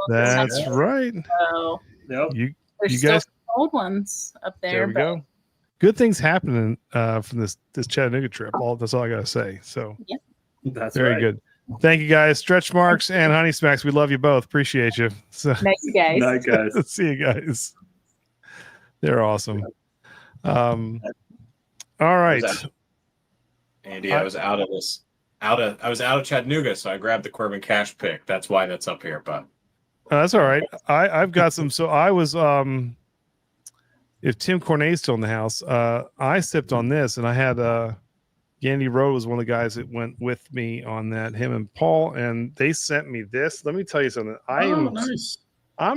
That's right. So You there's guys, still old ones up there. there we go. Good things happening from this Chattanooga trip. That's all I gotta say. So Yep. That's very right. good. Thank you guys, Stretch Marks and Honey Smacks. We love you both. Appreciate you. So Nice guys. Night, guys. see you guys. They're awesome. All right. Andy, I was out of Chattanooga, so I grabbed the Corbin Cash pick. That's why that's up here. But That's all right. I've got some. So I was if Tim Cornet's still in the house, I sipped on this, and I had Yandy Rowe was one of the guys that went with me on that. Him and Paul, and they sent me this. Let me tell you something. I'm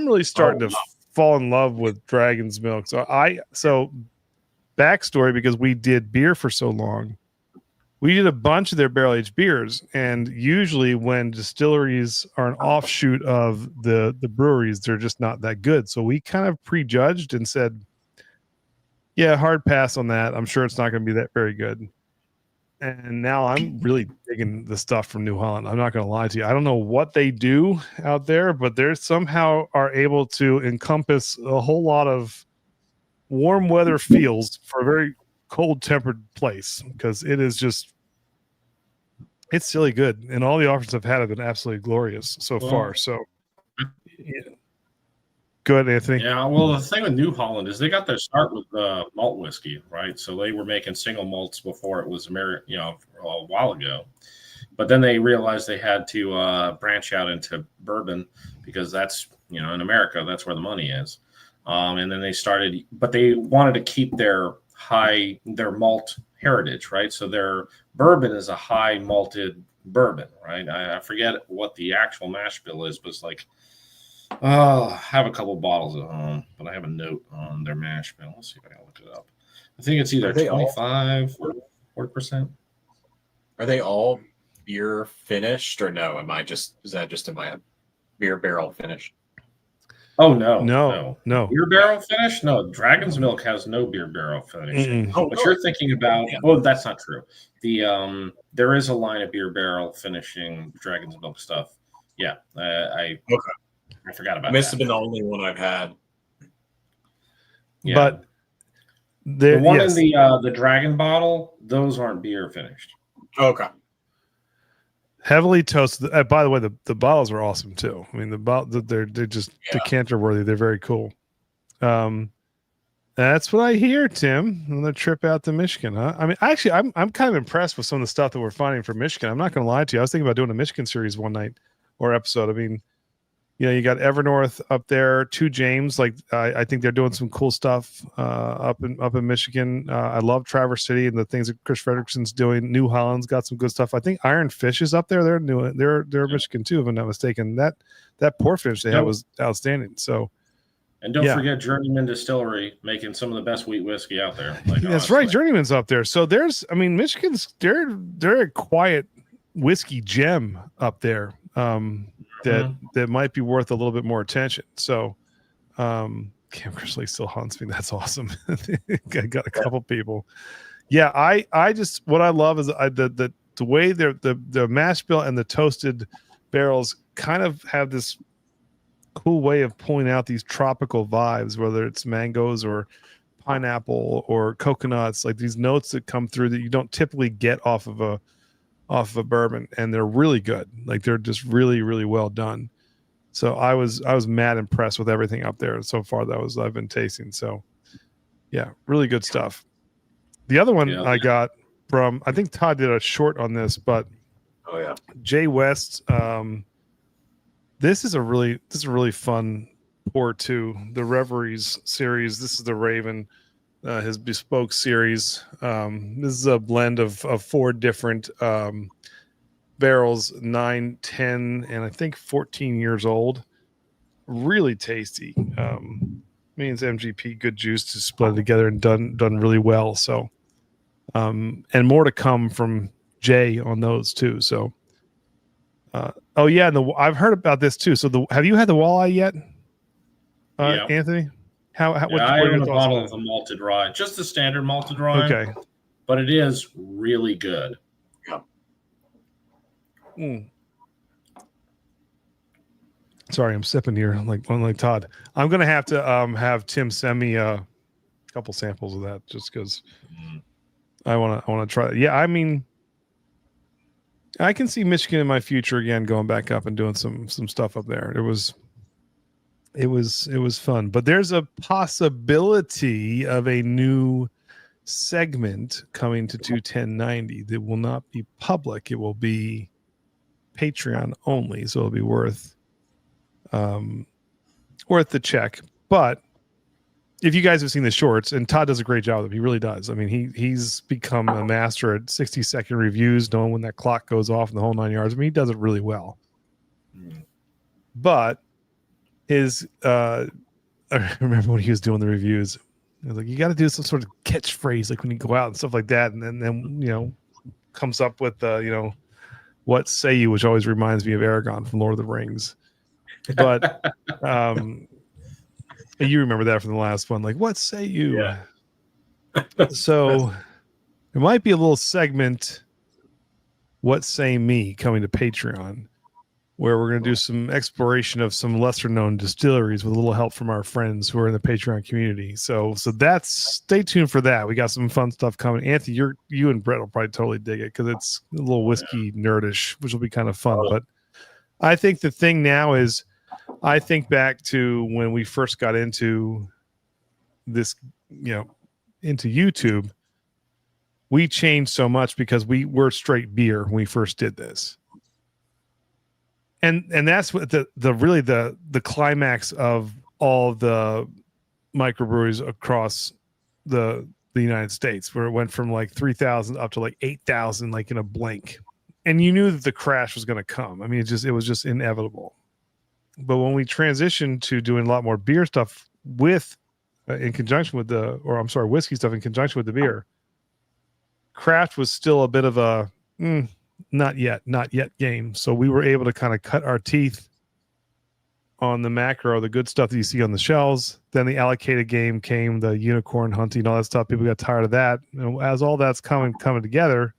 really starting to fall in love with Dragon's Milk. So backstory, because we did beer for so long. We did a bunch of their barrel-aged beers, and usually when distilleries are an offshoot of the breweries, they're just not that good. So we kind of prejudged and said, yeah, hard pass on that. I'm sure it's not going to be that very good. And now I'm really digging the stuff from New Holland. I'm not going to lie to you. I don't know what they do out there, but they somehow are able to encompass a whole lot of warm weather feels for a very cold tempered place, because it is just, it's really good, and all the offers I've had have been absolutely glorious so far. So yeah. Good, Anthony. Yeah, well, the thing with New Holland is they got their start with malt whiskey, right? So they were making single malts before it was a while ago. But then they realized they had to branch out into bourbon, because that's, in America, that's where the money is. And then they started, but they wanted to keep their malt heritage, right? So their bourbon is a high malted bourbon, right? I forget what the actual mash bill is, but it's like, I have a couple bottles at home, but I have a note on their mash bill. Let's see if I can look it up. I think it's either 25 or 40%. Are they all beer finished, or no? Is that just in my beer barrel finished? Oh no, no. Beer barrel finish? No, Dragon's Milk has no beer barrel finishing. Mm-mm. What you're thinking about? Oh, that's not true. The there is a line of beer barrel finishing Dragon's Milk stuff. Yeah, I forgot about Must that. have been the only one I've had. Yeah. But the one in the dragon bottle, those aren't beer finished. Okay. Heavily toasted. By the way, the bottles are awesome too. I mean, they're just decanter worthy. They're very cool. That's what I hear, Tim. On the trip out to Michigan, huh? I mean, actually, I'm kind of impressed with some of the stuff that we're finding from Michigan. I'm not going to lie to you. I was thinking about doing a Michigan series one night or episode. I mean, you got Evernorth up there, 2 James. Like I think they're doing some cool stuff up in Michigan. I love Traverse City and the things that Chris Fredrickson's doing. New Holland's got some good stuff. I think Iron Fish is up there. They're new. They're Michigan too, if I'm not mistaken. That pour finish they had was outstanding. So. And don't forget Journeyman Distillery making some of the best wheat whiskey out there. Like, that's right, Journeyman's up there. So Michigan's they're a quiet whiskey gem up there. That might be worth a little bit more attention. So, Cam Chrisley still haunts me. That's awesome. I got a couple people. Yeah, I just what I love is the way the mash bill and the toasted barrels kind of have this cool way of pulling out these tropical vibes, whether it's mangoes or pineapple or coconuts, like these notes that come through that you don't typically get off of a bourbon, and they're really good. Like they're just really, really well done. So I was mad impressed with everything up there so far that I've been tasting. So yeah, really good stuff. The other one I got from, I think Todd did a short on this, but Jay West, this is a really fun pour too. The Reveries series. This is the Raven, his bespoke series. This is a blend of 4 different barrels, 9, 10, and I think 14 years old. Really tasty. Means MGP good juice to split it together and done really well. So, and more to come from Jay on those too. So. And I've heard about this too. So have you had the walleye yet, Anthony? I own a bottle of the malted rye, just the standard malted rye. Okay, but it is really good. Yeah. Sorry, I'm sipping here like Todd. I'm gonna have to have Tim send me a couple samples of that just because I want to try it. Yeah, I mean. I can see Michigan in my future again, going back up and doing some stuff up there. It was fun, but there's a possibility of a new segment coming to 21090 that will not be public. It will be Patreon only, so it'll be worth the check. But if you guys have seen the shorts, and Todd does a great job of it, he really does. I mean, he's become a master at 60-second reviews, knowing when that clock goes off and the whole 9 yards. I mean, he does it really well. But his, I remember when he was doing the reviews, I was like, you got to do some sort of catchphrase, like when you go out and stuff like that, and then comes up with what say you, which always reminds me of Aragorn from Lord of the Rings. But you remember that from the last one, like what say you? Yeah. So it might be a little segment, what say me, coming to Patreon, where we're going to do some exploration of some lesser known distilleries with a little help from our friends who are in the Patreon community. So that's, stay tuned for that. We got some fun stuff coming. Anthony, you and Brett will probably totally dig it because it's a little whiskey nerdish, which will be kind of fun. But I think the thing now is, I think back to when we first got into this, into YouTube, we changed so much because we were straight beer when we first did this. And that's what the climax of all the microbreweries across the United States, where it went from like 3,000 up to like 8,000, like in a blink. And you knew that the crash was going to come. I mean, it was just inevitable. But when we transitioned to doing a lot more beer stuff in conjunction with whiskey stuff in conjunction with the beer, craft was still a bit of a not yet game. So we were able to kind of cut our teeth on the macro, the good stuff that you see on the shelves. Then the allocated game came, the unicorn hunting, all that stuff. People got tired of that. And as all that's coming together,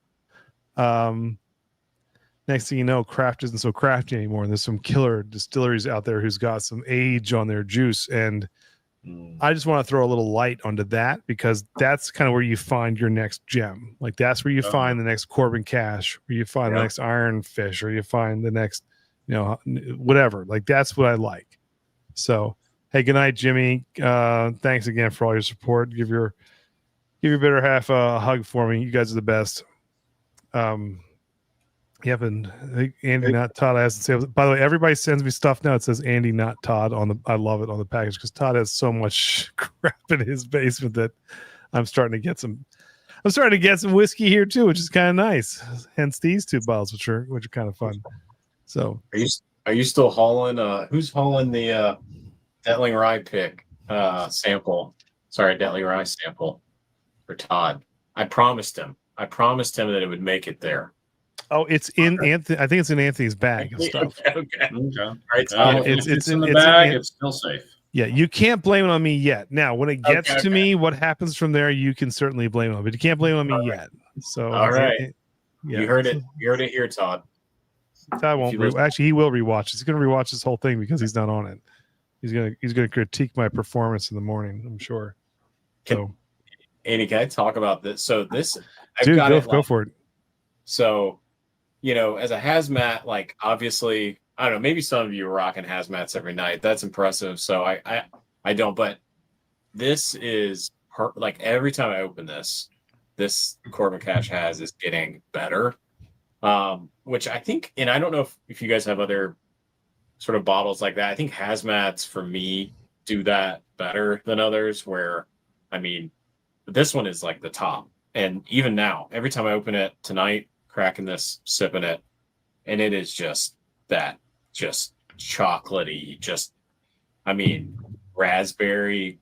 next thing you know, craft isn't so crafty anymore. And there's some killer distilleries out there who's got some age on their juice. And I just want to throw a little light onto that, because that's kind of where you find your next gem. Like that's where you find the next Corbin Cash, where you find the next Iron Fish, or you find the next, whatever. Like that's what I like. So, hey, good night, Jimmy. Thanks again for all your support. Give your better half a hug for me. You guys are the best. And I think Andy, not Todd, has to say. By the way, everybody sends me stuff now. It says Andy, not Todd on the. I love it on the package, because Todd has so much crap in his basement that I'm starting to get some whiskey here too, which is kind of nice. Hence these 2 bottles, which are kind of fun. So are you still hauling? Who's hauling the Detling Rye pick sample? Sorry, Detling Rye sample for Todd. I promised him that it would make it there. Oh, it's in Anthony. I think it's in Anthony's bag of stuff. Okay. All right. It's in the bag. It's still safe. Yeah, you can't blame it on me yet. Now, when it gets to me, what happens from there, you can certainly blame it on, but you can't blame it on me yet. So, all right. You heard it. You heard it here, Todd. Todd won't. Actually, he will rewatch. He's going to rewatch this whole thing because he's not on it. He's gonna critique my performance in the morning, I'm sure. So, Andy, can I talk about this? So this, go for it. So, as a hazmat, like obviously, I don't know, maybe some of you are rocking hazmats every night. That's impressive. So I don't, but this is like every time I open this Corbin Cash is getting better. Which I think, and I don't know if you guys have other sort of bottles like that. I think hazmats for me do that better than others, where, I mean, this one is like the top. And even now, every time I open it tonight, cracking this, sipping it, and it is just chocolatey, raspberry,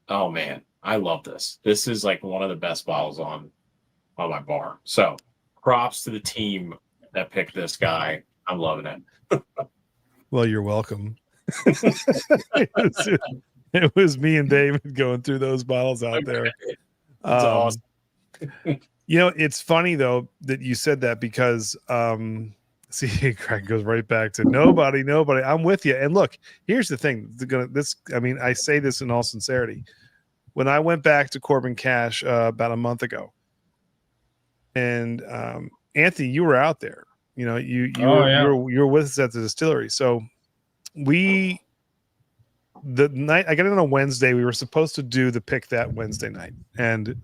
oh man, I love this. This is like one of the best bottles on my bar. So props to the team that picked this guy. I'm loving it. Well, you're welcome. It was me and David going through those bottles out there. That's awesome. It's funny though that you said that, because see, Craig goes right back to nobody. I'm with you. And look, here's the thing. I say this in all sincerity. When I went back to Corbin Cash about a month ago, and Anthony, you were out there. You were with us at the distillery. So the night I got in on a Wednesday, we were supposed to do the pick that Wednesday night, and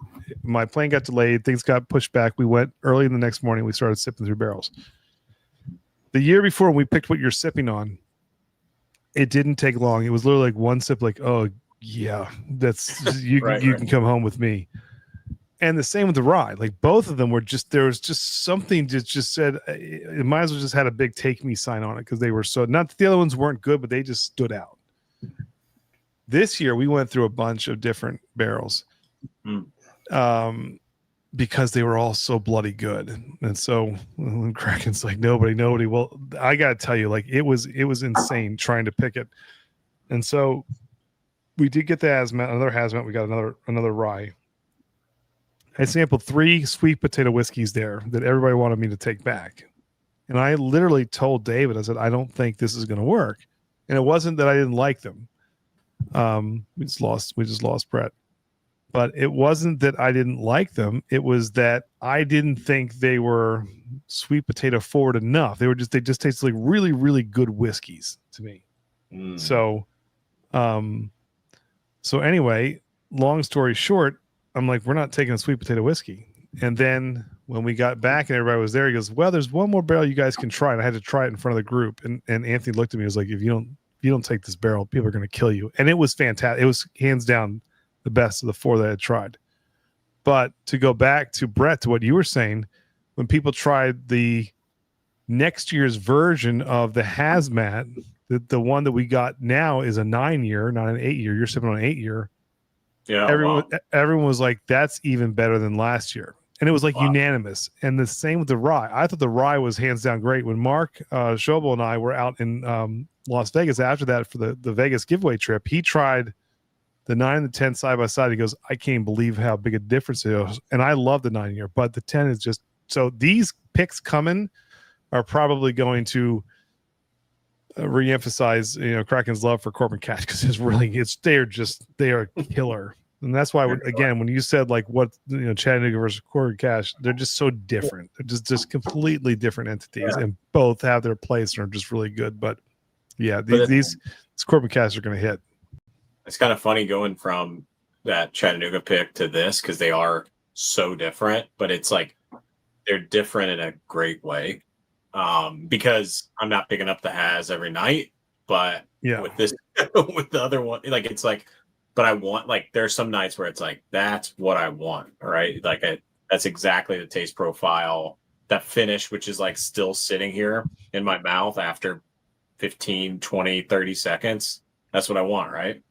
my plane got delayed. Things got pushed back. We went early in the next morning. We started sipping through barrels. The year before, when we picked what you're sipping on, it didn't take long. It was literally like one sip, like, oh yeah, that's you can come home with me. And the same with the rye. Like both of them were there was just something that just said it might as well just had a big take me sign on it, because they were so, not that the other ones weren't good, but they just stood out. This year we went through a bunch of different barrels because they were all so bloody good. And so when Kraken's like nobody, well, I gotta tell you, like it was insane trying to pick it. And so we did get another hazmat. We got another rye. I sampled 3 sweet potato whiskeys there that everybody wanted me to take back. And I literally told David, I said, I don't think this is going to work. And it wasn't that I didn't like them. We just lost Brett. But it wasn't that I didn't like them. It was that I didn't think they were sweet potato forward enough. They just tasted like really, really good whiskeys to me. So anyway, long story short, I'm like, we're not taking a sweet potato whiskey. And then when we got back and everybody was there, he goes, well, there's one more barrel you guys can try. And I had to try it in front of the group. And Anthony looked at me and was like, if you don't take this barrel, people are going to kill you. And it was fantastic. It was hands down the best of the 4 that I had tried. But to go back to Brett, to what you were saying, when people tried the next year's version of the hazmat, the one that we got now is a 9-year, not an 8-year. You're sipping on an 8-year. Yeah, everyone was like, that's even better than last year. and it was like unanimous. And the same with the rye. I thought the rye was hands down great. When Mark Schobel and I were out in Las Vegas after that for the Vegas giveaway trip, he tried the 9 and the 10 side by side. He goes, I can't believe how big a difference it is. And I love the 9 year, but the 10 is just so. These picks coming are probably going to reemphasize, Kraken's love for Corbin Cash, because they are killer. And that's why, when you said like what, Chattanooga versus Corbin Cash, they're just so different. They're just completely different entities, and both have their place and are just really good. But yeah, these Corbin Cash are going to hit. It's kind of funny going from that Chattanooga pick to this, because they are so different, but it's like they're different in a great way. Because I'm not picking up the Has every night, but with this, with the other one, like it's like, but I want, like, there's some nights where it's like, that's what I want. Right. Like that's exactly the taste profile, that finish, which is like still sitting here in my mouth after 15, 20, 30 seconds. That's what I want. Right.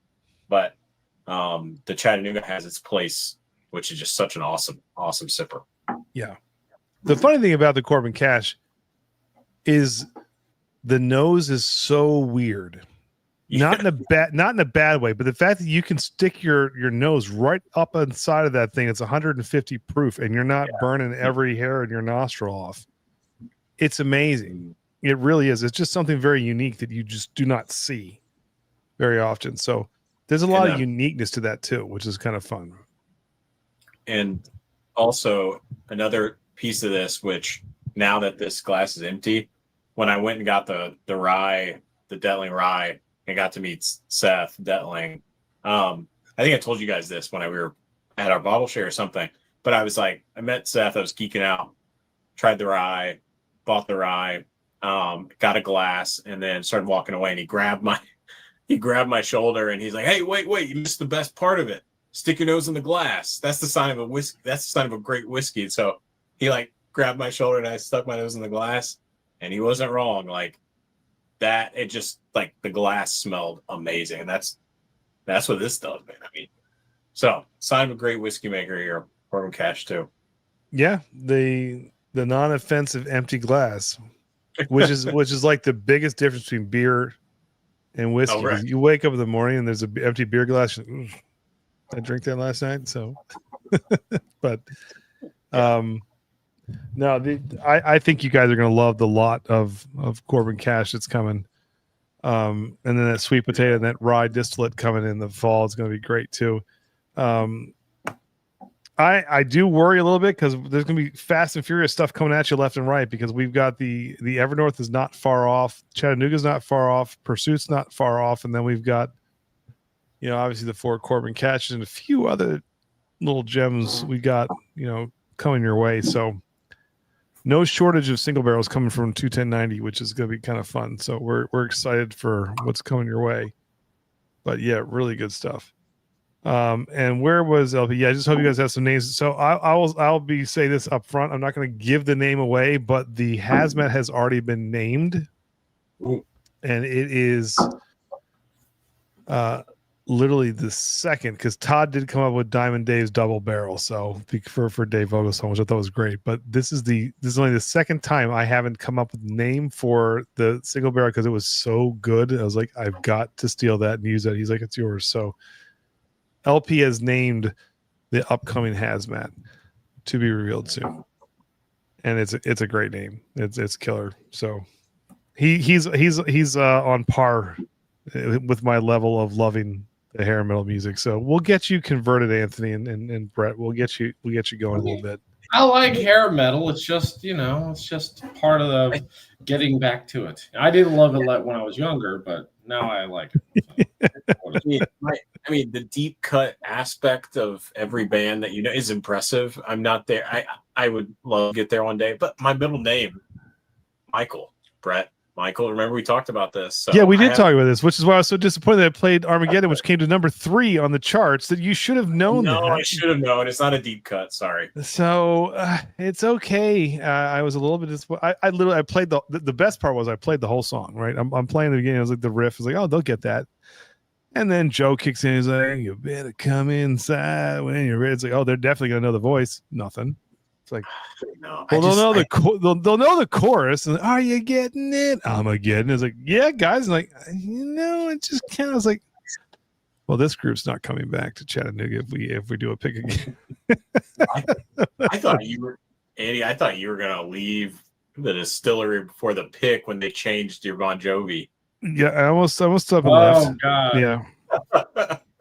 But the Chattanooga has its place, which is just such an awesome sipper. Yeah. The funny thing about the Corbin Cash is the nose is so weird. Not in a bad way, but the fact that you can stick your nose right up inside of that thing, it's 150 proof, and you're not burning every hair in your nostril off. It's amazing. It really is. It's just something very unique that you just do not see very often. So there's a lot of uniqueness to that too, which is kind of fun. And also another piece of this, which now that this glass is empty, when I went and got the rye, the Detling rye, and got to meet Seth Detling, I think I told you guys this when we were at our bottle share or something, but I was like, I met Seth, I was geeking out, tried the rye, bought the rye, got a glass, and then started walking away, and he grabbed my shoulder, and he's like, hey, wait, you missed the best part of it. Stick your nose in the glass. That's the sign of a whiskey. That's the sign of a great whiskey. And so he like grabbed my shoulder, and I stuck my nose in the glass, and he wasn't wrong. Like that, it just, like, the glass smelled amazing. And that's what this does, man. I mean, so sign of a great whiskey maker here, Corbin Cash too. Yeah. The non-offensive empty glass, which is like the biggest difference between beer and whiskey. Right. You wake up in the morning and there's an empty beer glass. I drank that last night. So, but, no, I think you guys are going to love the lot of Corbin Cash that's coming. And then that sweet potato and that rye distillate coming in the fall is going to be great too. I do worry a little bit because there's going to be fast and furious stuff coming at you left and right, because we've got the Evernorth is not far off. Chattanooga's not far off. Pursuit's not far off. And then we've got, obviously the 4 Corbin Cashes and a few other little gems we got, coming your way. So no shortage of single barrels coming from 21090, which is going to be kind of fun. So we're excited for what's coming your way. But yeah, really good stuff. And where was LP? Yeah, I just hope you guys have some names. So I'll say this up front. I'm not going to give the name away, but the hazmat has already been named. Ooh. And it is literally the second, because Todd did come up with Diamond Dave's double barrel. So for Dave Vogelsong, which I thought was great. But this is only the second time I haven't come up with a name for the single barrel, because it was so good. I was like, I've got to steal that and use that. He's like, it's yours. So LP has named the upcoming hazmat, to be revealed soon, and it's a great name. It's killer. So he's on par with my level of loving the hair metal music. So we'll get you converted, Anthony and Brett. We'll get you going a little bit. I like hair metal. It's just, it's just part of the getting back to it. I didn't love it when I was younger, but now I like it. I mean, the deep cut aspect of every band that is impressive. I'm not there. I would love to get there one day. But my middle name, Brett Michael. Remember we talked about this. So yeah, we did talk about this, which is why I was so disappointed that I played Armageddon, which came to number 3 on the charts. That you should have known. No, that. I should have known. It's not a deep cut. Sorry. So it's okay. I was a little bit disappointed. I played the best part was I played the whole song. Right, I'm playing the beginning. I was like the riff. I was like, oh, they'll get that. And then Joe kicks in. He's like, you better come inside when you're ready. It's like, oh, they're definitely gonna know the voice. Nothing. It's like, no, well, they'll know the chorus. And are you getting it? I'm a getting. It's like, yeah, guys. And like, it just kind of was like, well, this group's not coming back to Chattanooga if we do a pick again. I thought you were, Andy. I thought you were gonna leave the distillery before the pick when they changed your Bon Jovi. Yeah, I almost up and left. Oh God. Yeah.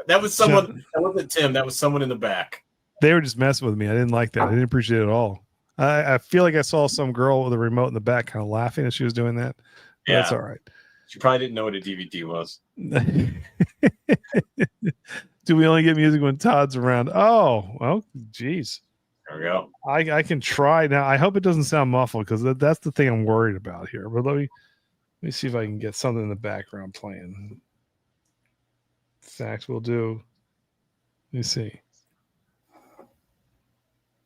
That was someone. That wasn't Tim. That was someone in the back. They were just messing with me. I didn't like that. I didn't appreciate it at all. I feel like I saw some girl with a remote in the back kind of laughing as she was doing that. Yeah. That's all right. She probably didn't know what a DVD was. Do we only get music when Todd's around? Oh, well, geez. There we go. I can try now. I hope it doesn't sound muffled because that's the thing I'm worried about here. But let me see if I can get something in the background playing. Sax will do. Let me see.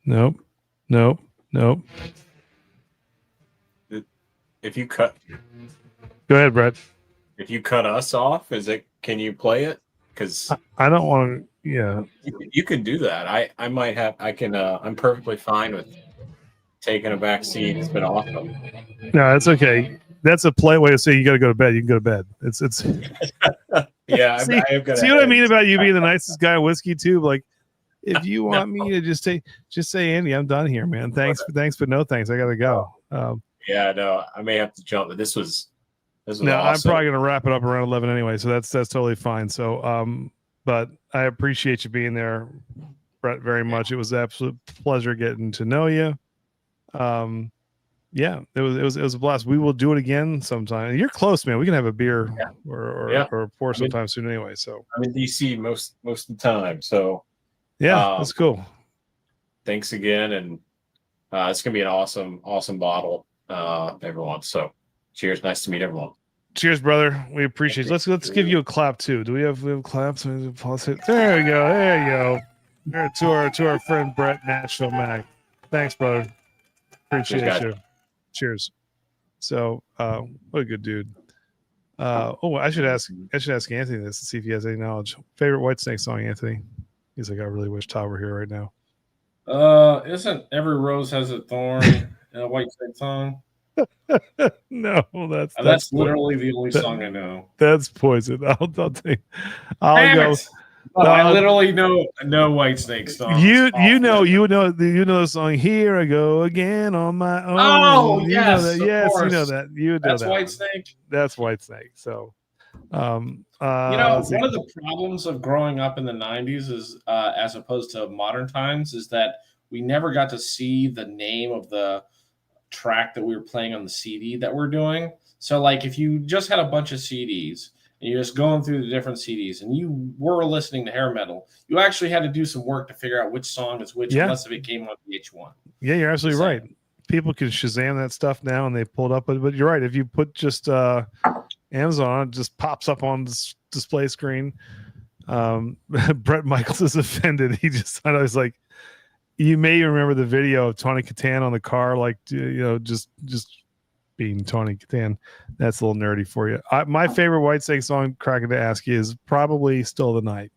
Nope. If you cut, Go ahead, Brett. if you cut us off, can you play it? Because I don't want to. Yeah. you can do that. I might have. I can. I'm perfectly fine with taking a back seat. It's been awesome. No, it's okay. That's a polite way to say you got to go to bed. You can go to bed. It's. Yeah, See, I have got. see what I mean about you being the nicest guy in whiskey too? Like, if you want me to just say, Andy, I'm done here, man. Thanks, but no thanks. I gotta go. Yeah, no, I may have to jump, but this was No, awesome. I'm probably gonna wrap it up around 11 anyway, so that's totally fine. So, but I appreciate you being there, Brett, very much. It was an absolute pleasure getting to know you. Yeah, it was a blast. We will do it again sometime. You're close, man. We can have a beer or pour sometime soon anyway. So I'm in DC most of the time. So yeah, that's cool. Thanks again, and it's gonna be an awesome bottle, everyone. So cheers. Nice to meet everyone. Cheers, brother. We appreciate it. Let's give you a clap too. Do we have claps? There we go. There you go. There to our friend Brett Nashville Mac. Thanks, brother. Appreciate you. Cheers. So, what a good dude. I should ask Anthony this to see if he has any knowledge. Favorite Whitesnake song, Anthony? He's like, I really wish Todd were here right now. Isn't Every Rose Has a Thorn a Whitesnake song? No, that's literally the only song I know. That's Poison. I'll go. I literally know Whitesnake songs. You know the song. Here I go again on my own. Oh, you yes, know that. Yes, you know that. That's that Whitesnake. That's Whitesnake. So, one of the problems of growing up in the 90s is, as opposed to modern times, is that we never got to see the name of the track that we were playing on the CD that we're doing. So, like, if you just had a bunch of CDs and you're just going through the different CDs and you were listening to hair metal, you actually had to do some work to figure out which song is which, unless if it came on VH1. Yeah, you're absolutely right. People can Shazam that stuff now and they pull it up, but you're right. If you put just Amazon, it just pops up on this display screen. Brett Michaels is offended. He just thought I was like, you may remember the video of Tawny Kitaen on the car, like, just being Tawny Kitaen. That's a little nerdy for you. My favorite Whitesnake song, cracking to ask you, is probably Still the Night.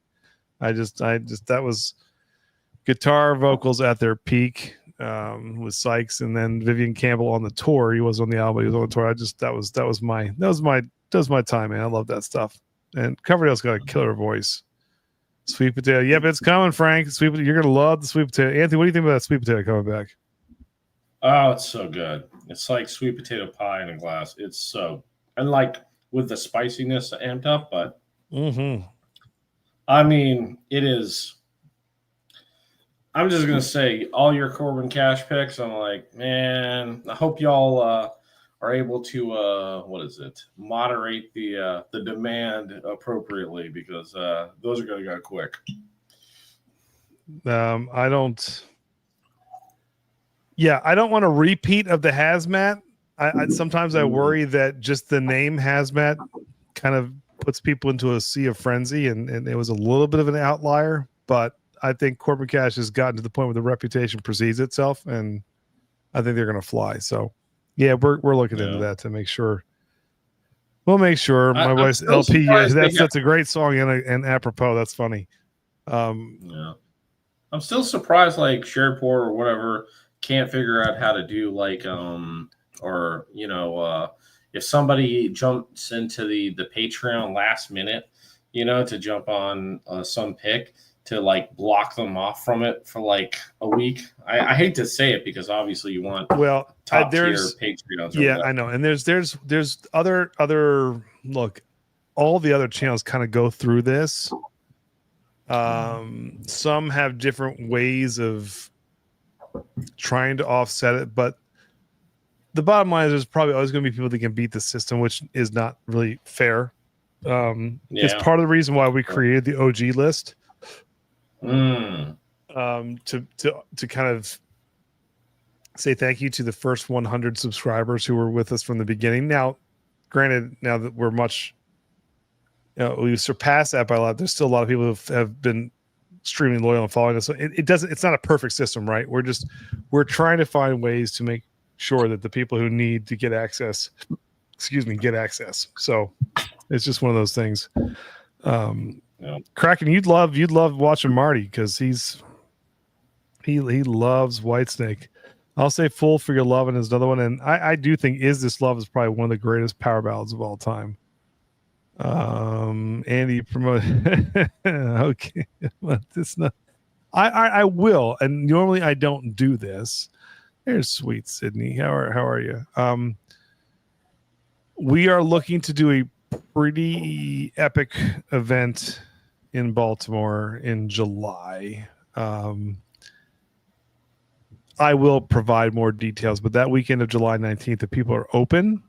I just that was guitar vocals at their peak with Sykes, and then Vivian Campbell on the tour. He was on the album, he was on the tour. That was my time, man. I love that stuff. And Coverdale's got a killer voice. Sweet potato. Yep, it's coming, Frank. Sweet potato. You're gonna love the sweet potato. Anthony, what do you think about that sweet potato coming back? Oh, it's so good. It's like sweet potato pie in a glass. It's so, and like with the spiciness amped up, but I mean, it is. I'm just gonna say all your Corbin Cash picks. I'm like, man, I hope y'all are able to moderate the demand appropriately, because those are gonna go quick. I don't want a repeat of the hazmat. I sometimes I worry that just the name hazmat kind of puts people into a sea of frenzy, and it was a little bit of an outlier, but I think Corbin Cash has gotten to the point where the reputation precedes itself, and I think they're going to fly. So, yeah, we're looking into that to make sure. We'll make sure. My wife's LP. That's a great song and apropos. That's funny. Yeah, I'm still surprised. Like Sherport or whatever can't figure out how to do like if somebody jumps into the Patreon last minute, to jump on some pick to like block them off from it for like a week. I hate to say it because obviously you want top tier Patreons. Yeah, I know. And there's other look, all the other channels kind of go through this. Some have different ways of trying to offset it, but the bottom line is there's probably always going to be people that can beat the system, which is not really fair. It's part of the reason why we created the OG list. To kind of say thank you to the first 100 subscribers who were with us from the beginning. Now, granted, now that we're much, we've surpassed that by a lot. There's still a lot of people who have been extremely loyal and following us. So it's not a perfect system, right? We're trying to find ways to make sure that the people who need to get access, get access. So it's just one of those things. Kraken, you'd love watching Marty because he loves Whitesnake. I'll say "Fool for Your Lovin'" is another one, and I do think "Is This Love" is probably one of the greatest power ballads of all time. Andy promote. Okay, well, it's not. I will, and normally I don't do this. There's sweet Sydney. How are you? We are looking to do a pretty epic event in Baltimore in July. I will provide more details, but that weekend of July 19th, if people are open,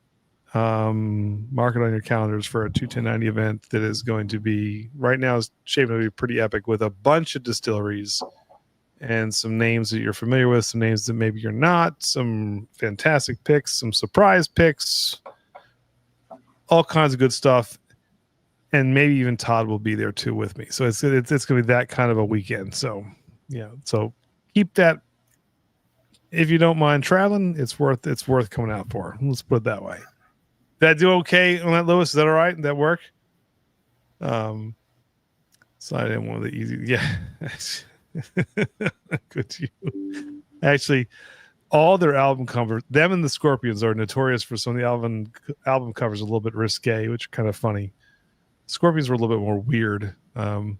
mark it on your calendars for a 21090 event that is going to be, right now is shaping to be pretty epic with a bunch of distilleries and some names that you're familiar with, some names that maybe you're not, some fantastic picks, some surprise picks, all kinds of good stuff. And maybe even Todd will be there too with me. So it's going to be that kind of a weekend. So yeah, so keep that. If you don't mind traveling, it's worth coming out for. Let's put it that way. Did I do okay on that, Lewis? Is that all right? Did that work? So I didn't want the easy. Yeah. Good to you. Actually, all their album covers, them and the Scorpions are notorious for some of the album covers a little bit risque, which are kind of funny. Scorpions were a little bit more weird. Whitesnake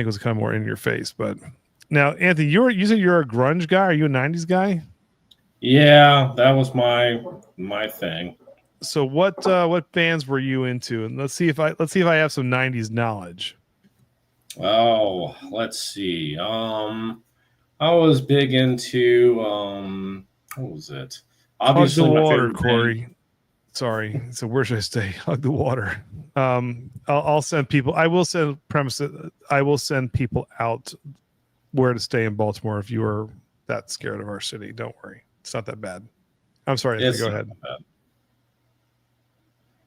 was kind of more in your face, but now Anthony, you said you're a grunge guy. Are you a 90s guy? Yeah, that was my thing. So what bands were you into? And let's see if I have some 90s knowledge. Oh, let's see. I was big into what was it? Obviously, Hug the my Water, favorite Corey. band. Sorry. So where should I stay? Hug the Water. I'll send people. I will send people out where to stay in Baltimore if you are that scared of our city. Don't worry. It's not that bad. I'm sorry. Go ahead.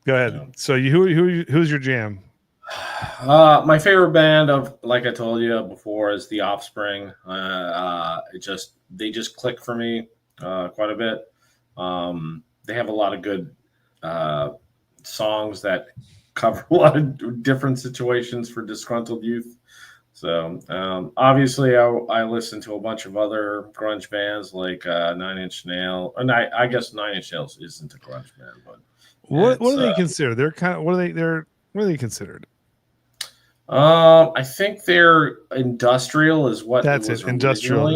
Go ahead. Yeah. So who's your jam? My favorite band like I told you before, is The Offspring. They just click for me quite a bit. They have a lot of good songs that cover a lot of different situations for disgruntled youth. So obviously, I listen to a bunch of other grunge bands like Nine Inch Nails, and I guess Nine Inch Nails isn't a grunge band, but what do they consider? They're kind of what are they considered? I think they're industrial is what that's it. Industrial,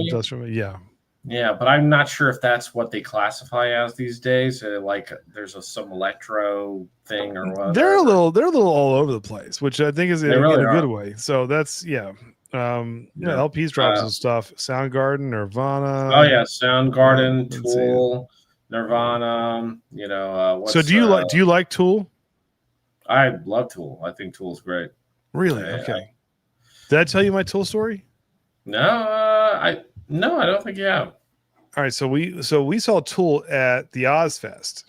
yeah. Yeah, but I'm not sure if that's what they classify as these days. Like, there's some electro thing or what. They're a little all over the place, which I think is in a good way. So that's LPs drops some stuff. Soundgarden, Nirvana. Oh yeah, Soundgarden, Tool, Nirvana. So do you like Tool? I love Tool. I think Tool's great. Really? Okay. Did I tell you my Tool story? No, I don't think you have. All right, so we saw Tool at the Ozfest.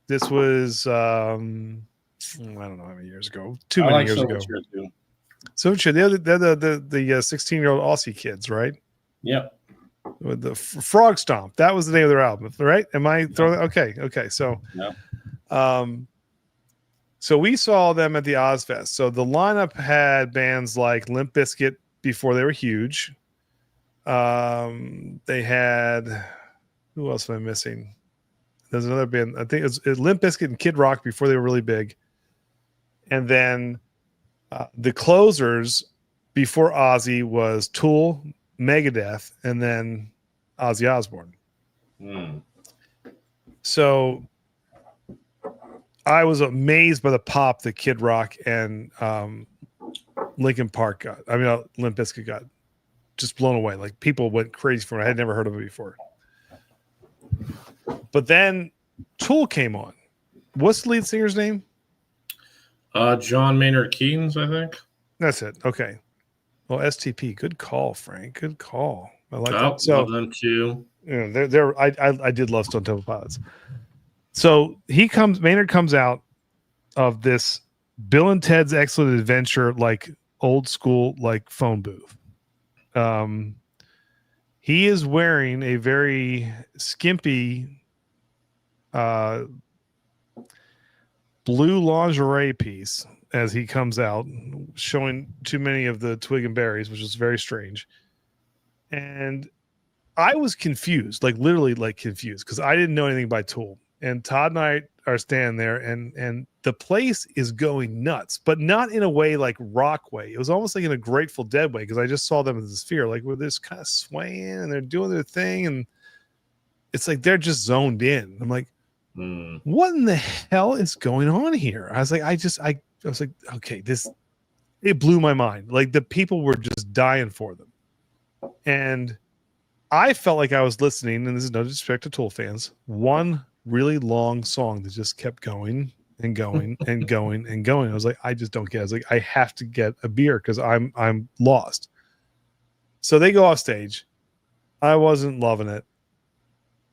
This was I don't know how many years ago. Too many years ago. So they're the 16-year-old Aussie kids, right? Yep. With the Frog Stomp. That was the name of their album, right? Am I throwing? Okay. So, so we saw them at the Ozfest. So the lineup had bands like Limp Bizkit before they were huge. They had, who else am I missing? There's another band. I think it's Limp Bizkit and Kid Rock before they were really big. And then the closers before Ozzy was Tool, Megadeth, and then Ozzy Osbourne. So I was amazed by the pop that Kid Rock and Linkin Park got. I mean, Limp Bizkit got. Just blown away. Like people went crazy for it. I had never heard of it before. But then Tool came on. What's the lead singer's name? John Maynard Keynes, I think. That's it. Okay. Well, STP. Good call, Frank. Good call. I like that. So love them too. You know, I did love Stone Temple Pilots. So Maynard comes out of this Bill and Ted's Excellent Adventure, like old school, like phone booth. He is wearing a very skimpy blue lingerie piece as he comes out, showing too many of the twig and berries, which is very strange. And I was confused, like literally like confused, because I didn't know anything about Tool. And Todd and I are standing there, and the place is going nuts, but not in a way like rock way. It was almost like in a Grateful Dead way, because I just saw them as a sphere, like where they're just kind of swaying and they're doing their thing, and it's like they're just zoned in. I'm like, what in the hell is going on here? I was like, I was like, okay, it blew my mind. Like the people were just dying for them, and I felt like I was listening, and this is no disrespect to Tool fans, one really long song that just kept going and going and going and going. I was like, I just don't get it. I was like, I have to get a beer because I'm lost. So they go off stage. I wasn't loving it.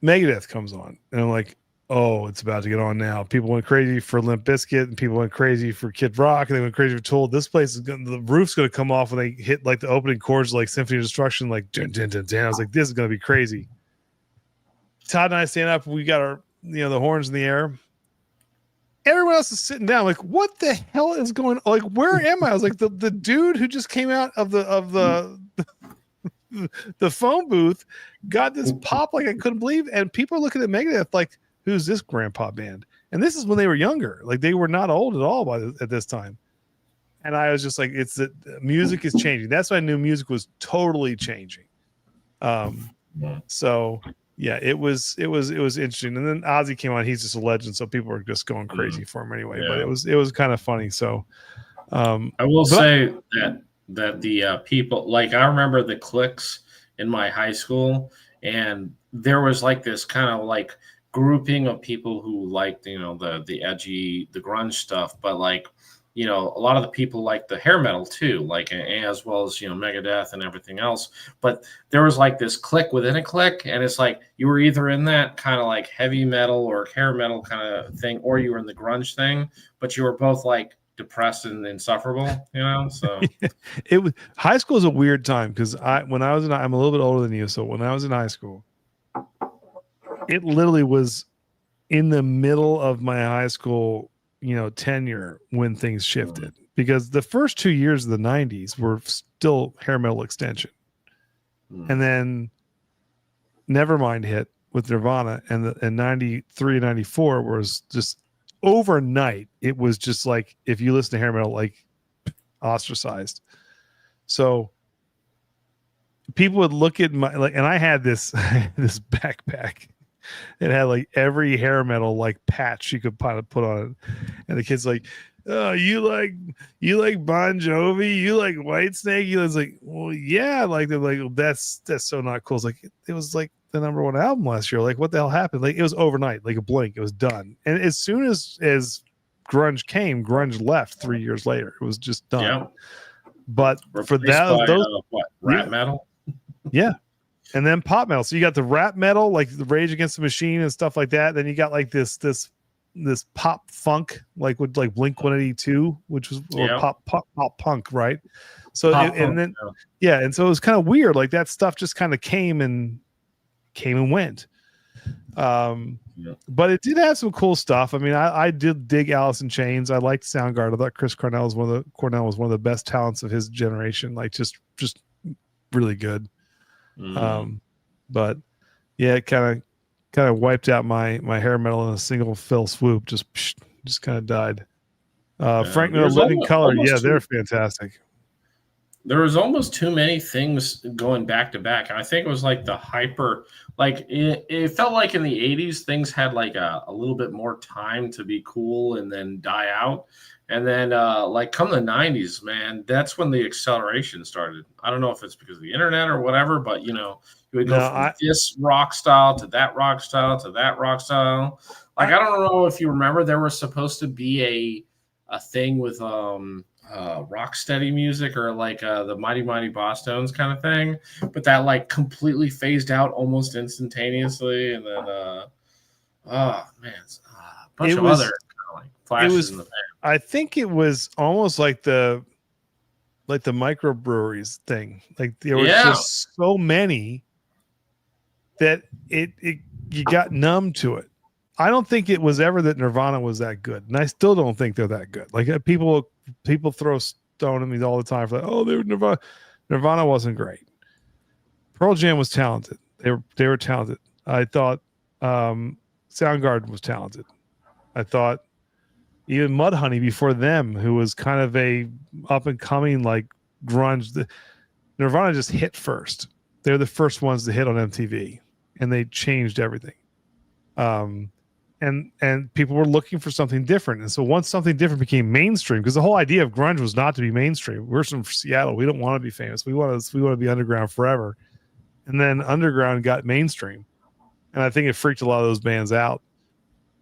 Megadeth comes on, and I'm like, oh, it's about to get on now. People went crazy for Limp Bizkit, and people went crazy for Kid Rock, and they went crazy for Tool. This place the roof's going to come off when they hit like the opening chords, like Symphony of Destruction, like dun, dun, dun, dun. I was like, this is going to be crazy. Todd and I stand up. We got our, the horns in the air. Everyone else is sitting down. Like, what the hell is going on? Like, where am I? I was like, the dude who just came out of the phone booth got this pop like I couldn't believe, and people are looking at Megadeth like, who's this grandpa band? And this is when they were younger. Like they were not old at all at this time. And I was just like, it's the music is changing. That's why I knew music was totally changing. So yeah, it was interesting. And then Ozzy came on. He's just a legend, so people were just going crazy for him anyway. Yeah. But it was kind of funny. So I will say that the people, like I remember the cliques in my high school, and there was like this kind of like grouping of people who liked, the edgy, the grunge stuff, but like, a lot of the people like the hair metal too, like as well as, Megadeth and everything else. But there was like this clique within a clique, and it's like you were either in that kind of like heavy metal or hair metal kind of thing, or you were in the grunge thing, but you were both like depressed and insufferable, So it was, high school is a weird time because I'm a little bit older than you, so when I was in high school, it literally was in the middle of my high school, tenure when things shifted, because the first 2 years of the 90s were still hair metal extension. And then Nevermind hit with Nirvana, and 93, 94 was just overnight. It was just like, if you listen to hair metal, like ostracized. So people would look at my, like, and I had this backpack. It had like every hair metal like patch you could put on it, and the kid's like, "Oh, you like Bon Jovi? You like Whitesnake?" He was like, "Well, yeah." Like they're like, "That's so not cool." It's like it was like the #1 album last year. Like what the hell happened? Like it was overnight, like a blink. It was done. And as soon as grunge came, grunge left 3 years later. It was just done. Yeah. But for that, those rap metal, yeah. And then pop metal. So you got the rap metal, like the Rage Against the Machine and stuff like that. Then you got like this pop funk, like with like Blink 182, which was pop punk, right? So and so it was kind of weird. Like that stuff just kind of came and went. But it did have some cool stuff. I mean, I did dig Alice in Chains. I liked Soundgarden. I thought Chris Cornell was one of the best talents of his generation. Like just really good. But yeah, it kind of wiped out my hair metal in a single fell swoop. Just kind of died. Frank Miller, Living Color, yeah, they're fantastic. There was almost too many things going back to back. I think it was like the hyper, like it felt like in the 80s, things had like a little bit more time to be cool and then die out. And then like come the 90s, man, that's when the acceleration started. I don't know if it's because of the internet or whatever, but you would go from this rock style to that rock style to that rock style. Like, I don't know if you remember, there was supposed to be a thing with rock steady music or like the Mighty Mighty Boss Tones kind of thing, but that like completely phased out almost instantaneously. And then a bunch of other like flashes in the pan. I think it was almost like the microbreweries thing. Like there was just so many that you got numb to it. I don't think it was ever that Nirvana was that good, and I still don't think they're that good. Like people throw stone at me all the time for like, oh, they were Nirvana. Nirvana wasn't great. Pearl Jam was talented. They were talented. I thought Soundgarden was talented. I thought even Mudhoney before them, who was kind of a up and coming like grunge. Nirvana just hit first. They're the first ones to hit on MTV, and they changed everything. And people were looking for something different. And so once something different became mainstream, because the whole idea of grunge was not to be mainstream. We're from Seattle. We don't want to be famous. We want to be underground forever. And then underground got mainstream. And I think it freaked a lot of those bands out.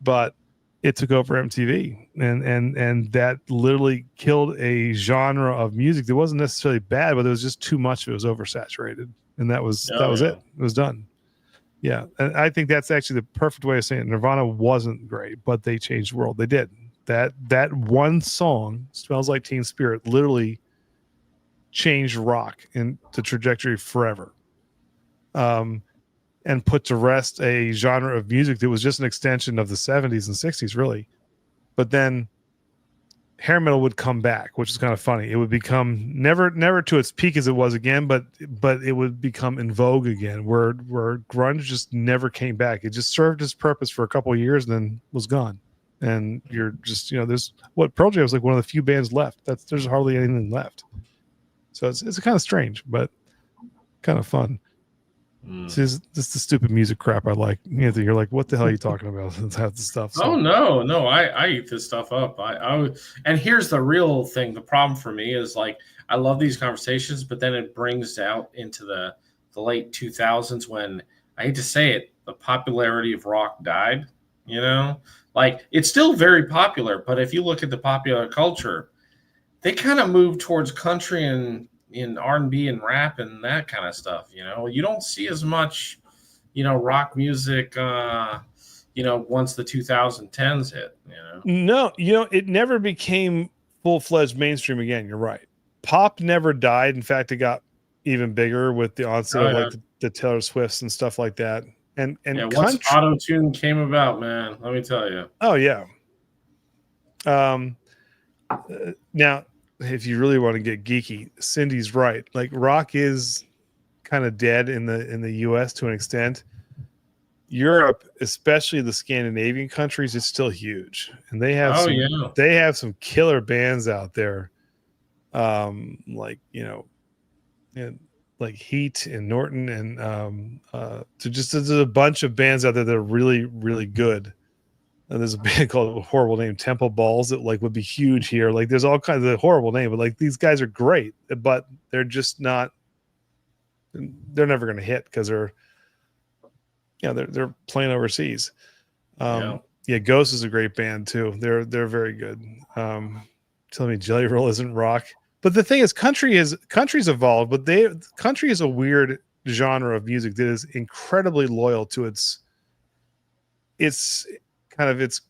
But it took over MTV. And that literally killed a genre of music that wasn't necessarily bad, but it was just too much. It was oversaturated. And that was it. It was done. Yeah, and I think that's actually the perfect way of saying it. Nirvana wasn't great, but they changed the world. They did. That one song, Smells Like Teen Spirit, literally changed rock in the trajectory forever. And put to rest a genre of music that was just an extension of the 70s and 60s, really. But then hair metal would come back, which is kind of funny. It would become never to its peak as it was again, but it would become in vogue again, where grunge just never came back. It just served its purpose for a couple of years and then was gone. And you're just, there's Pearl Jam was like one of the few bands left. There's hardly anything left. So it's kind of strange, but kind of fun. This is the stupid music crap I like. You're like, what the hell are you talking about? That's the stuff. So. Oh no, I eat this stuff up. And here's the real thing. The problem for me is like I love these conversations, but then it brings out into the late 2000s when I hate to say it, the popularity of rock died. Like it's still very popular, but if you look at the popular culture, they kind of moved towards country and in R&B and rap and that kind of stuff. You don't see as much rock music once the 2010s hit. No, it never became full-fledged mainstream again. You're right. Pop never died. In fact, it got even bigger with the onset of like the Taylor Swifts and stuff like that. And once auto-tune came about, man, let me tell you. Oh yeah. Now if you really want to get geeky, Cindy's right. Like rock is kind of dead in the US to an extent. Europe, especially the Scandinavian countries, it's still huge. And they have they have some killer bands out there. Like Heat and Norton and there's a bunch of bands out there that are really, really good. And there's a band called a horrible name, Temple Balls, that like would be huge here. Like there's all kinds of horrible name, but like these guys are great, but they're just not. They're never going to hit because they're playing overseas. Ghost is a great band too. They're very good. Telling me Jelly Roll isn't rock, but the thing is, country's evolved, but country is a weird genre of music that is incredibly loyal to its kind of its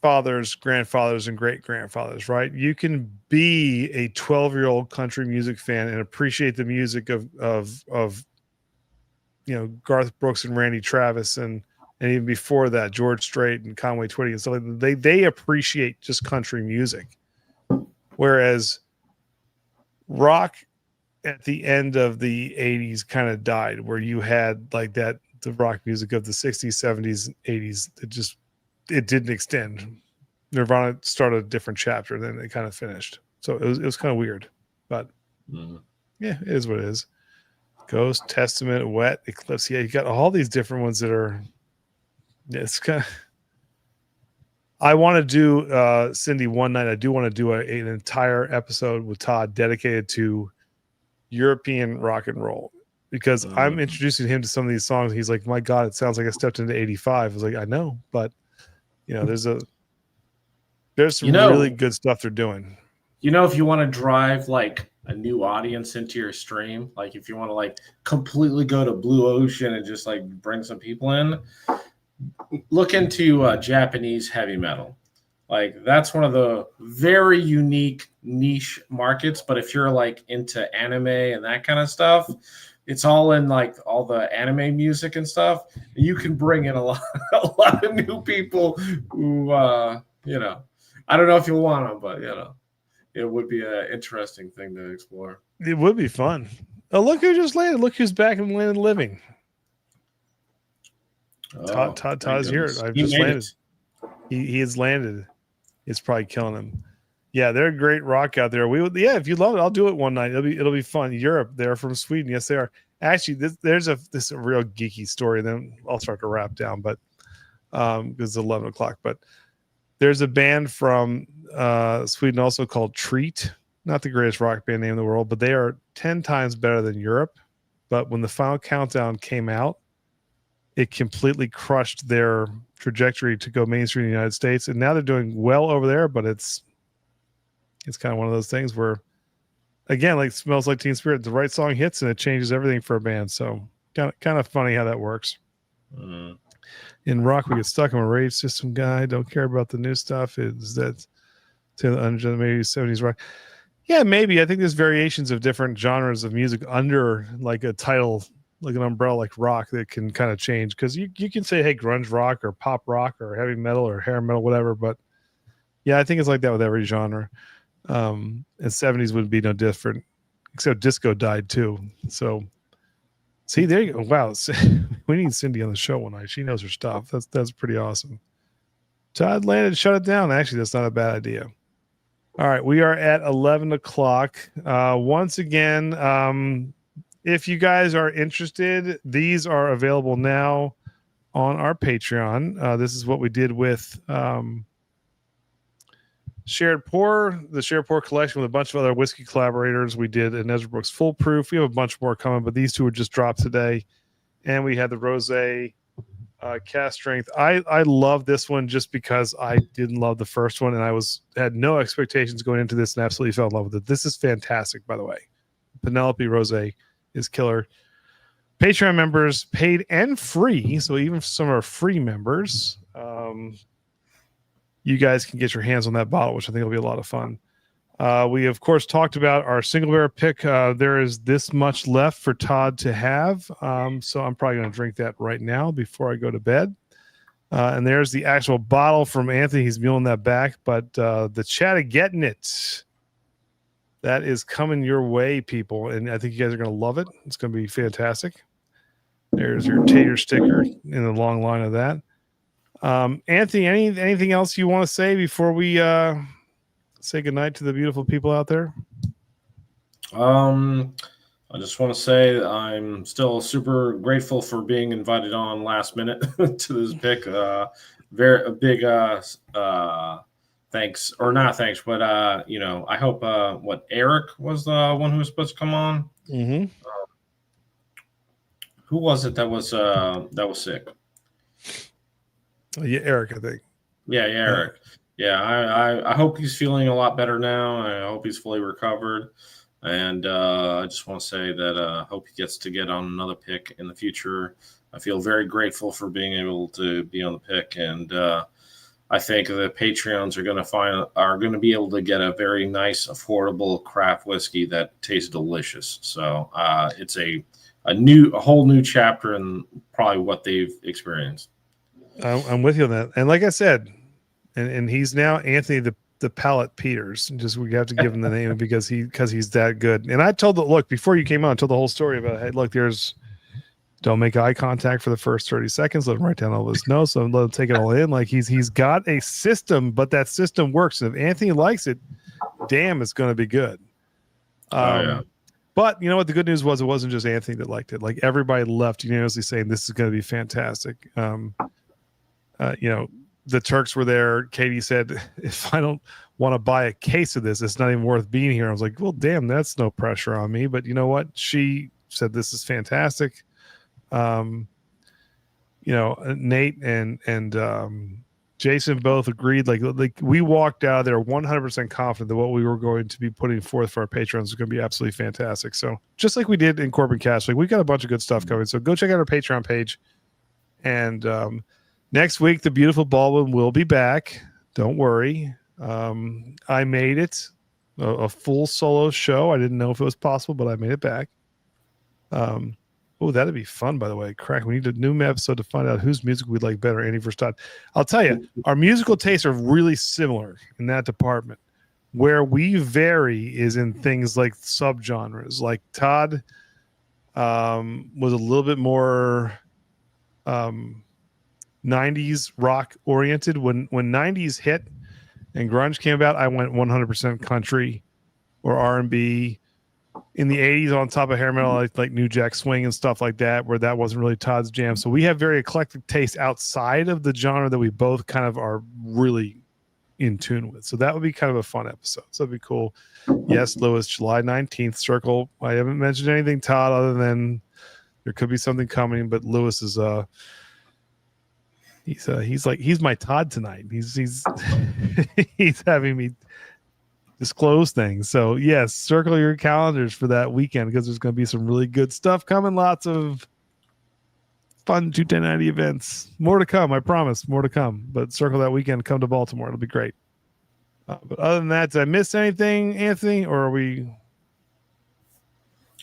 fathers, grandfathers, and great grandfathers, right? You can be a 12-year-old country music fan and appreciate the music of Garth Brooks and Randy Travis and even before that, George Strait and Conway Twitty and stuff like that. They appreciate just country music, whereas rock at the end of the 80s kind of died, where you had like that, the rock music of the 60s, 70s, 80s, it didn't extend. Nirvana started a different chapter, then it kind of finished. So it was kind of weird, but yeah, it is what it is. Ghost, Testament, Wet, Eclipse. Yeah, you got all these different ones that are, it's kind of, I want to do Cindy one night. I do want to do an entire episode with Todd dedicated to European rock and roll, because I'm introducing him to some of these songs. He's like, my God, it sounds like I stepped into 85. I was like, I know, but you know, there's some really good stuff they're doing. You know, if you want to drive like a new audience into your stream, like if you want to like completely go to Blue Ocean and just like bring some people in, look into Japanese heavy metal. Like that's one of the very unique niche markets. But if you're like into anime and that kind of stuff, it's all in like all the anime music and stuff. You can bring in a lot of new people who, you know, I don't know if you'll want them, but you know, it would be an interesting thing to explore. It would be fun. Oh, look who just landed. Look who's back in land living. Oh, Todd's here. I've just landed. He has landed. It's probably killing him. Yeah, they're great rock out there. If you love it, I'll do it one night. It'll be fun. Europe, they're from Sweden. Yes, they are. Actually, there's a real geeky story. Then I'll start to wrap down, but because it's 11 o'clock. But there's a band from Sweden also called Treat. Not the greatest rock band name in the world, but they are 10 times better than Europe. But when the Final Countdown came out, it completely crushed their trajectory to go mainstream in the United States. And now they're doing well over there, but it's kind of one of those things where, again, like Smells Like Teen Spirit, the right song hits and it changes everything for a band. So kind of funny how that works. In rock, we get stuck. I'm a rave system guy. Don't care about the new stuff. Is that to the maybe 70s rock? Yeah, maybe. I think there's variations of different genres of music under like a title, like an umbrella like rock, that can kind of change, because you can say, hey, grunge rock or pop rock or heavy metal or hair metal, whatever. But yeah, I think it's like that with every genre. And 70s would be no different, except disco died too. So see, there you go. Wow. We need Cindy on the show one night. She knows her stuff. That's pretty awesome. Todd landed, shut it down. Actually, that's not a bad idea. All right, we are at 11 o'clock. Once again, if you guys are interested, these are available now on our Patreon. This is what we did with Shared Pour, the Shared Pour collection with a bunch of other whiskey collaborators. We did an Ezra Brooks Full Proof. We have a bunch more coming, but these two were just dropped today. And we had the Rosé Cast Strength. I love this one just because I didn't love the first one, and I had no expectations going into this and absolutely fell in love with it. This is fantastic, by the way. Penelope Rosé is killer. Patreon members paid and free, so even some are free members. You guys can get your hands on that bottle, which I think will be a lot of fun. We, of course, talked about our single bear pick. There is this much left for Todd to have, so I'm probably going to drink that right now before I go to bed. And there's the actual bottle from Anthony. He's muling that back, but the Chattanooga it. That is coming your way, people, and I think you guys are going to love it. It's going to be fantastic. There's your tater sticker in the long line of that. Anthony, anything else you want to say before we say goodnight to the beautiful people out there? I just want to say I'm still super grateful for being invited on last minute to this pick. Very big thanks, or not thanks, but I hope Eric was the one who was supposed to come on. Mm-hmm. Who was it that was sick? Yeah, Eric, I think. Yeah, Eric. Yeah, I hope he's feeling a lot better now. I hope he's fully recovered. And I just want to say that I hope he gets to get on another pick in the future. I feel very grateful for being able to be on the pick. And I think the Patreons are going to be able to get a very nice, affordable craft whiskey that tastes delicious. So it's a whole new chapter in probably what they've experienced. I'm with you on that. And like I said, and he's now Anthony, the Pallet Peters. Just we have to give him the name because he's that good. And I told look before you came on, I told the whole story about hey, look, don't make eye contact for the first 30 seconds. Let him write down all his notes. So let him take it all in. Like he's got a system, but that system works. And if Anthony likes it, damn, it's going to be good. Yeah. But you know what? The good news was it wasn't just Anthony that liked it. Like everybody left unanimously saying this is going to be fantastic. You know, the Turks were there. Katie said, if I don't want to buy a case of this, it's not even worth being here. I was like, well, damn, that's no pressure on me. But you know what? She said this is fantastic. You know, Nate and Jason both agreed. Like we walked out of there 100% confident that what we were going to be putting forth for our patrons was going to be absolutely fantastic. So just like we did in Corbin Cash, like we got a bunch of good stuff coming. So go check out our Patreon page. And next week, the beautiful Baldwin will be back. Don't worry. I made it a full solo show. I didn't know if it was possible, but I made it back. Oh, that'd be fun, by the way. Crack. We need a new episode to find out whose music we like better, Andy versus Todd. I'll tell you, our musical tastes are really similar in that department. Where we vary is in things like subgenres. Like Todd was a little bit more 90s rock oriented. When 90s hit and grunge came about, I went 100% country or R&B. In the 80s, on top of hair metal, like New Jack Swing and stuff like that, where that wasn't really Todd's jam. So we have very eclectic taste outside of the genre that we both kind of are really in tune with. So that would be kind of a fun episode. So it'd be cool. Yes, Lewis, July 19th, Circle. I haven't mentioned anything, Todd, other than there could be something coming, but Lewis is he's my Todd tonight. He's he's having me disclose things. So yes, circle your calendars for that weekend because there's going to be some really good stuff coming. Lots of fun 21090 events. More to come, I promise. More to come. But circle that weekend. Come to Baltimore. It'll be great. But other than that, did I miss anything, Anthony? Or are we?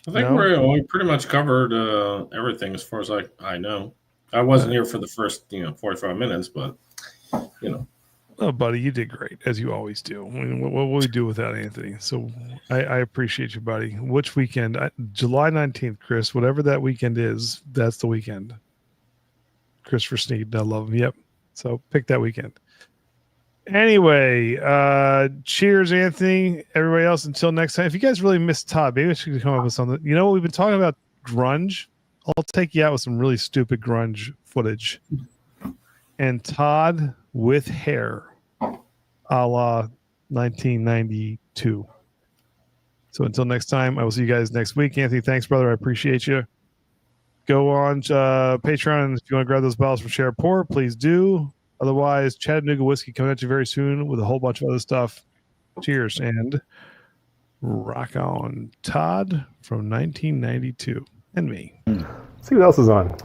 I think we pretty much covered everything as far as I know. I wasn't here for the first 45 minutes, but Oh, buddy, you did great, as you always do. I mean, what will we do without Anthony? So I appreciate you, buddy. Which weekend? July 19th, Chris. Whatever that weekend is, that's the weekend. Christopher Sneed. I love him. Yep. So pick that weekend. Anyway, cheers, Anthony. Everybody else, until next time. If you guys really missed Todd, maybe I should come up with something. You know what? We've been talking about grunge. I'll take you out with some really stupid grunge footage. And Todd with hair, a la 1992. So until next time, I will see you guys next week. Anthony, thanks, brother. I appreciate you. Go on Patreon if you want to grab those bottles from Share Pour, please do. Otherwise, Chattanooga Whiskey coming at you very soon with a whole bunch of other stuff. Cheers and rock on. Todd from 1992 and me. Let's see what else is on.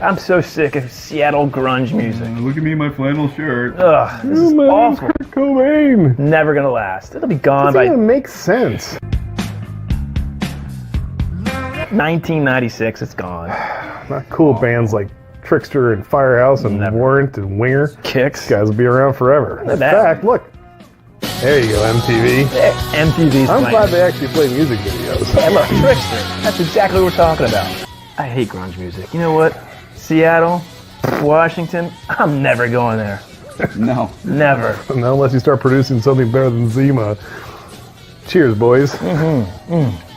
I'm so sick of Seattle grunge music. Look at me in my flannel shirt. This is awful. Kurt Cobain. Never gonna last. It'll be gone by. Doesn't even make sense. 1996. It's gone. Not cool bands like Trickster and Firehouse and Warrant and Winger. Kicks. These guys will be around forever. In fact, look. There you go, MTV. MTV's I'm playing. glad they actually play music videos. Hey, look, Trickster. That's exactly what we're talking about. I hate grunge music. You know what? Seattle, Washington, I'm never going there. No. Never. Not unless you start producing something better than Zima. Cheers, boys. Mm-hmm.